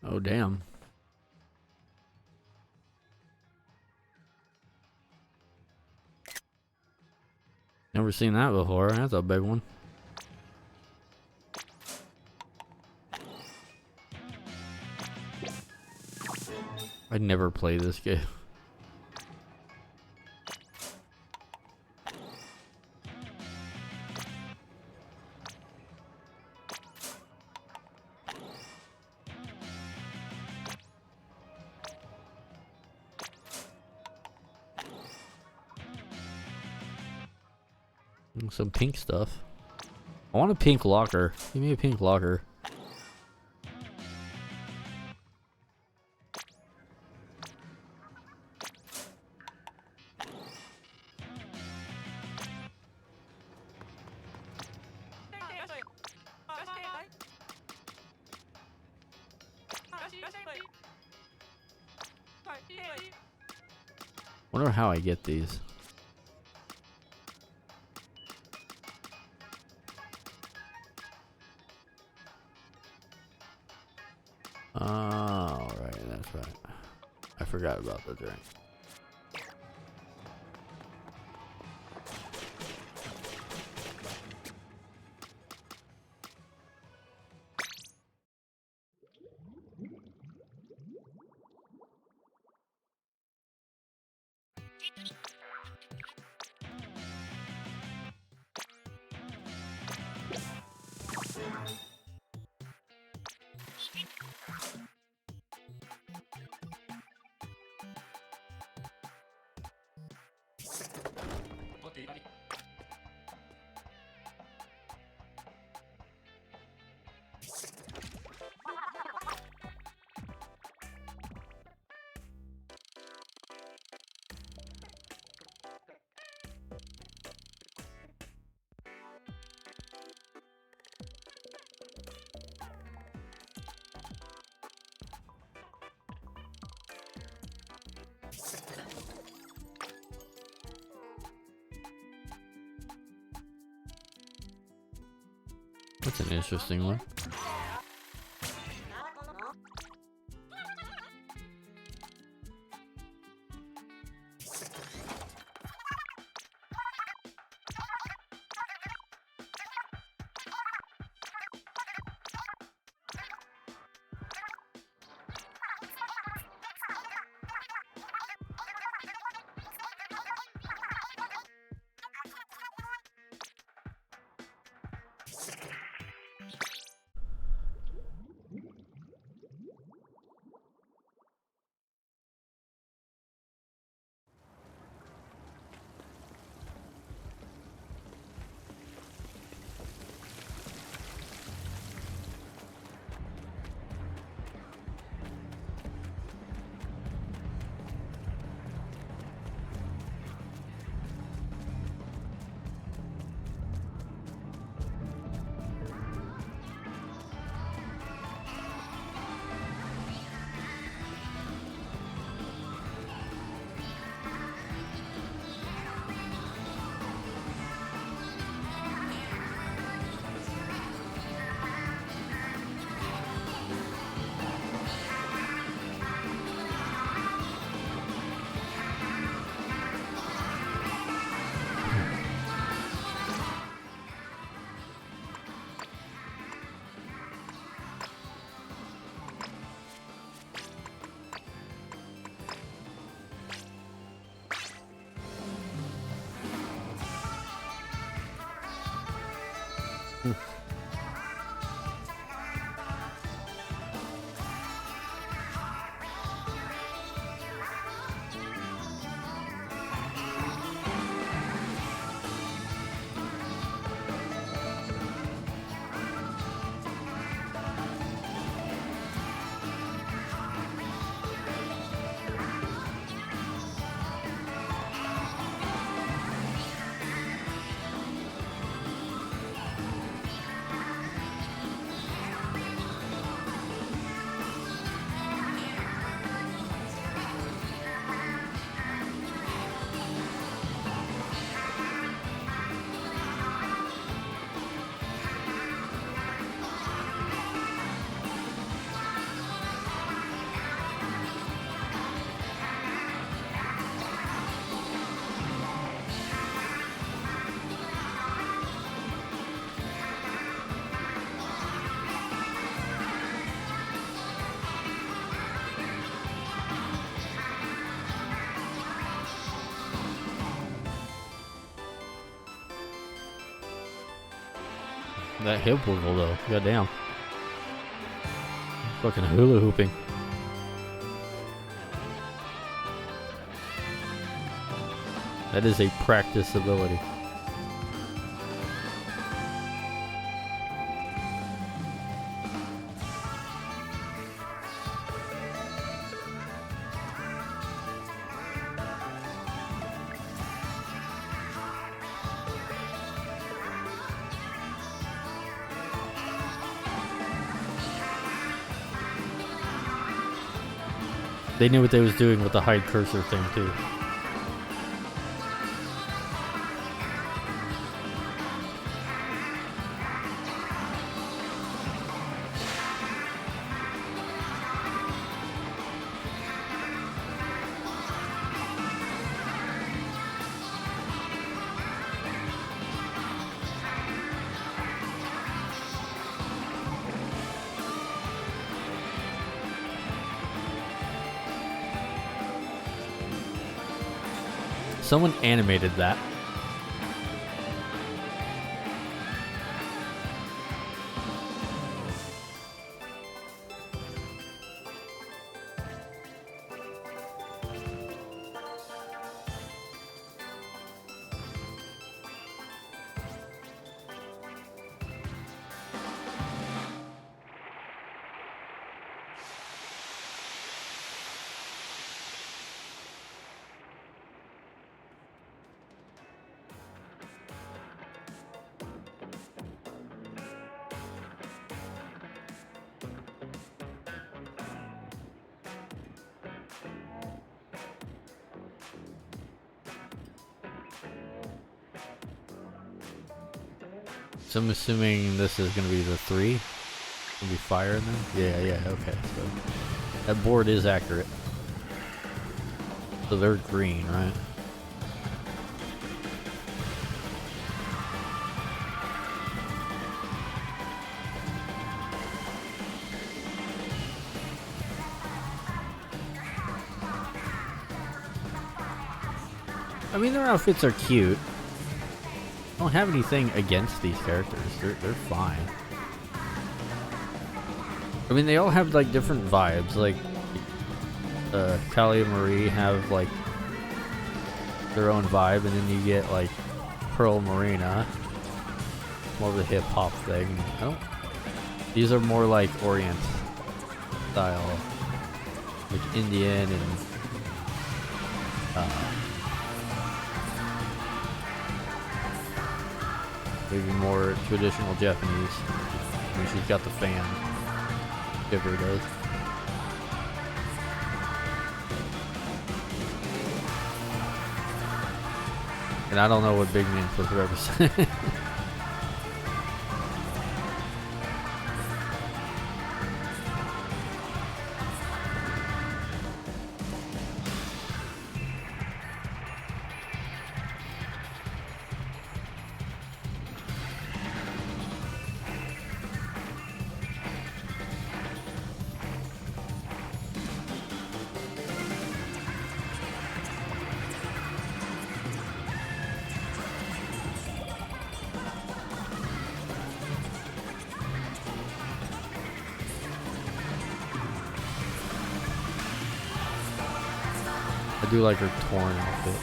Oh, damn. Never seen that before. That's a big one. I never play this game. Some pink stuff. I want a pink locker. Give me a pink locker. Wonder how I get these. Oh, right, that's right. I forgot about the drink. That's an interesting one. That hip wiggle though, goddamn. Fucking hula hooping. That is a practice ability. They knew what they was doing with the hide cursor thing too. Someone animated that. So I'm assuming this is gonna be the 3. Gonna be fire in there? Yeah, okay. So that board is accurate. So they're green, right? I mean, their outfits are cute. I don't have anything against these characters. They're fine. I mean, they all have like different vibes. Like, Callie and Marie have like their own vibe, and then you get like Pearl Marina, more of the hip hop thing. I don't. These are more like Orient style, like Indian and maybe more traditional Japanese. I mean, she's got the fan. Shiver does. And I don't know what Big Man supposed to represent. I do like her torn outfit.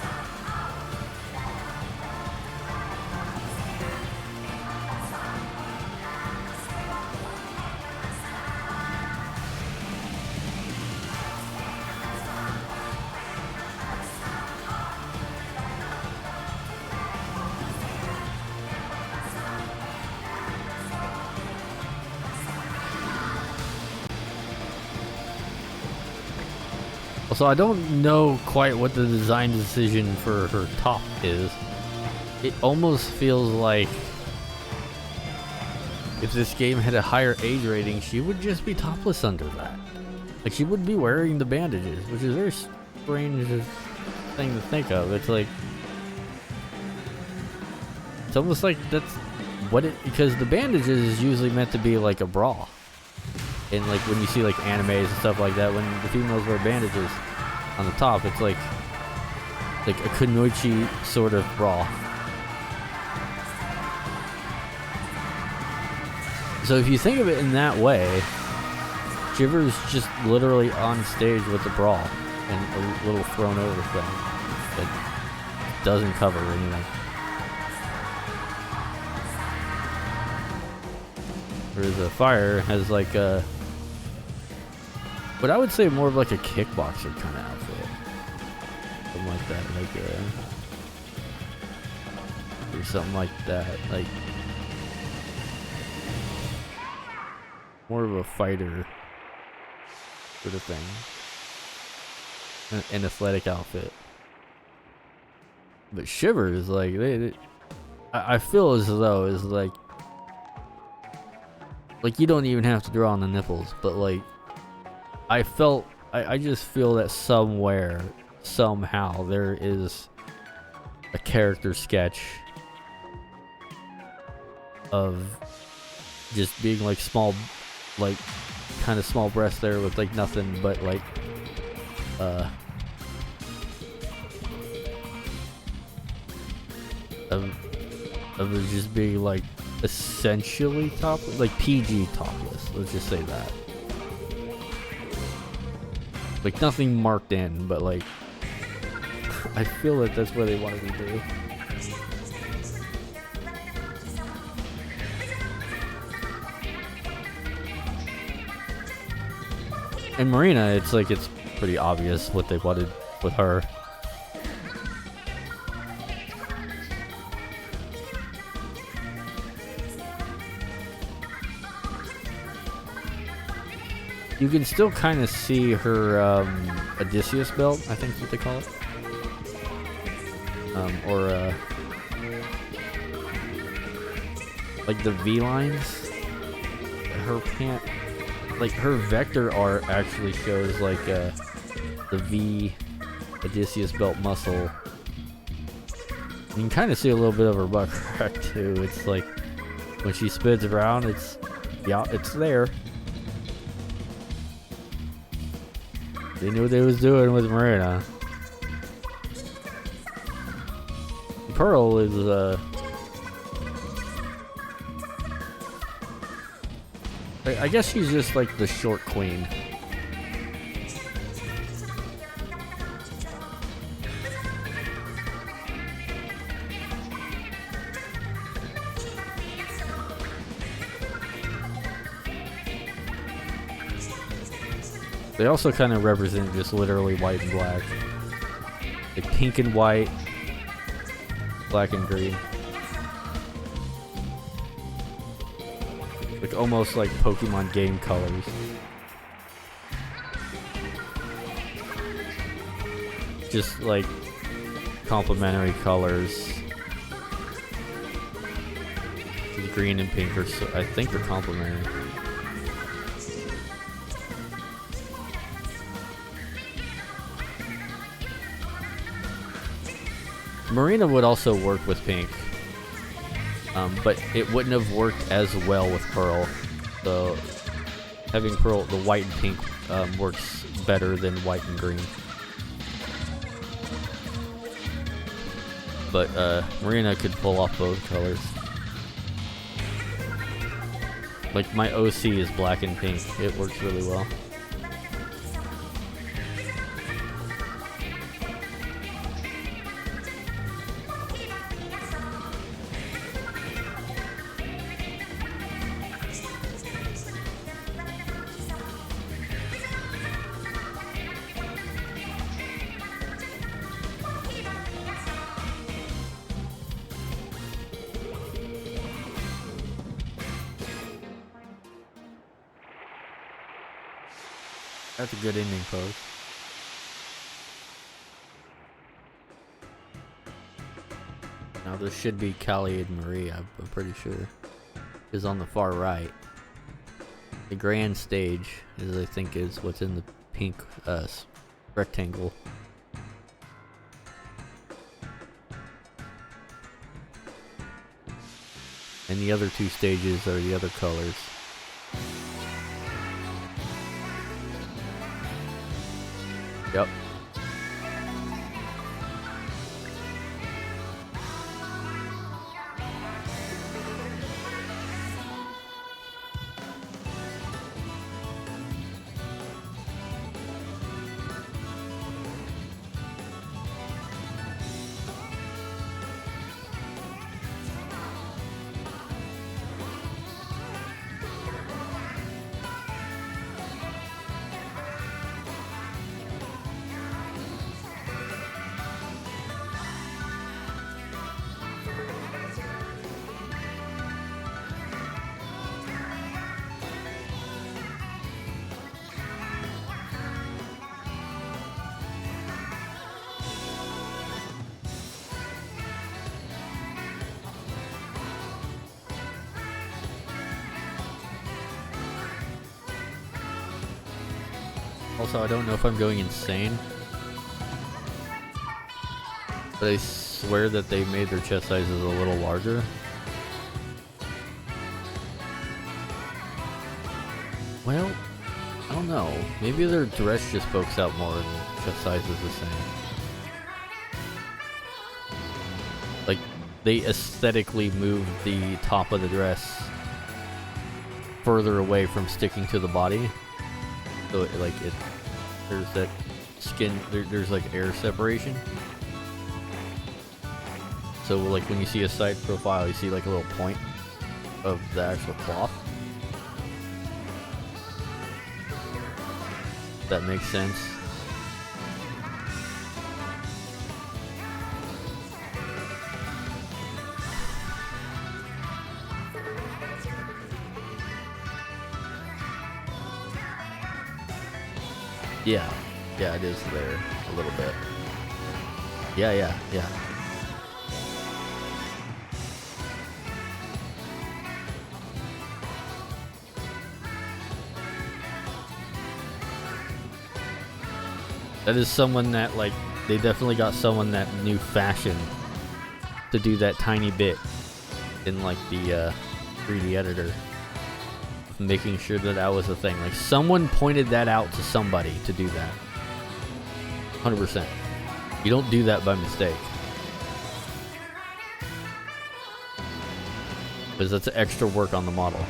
So I don't know quite what the design decision for her top is. It almost feels like if this game had a higher age rating, she would just be topless under that. Like, she would be wearing the bandages, which is a very strange thing to think of. It's like, it's almost like that's what it, because the bandages is usually meant to be like a bra. And like when you see like animes and stuff like that, when the females wear bandages on the top, it's like a kunoichi sort of bra. So if you think of it in that way, Shiver's just literally on stage with the brawl and a little thrown over thing that doesn't cover anything. Whereas the Fire has like a, what I would say more of like a kickboxer kind of outfit. Something like that, or something like that, like more of a fighter sort of thing. An athletic outfit. But Shiver is like, I feel as though it's like you don't even have to draw on the nipples, but like I just feel that somewhere, somehow, there is a character sketch of just being like small, like kind of small breasts there with like nothing but like of it just being like essentially topless, like PG topless, let's just say that. Like nothing marked in, but like I feel that that's what they wanted to do. And Marina, it's like it's pretty obvious what they wanted with her. You can still kind of see her Odysseus belt, I think is what they call it. Or like the V lines. Her pant, like her vector art actually shows like the V Odysseus belt muscle. You can kind of see a little bit of her butt crack too. It's like when she spins around, it's there. They knew what they was doing with Marina. Pearl is I guess she's just like the short queen. They also kind of represent just literally white and black. Like pink and white, black and green. Like almost like Pokemon game colors. Just like complementary colors. The green and pink are, so, I think they're complementary. Marina would also work with pink, but it wouldn't have worked as well with Pearl. So having Pearl, the white and pink, works better than white and green. But Marina could pull off both colors. Like my OC is black and pink. It works really well. That's a good ending pose. Now this should be Callie and Marie, I'm pretty sure. Is on the far right. The grand stage is, I think, is what's in the pink rectangle. And the other two stages are the other colors. Yep. Also, I don't know if I'm going insane, but I swear that they made their chest sizes a little larger. Well, I don't know. Maybe their dress just pokes out more and the chest size is the same. Like, they aesthetically moved the top of the dress further away from sticking to the body. So, there's that skin, there's like air separation. So, like, when you see a side profile, you see like a little point of the actual cloth. That makes sense. Yeah, it is there a little bit. Yeah. That is someone that, like, they definitely got someone that knew fashion to do that tiny bit in, like, the 3D editor. Making sure that that was a thing. Like, someone pointed that out to somebody to do that. 100%. You don't do that by mistake. Because that's extra work on the model.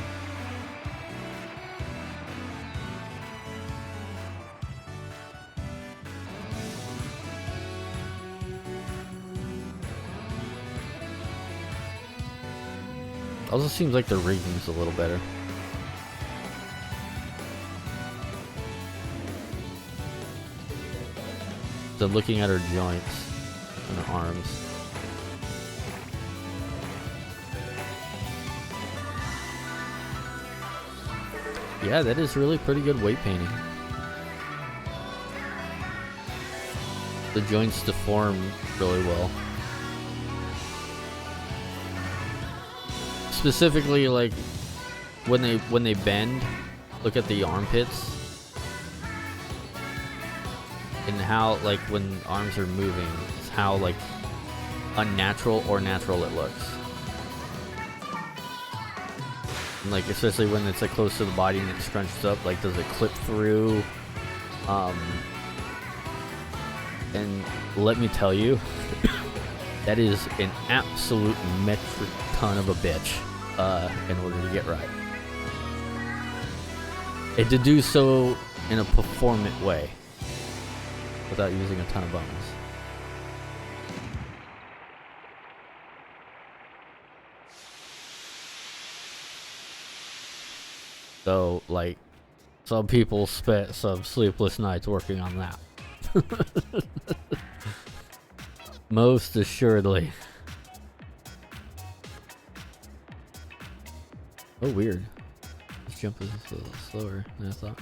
Also seems like the rigging's a little better. So looking at her joints and her arms. Yeah, that is really pretty good weight painting. The joints deform really well. Specifically, like when they bend, look at the armpits and how, like, when arms are moving, it's how, like, unnatural or natural it looks. And, like, especially when it's, like, close to the body and it's scrunched up, like, does it clip through? And let me tell you, that is an absolute metric ton of a bitch in order to get right. And to do so in a performant way without using a ton of bones. So, like, some people spent some sleepless nights working on that. Most assuredly. Oh, weird. This jump is a little slower than I thought.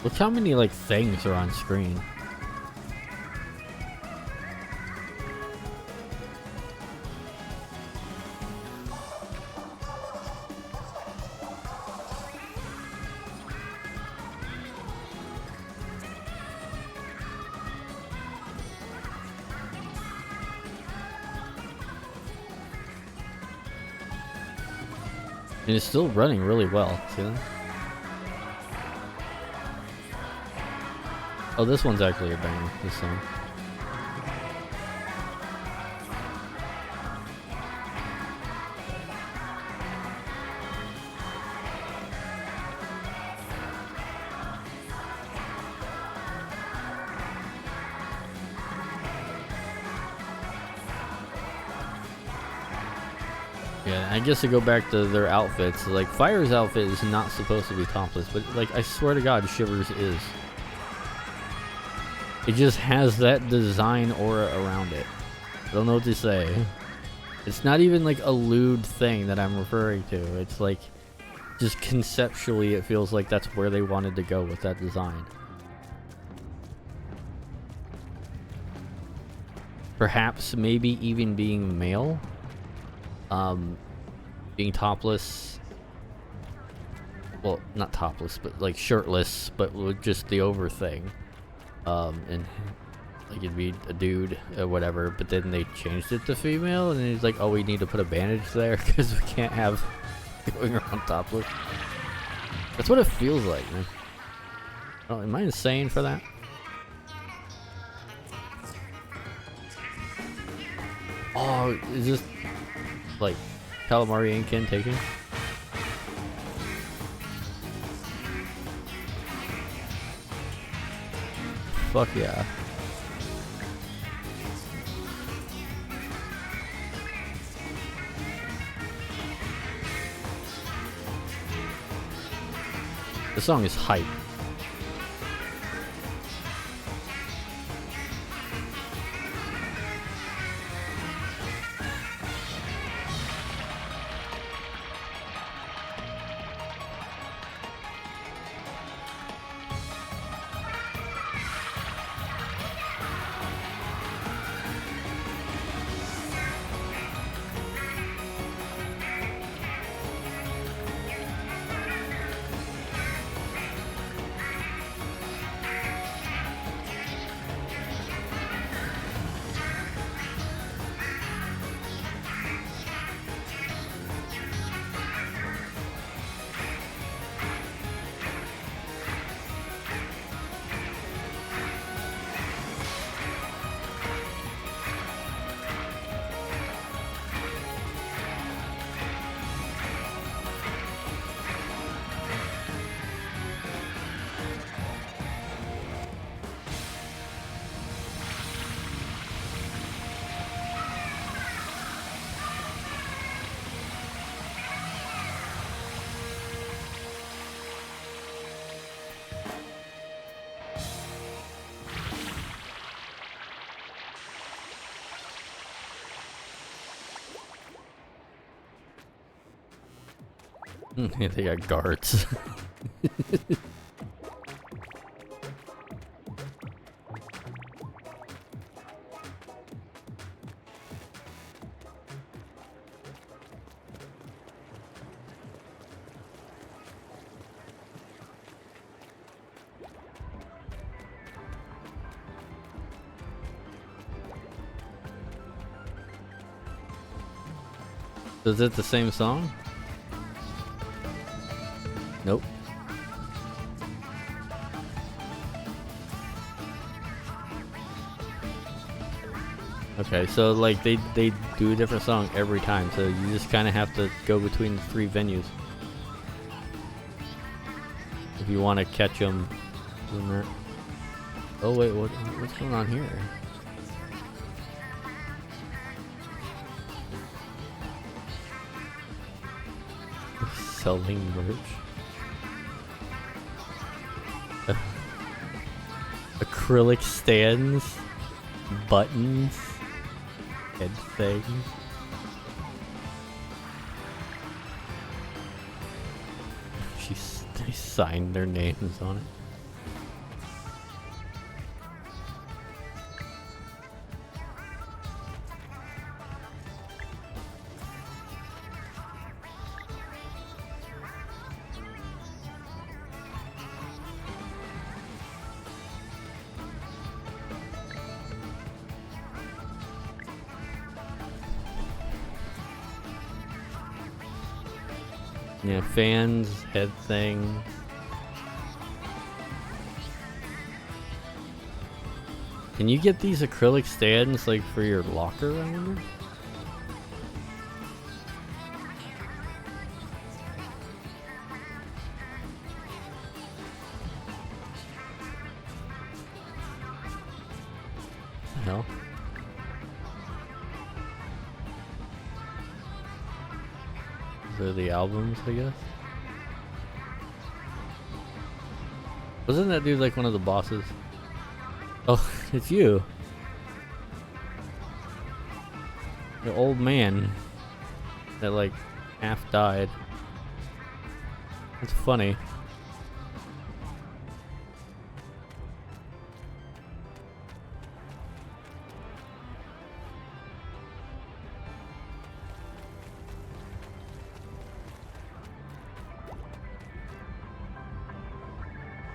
Look how many, like, things are on screen. And it's still running really well. See that? Oh, this one's actually a banger, this song. Yeah, I guess to go back to their outfits, like Fire's outfit is not supposed to be topless, but like I swear to God, Shivers is. It just has that design aura around it. I don't know what to say. It's not even like a lewd thing that I'm referring to. It's like, just conceptually, it feels like that's where they wanted to go with that design. Perhaps, maybe even being male. Being topless. Well, not topless, but like shirtless, but with just the over thing. And like it'd be a dude or whatever, but then they changed it to female, and he's like, oh, we need to put a bandage there because we can't have going around topless. That's what it feels like, man. Oh, am I insane for that? Oh, is this like Calamari and Ken taking? Fuck yeah. The song is hype. Yeah, they got guards. Is it the same song? Nope. Okay, so like they do a different song every time, so you just kind of have to go between the three venues if you want to catch them. Oh wait, what's going on here? Selling merch. Acrylic stands, buttons, head things. They signed their names on it. Yeah, fans, head thing. Can you get these acrylic stands like for your locker, I wonder? No. They're the albums, I guess. Wasn't that dude like one of the bosses? Oh, it's you. The old man that like half died. That's funny.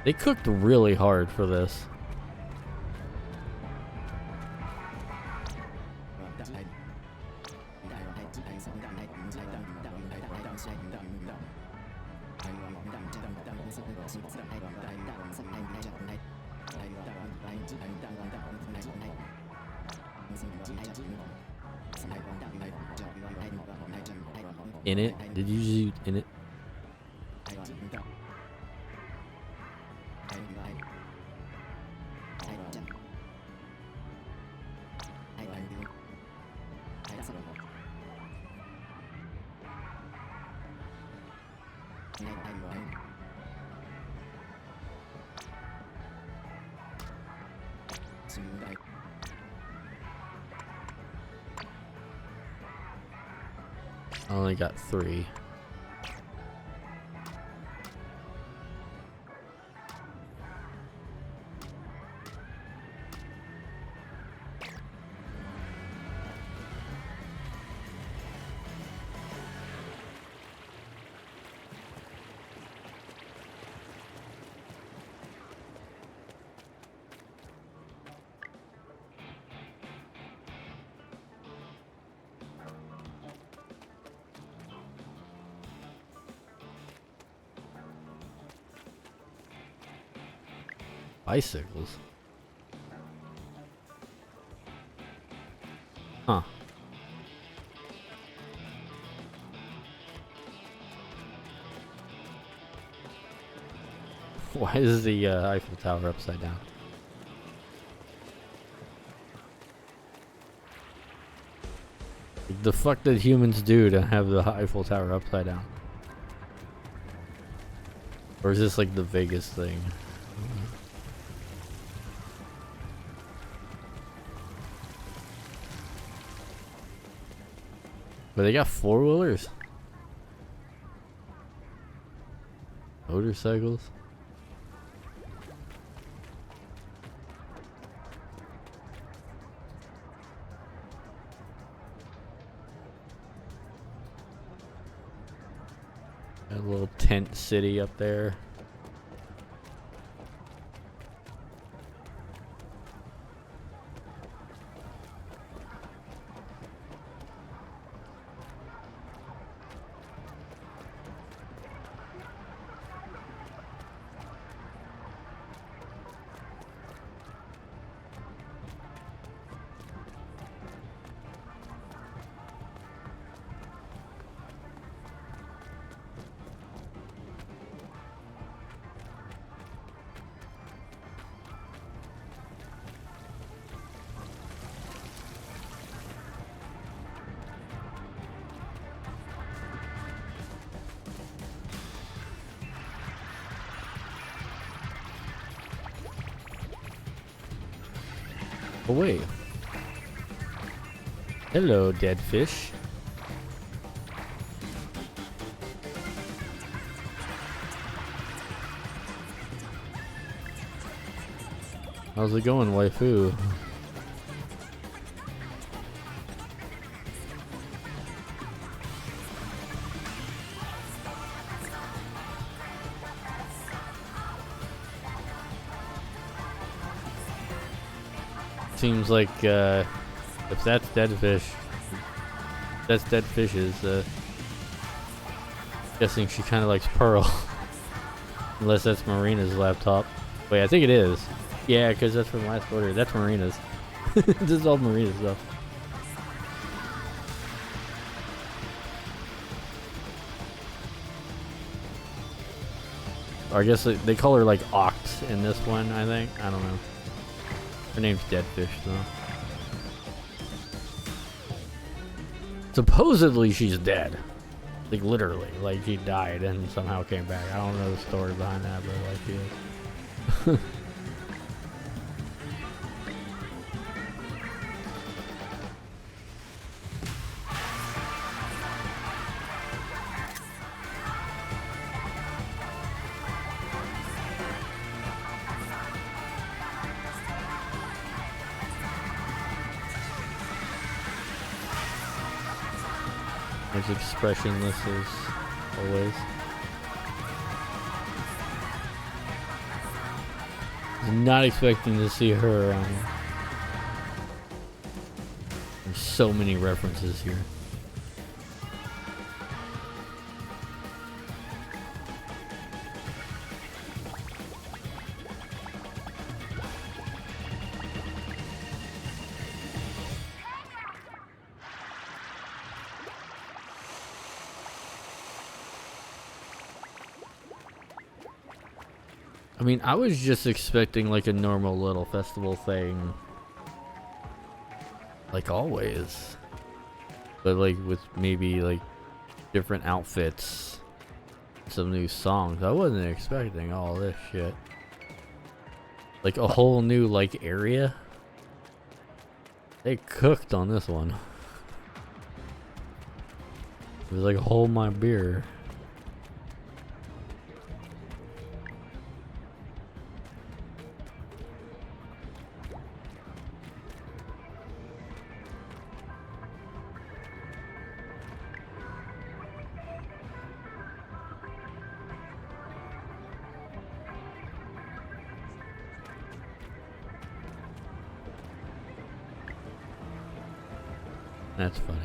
They cooked really hard for this. In it? Did you use in it? I only got 3. Bicycles? Huh. Why is the Eiffel Tower upside down? The fuck did humans do to have the Eiffel Tower upside down? Or is this like the Vegas thing? But they got 4-wheelers? Motorcycles? Got a little tent city up there. Oh wait. Hello, dead fish. How's it going, waifu? Seems like if that's dead fish, guessing she kind of likes Pearl. Unless that's Marina's laptop. Wait, I think it is. Yeah, because that's from last order. That's Marina's. This is all Marina's stuff. Or I guess they call her like Oct in this one, I think. I don't know. Her name's Deadfish, though. Supposedly she's dead. Like literally, like he died and somehow came back. I don't know the story behind that, but like he is. As expressionless as always. Not expecting to see her around here. There's so many references here. I mean, I was just expecting like a normal little festival thing. Like always. But like with maybe like different outfits. Some new songs. I wasn't expecting all this shit. Like a whole new like area. They cooked on this one. It was like hold my beer. That's funny.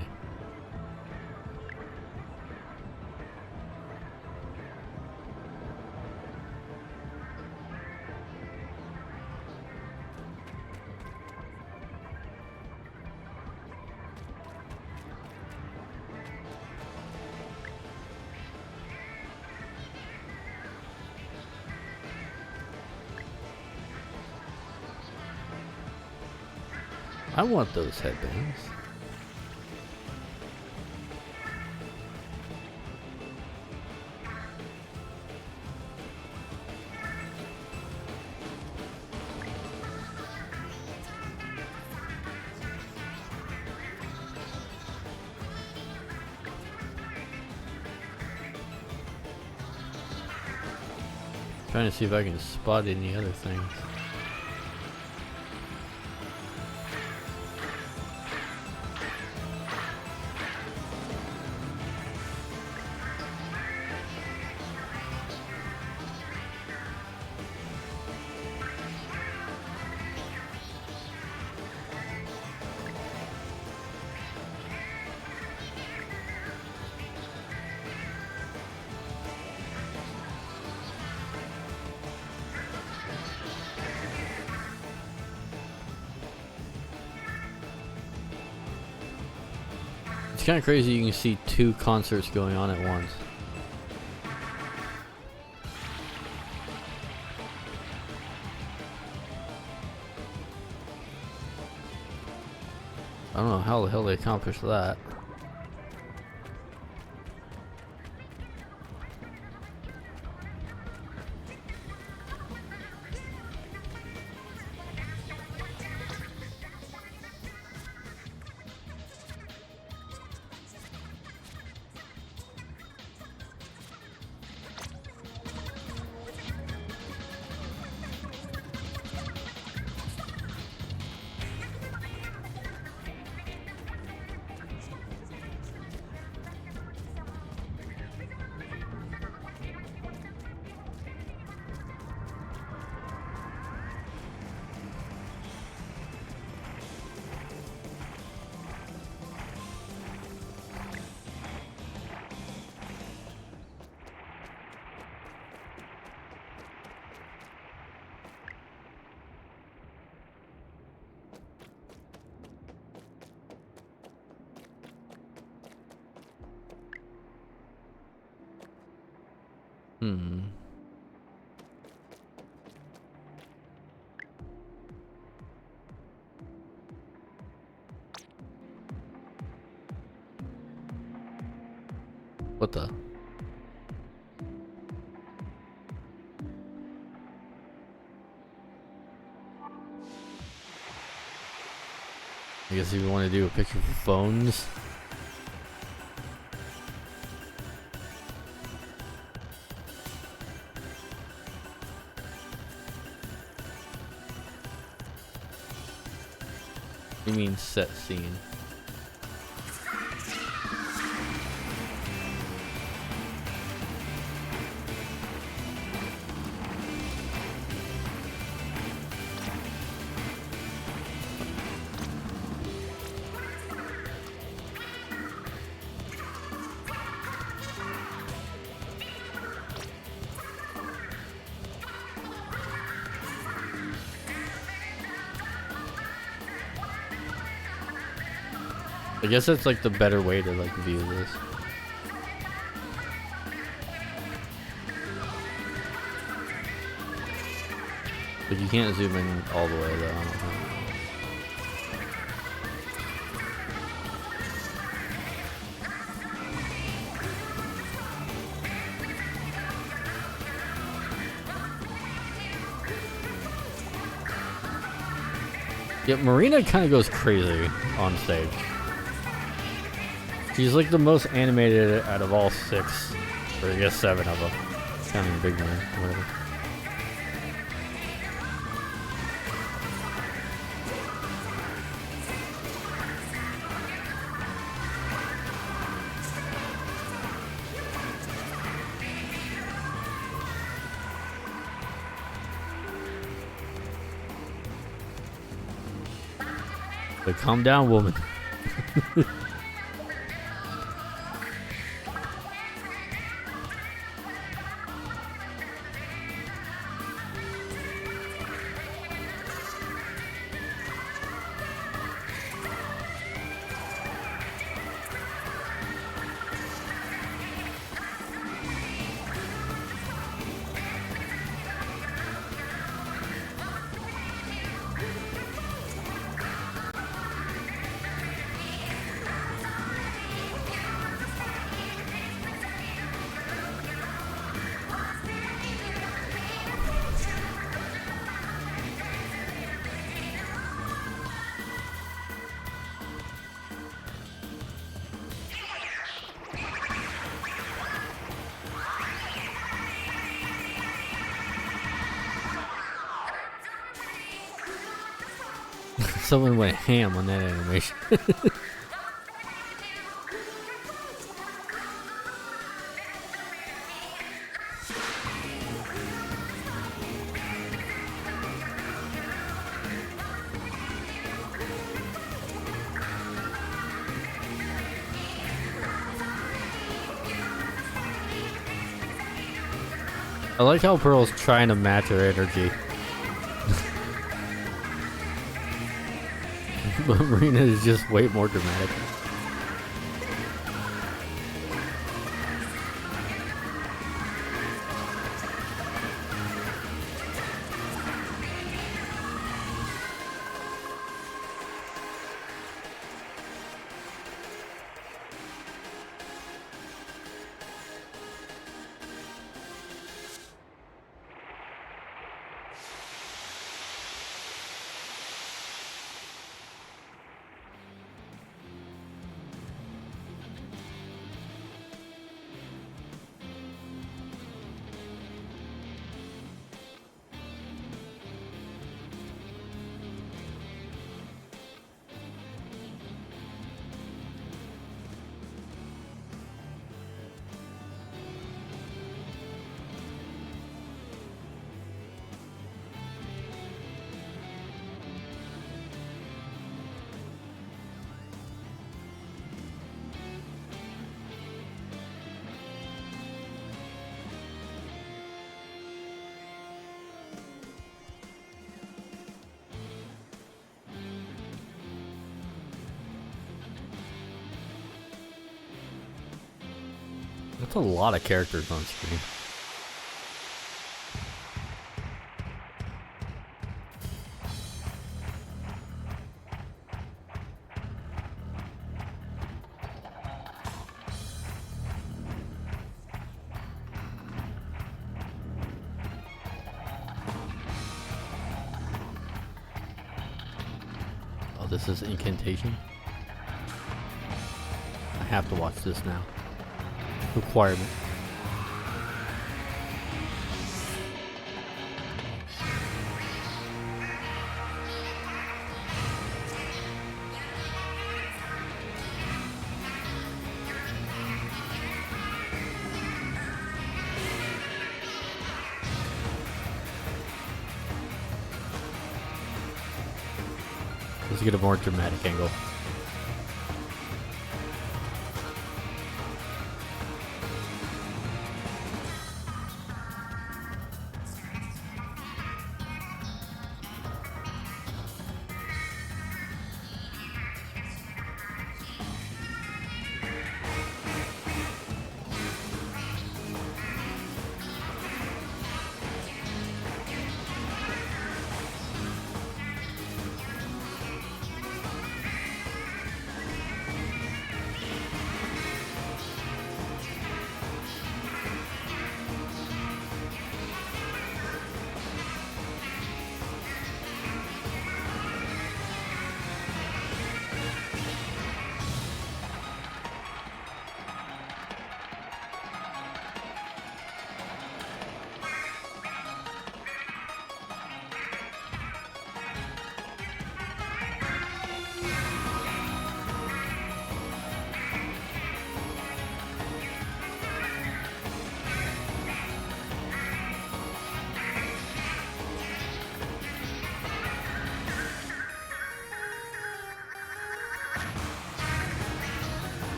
I want those headbands. Trying to see if I can spot any other things. It's kind of crazy you can see two concerts going on at once. I don't know how the hell they accomplished that. Hmm. What the? I guess if you want to do a picture for phones. You mean set scene? I guess that's like the better way to like view this. But you can't zoom in all the way though. I don't think. Yeah, Marina kind of goes crazy on stage. She's like the most animated out of all 6, or I guess 7 of them. Counting Big Man, whatever. But calm down, woman. Someone went ham on that animation. I like how Pearl's trying to match her energy. But Marina is just way more dramatic. That's a lot of characters on screen. this is incantation. I have to watch this now. Requirement. Let's get a more dramatic angle.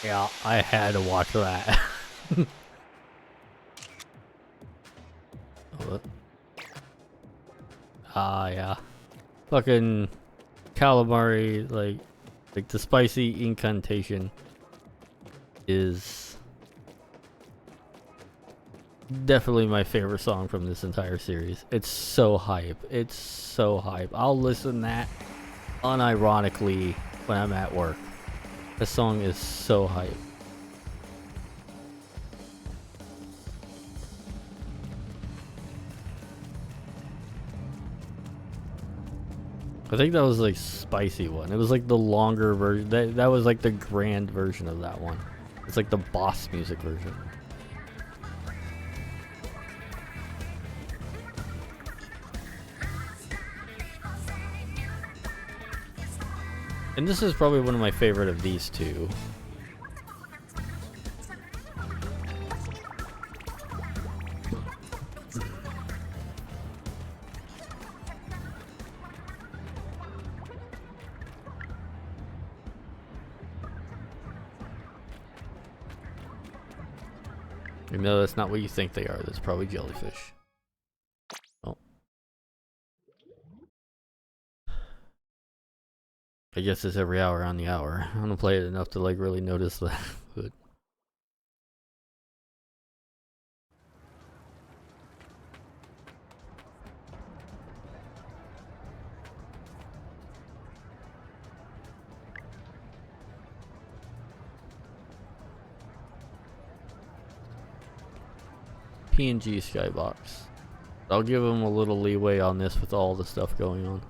Yeah, I had to watch that. What? Ah, yeah. Fucking calamari, like the spicy incantation is definitely my favorite song from this entire series. It's so hype. It's so hype. I'll listen that unironically when I'm at work. This song is so hype. I think that was like spicy one. It was like the longer version. That was like the grand version of that one. It's like the boss music version. And this is probably one of my favorite of these two. Even though that's not what you think they are, that's probably jellyfish. Oh. I guess it's every hour on the hour. I don't play it enough to like really notice that. But PNG Skybox. I'll give them a little leeway on this with all the stuff going on.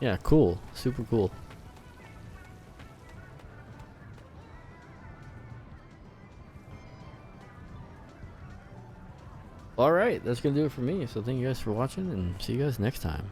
Yeah, cool. Super cool. Alright, that's gonna do it for me. So thank you guys for watching and see you guys next time.